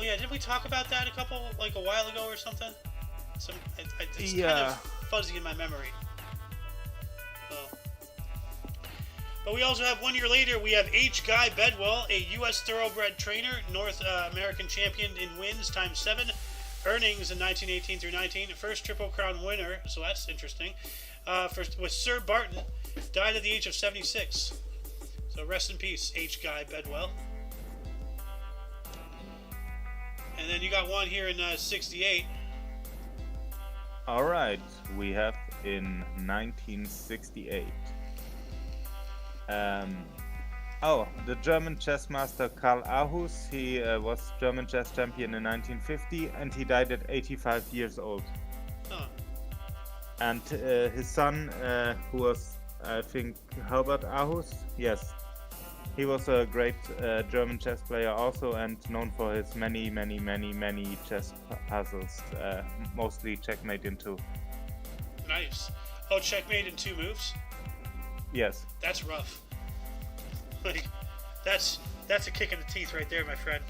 yeah, did we talk about that a while ago or something? It's kind of fuzzy in my memory. But we also have 1 year later, we have H. Guy Bedwell, a U.S. thoroughbred trainer, North American champion in wins ×7, earnings in 1918 through 19, first Triple Crown winner, so that's interesting. With Sir Barton, died at the age of 76. So rest in peace, H. Guy Bedwell. And then you got one here in 68. Alright, we have in 1968. The German chess master Karl Aarhus. He was German chess champion in 1950 and he died at 85 years old. Huh. And his son, who was, I think, Herbert Aarhus, yes, He was a great German chess player also, and known for his many chess puzzles, mostly checkmate in 2. Nice. Oh, checkmate in 2 moves? Yes. That's rough. Like, that's a kick in the teeth right there, my friend.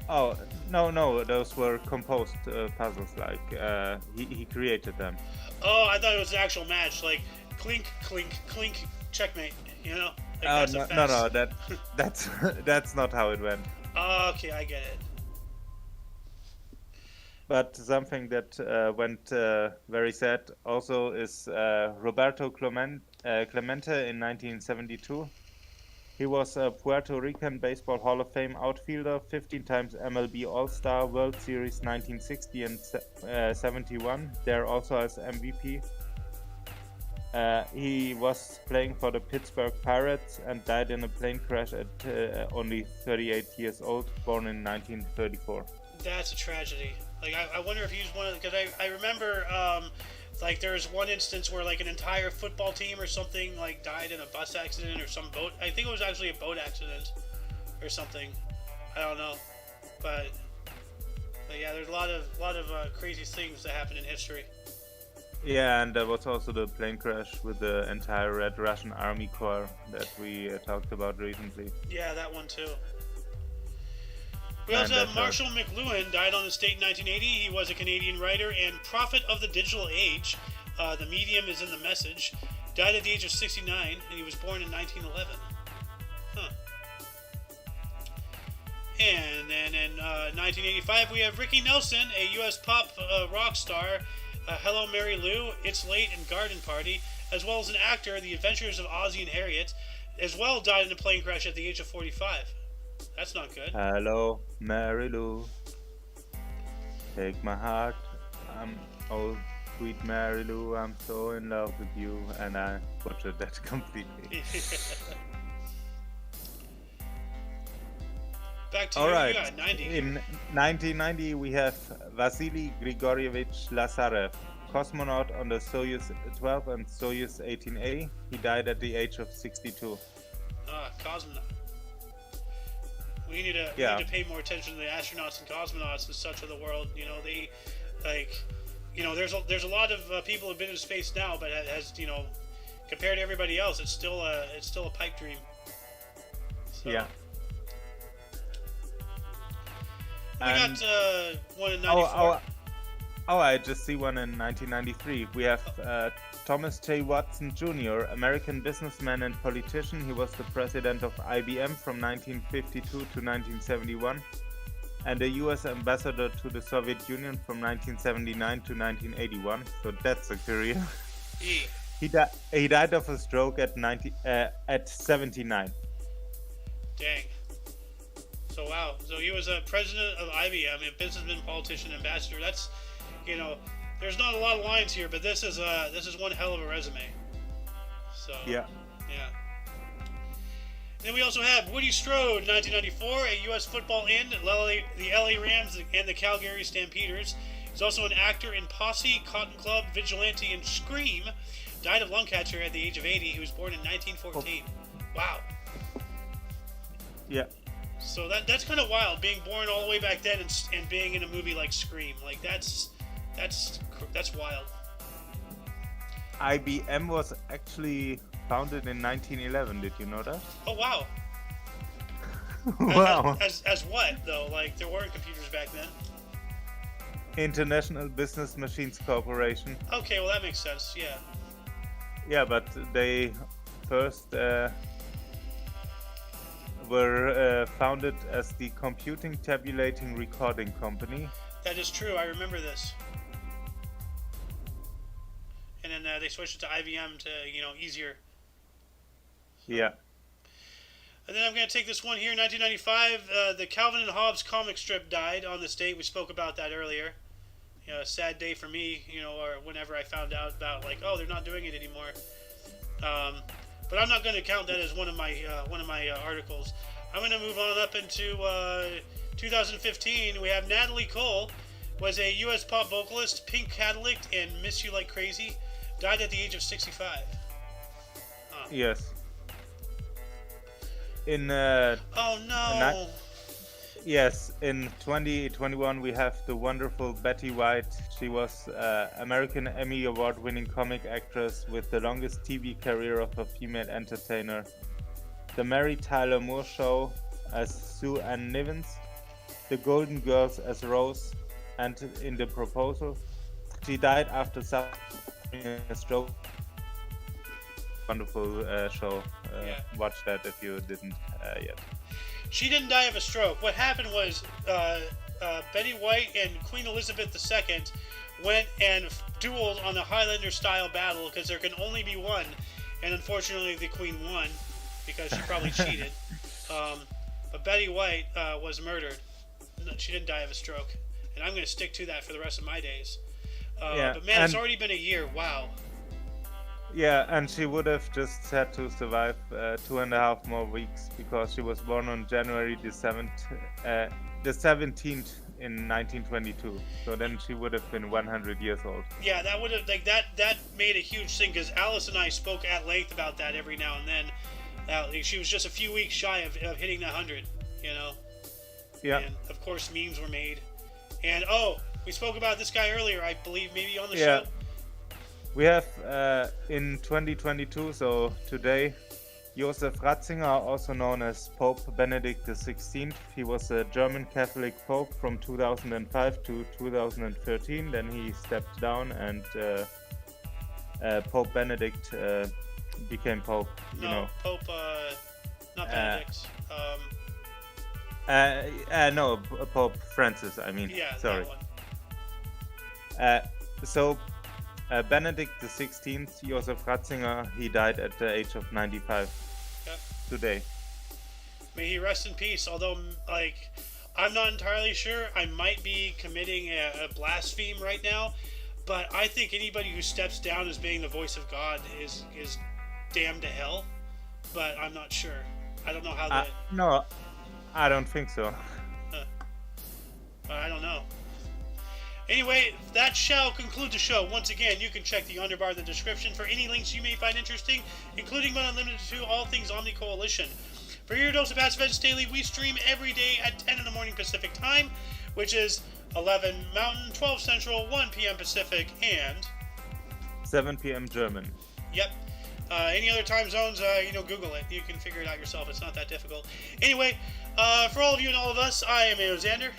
Oh, no, those were composed puzzles, like, he created them. Oh, I thought it was an actual match, like, clink, clink, clink, checkmate, you know? Like, No, that's not how it went. Oh, okay, I get it. But something that went very sad also is Roberto Clemente in 1972. He was a Puerto Rican Baseball Hall of Fame outfielder, 15 times MLB All-Star, World Series 1960 and 71, there also as MVP. He was playing for the Pittsburgh Pirates and died in a plane crash at only 38 years old, born in 1934. That's a tragedy. Like, I wonder if he's one of, because I remember, like, there was one instance where, like, an entire football team or something, like, died in a bus accident or some boat. I think it was actually a boat accident or something. I don't know. But yeah, there's a lot of crazy things that happen in history. Yeah, and there was also the plane crash with the entire Red Russian Army Corps that we talked about recently. Yeah, that one too. We also have Marshall McLuhan, died on this date in 1980. He was a Canadian writer and prophet of the digital age. The medium is in the message. Died at the age of 69, and he was born in 1911. Huh. And then in 1985, we have Ricky Nelson, a U.S. pop rock star. Hello, Mary Lou, It's Late, and Garden Party, as well as an actor, The Adventures of Ozzie and Harriet, as well died in a plane crash at the age of 45. That's not good. Hello, Mary Lou. Take my heart. Oh, sweet Mary Lou, I'm so in love with you. And I butchered that completely. Back to All you, right. you got 90. In 1990, we have Vasily Grigorievich Lazarev, cosmonaut on the Soyuz 12 and Soyuz 18A. He died at the age of 62. Cosmonaut. We need to pay more attention to the astronauts and cosmonauts and such of the world. You know, they, like, you know, there's a lot of people who've been in space now, but has, you know, compared to everybody else, it's still a pipe dream. So. Yeah. We got one in 94. I just see one in 1993. We have Thomas J. Watson Jr., American businessman and politician. He was the president of IBM from 1952 to 1971 and a US ambassador to the Soviet Union from 1979 to 1981. So that's a career. He died of a stroke at 79. Dang. So wow. So he was a president of IBM, a businessman, politician, ambassador. That's, you know, there's not a lot of lines here, but this is one hell of a resume. So yeah. Then we also have Woody Strode, 1994, a U.S. football end, the LA Rams and the Calgary Stampeders. He's also an actor in Posse, Cotton Club, Vigilante, and Scream. Died of lung cancer at the age of 80. He was born in 1914. Wow. Yeah. So that's kind of wild, being born all the way back then and being in a movie like Scream. Like that's wild. IBM was actually founded in 1911. Did you know that? Oh wow. Wow. As what though? Like there weren't computers back then. International Business Machines Corporation. Okay, well that makes sense. Yeah. Yeah, but they first were founded as the Computing Tabulating Recording Company. That is true. I remember this. And then they switched it to IBM to, you know, easier. Yeah. And then I'm going to take this one here. 1995, the Calvin and Hobbes comic strip died on this date. We spoke about that earlier. You know, a sad day for me, you know, or whenever I found out about, like, oh, they're not doing it anymore. But I'm not going to count that as one of my articles. I'm going to move on up into 2015. We have Natalie Cole, was a U.S. pop vocalist, Pink Cadillac, and Miss You Like Crazy. Died at the age of 65. Yes. In Oh no! yes, in 2021 we have the wonderful Betty White. She was American Emmy Award-winning comic actress with the longest TV career of a female entertainer. The Mary Tyler Moore Show as Sue Ann Nivens, The Golden Girls as Rose, and in The Proposal. She died after suffering a stroke. Wonderful show. Yeah. Watch that if you didn't yet. She didn't die of a stroke. What happened was Betty White and Queen Elizabeth II went and dueled on a Highlander-style battle because there can only be one, and unfortunately the Queen won because she probably cheated. But Betty White was murdered. No, she didn't die of a stroke, and I'm going to stick to that for the rest of my days. But man, it's already been a year. Wow. Yeah, and she would have just had to survive 2.5 more weeks because she was born on January the 17th in 1922. So then she would have been 100 years old. Yeah, that would have that made a huge thing because Alice and I spoke at length about that every now and then. She was just a few weeks shy of hitting 100, you know. Yeah. And of course, memes were made. And we spoke about this guy earlier, I believe, maybe on the show. We have in 2022, so today, Josef Ratzinger, also known as Pope Benedict XVI. He was a German Catholic Pope from 2005 to 2013. Then he stepped down, and Pope Benedict became Pope. Pope, not Benedict. No, Pope Francis. I mean, yeah, sorry. That one. So. Benedict XVI, Josef Ratzinger, he died at the age of 95 today. May he rest in peace, although, I'm not entirely sure. I might be committing a blaspheme right now, but I think anybody who steps down as being the voice of God is damned to hell, but I'm not sure. I don't know how that... No, I don't think so. I don't know. Anyway, that shall conclude the show. Once again, you can check the underbar in the description for any links you may find interesting, including but unlimited to all things OMNI Coalition. For your dose of Passive Edge Daily, we stream every day at 10 in the morning Pacific Time, which is 11 Mountain, 12 Central, 1 p.m. Pacific, and 7 p.m. German. Yep. Any other time zones, Google it. You can figure it out yourself. It's not that difficult. Anyway, for all of you and all of us, I am Xander.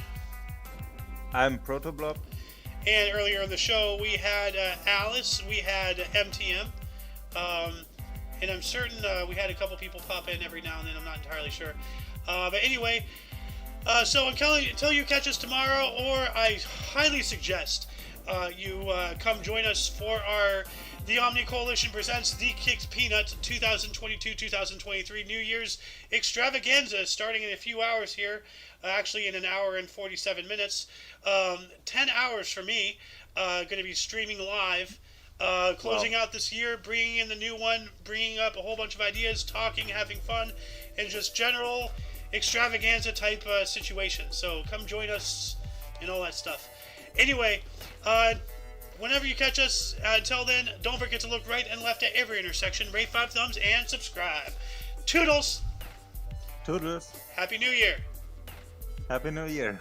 I'm Protoblob. And earlier in the show, we had Alice, we had MTM, and I'm certain we had a couple people pop in every now and then. I'm not entirely sure. But anyway, so until you catch us tomorrow, or I highly suggest you come join us for the OMNI Coalition presents The Kicked Peanut 2022-2023 New Year's Extravaganza, starting in a few hours here. Actually, in an hour and 47 minutes. 10 hours for me. Going to be streaming live. Closing out this year, bringing in the new one, bringing up a whole bunch of ideas, talking, having fun, and just general extravaganza type situation. So come join us and all that stuff. Anyway, whenever you catch us, until then, don't forget to look right and left at every intersection, rate 5 thumbs, and subscribe. Toodles! Toodles! Happy New Year! Happy New Year!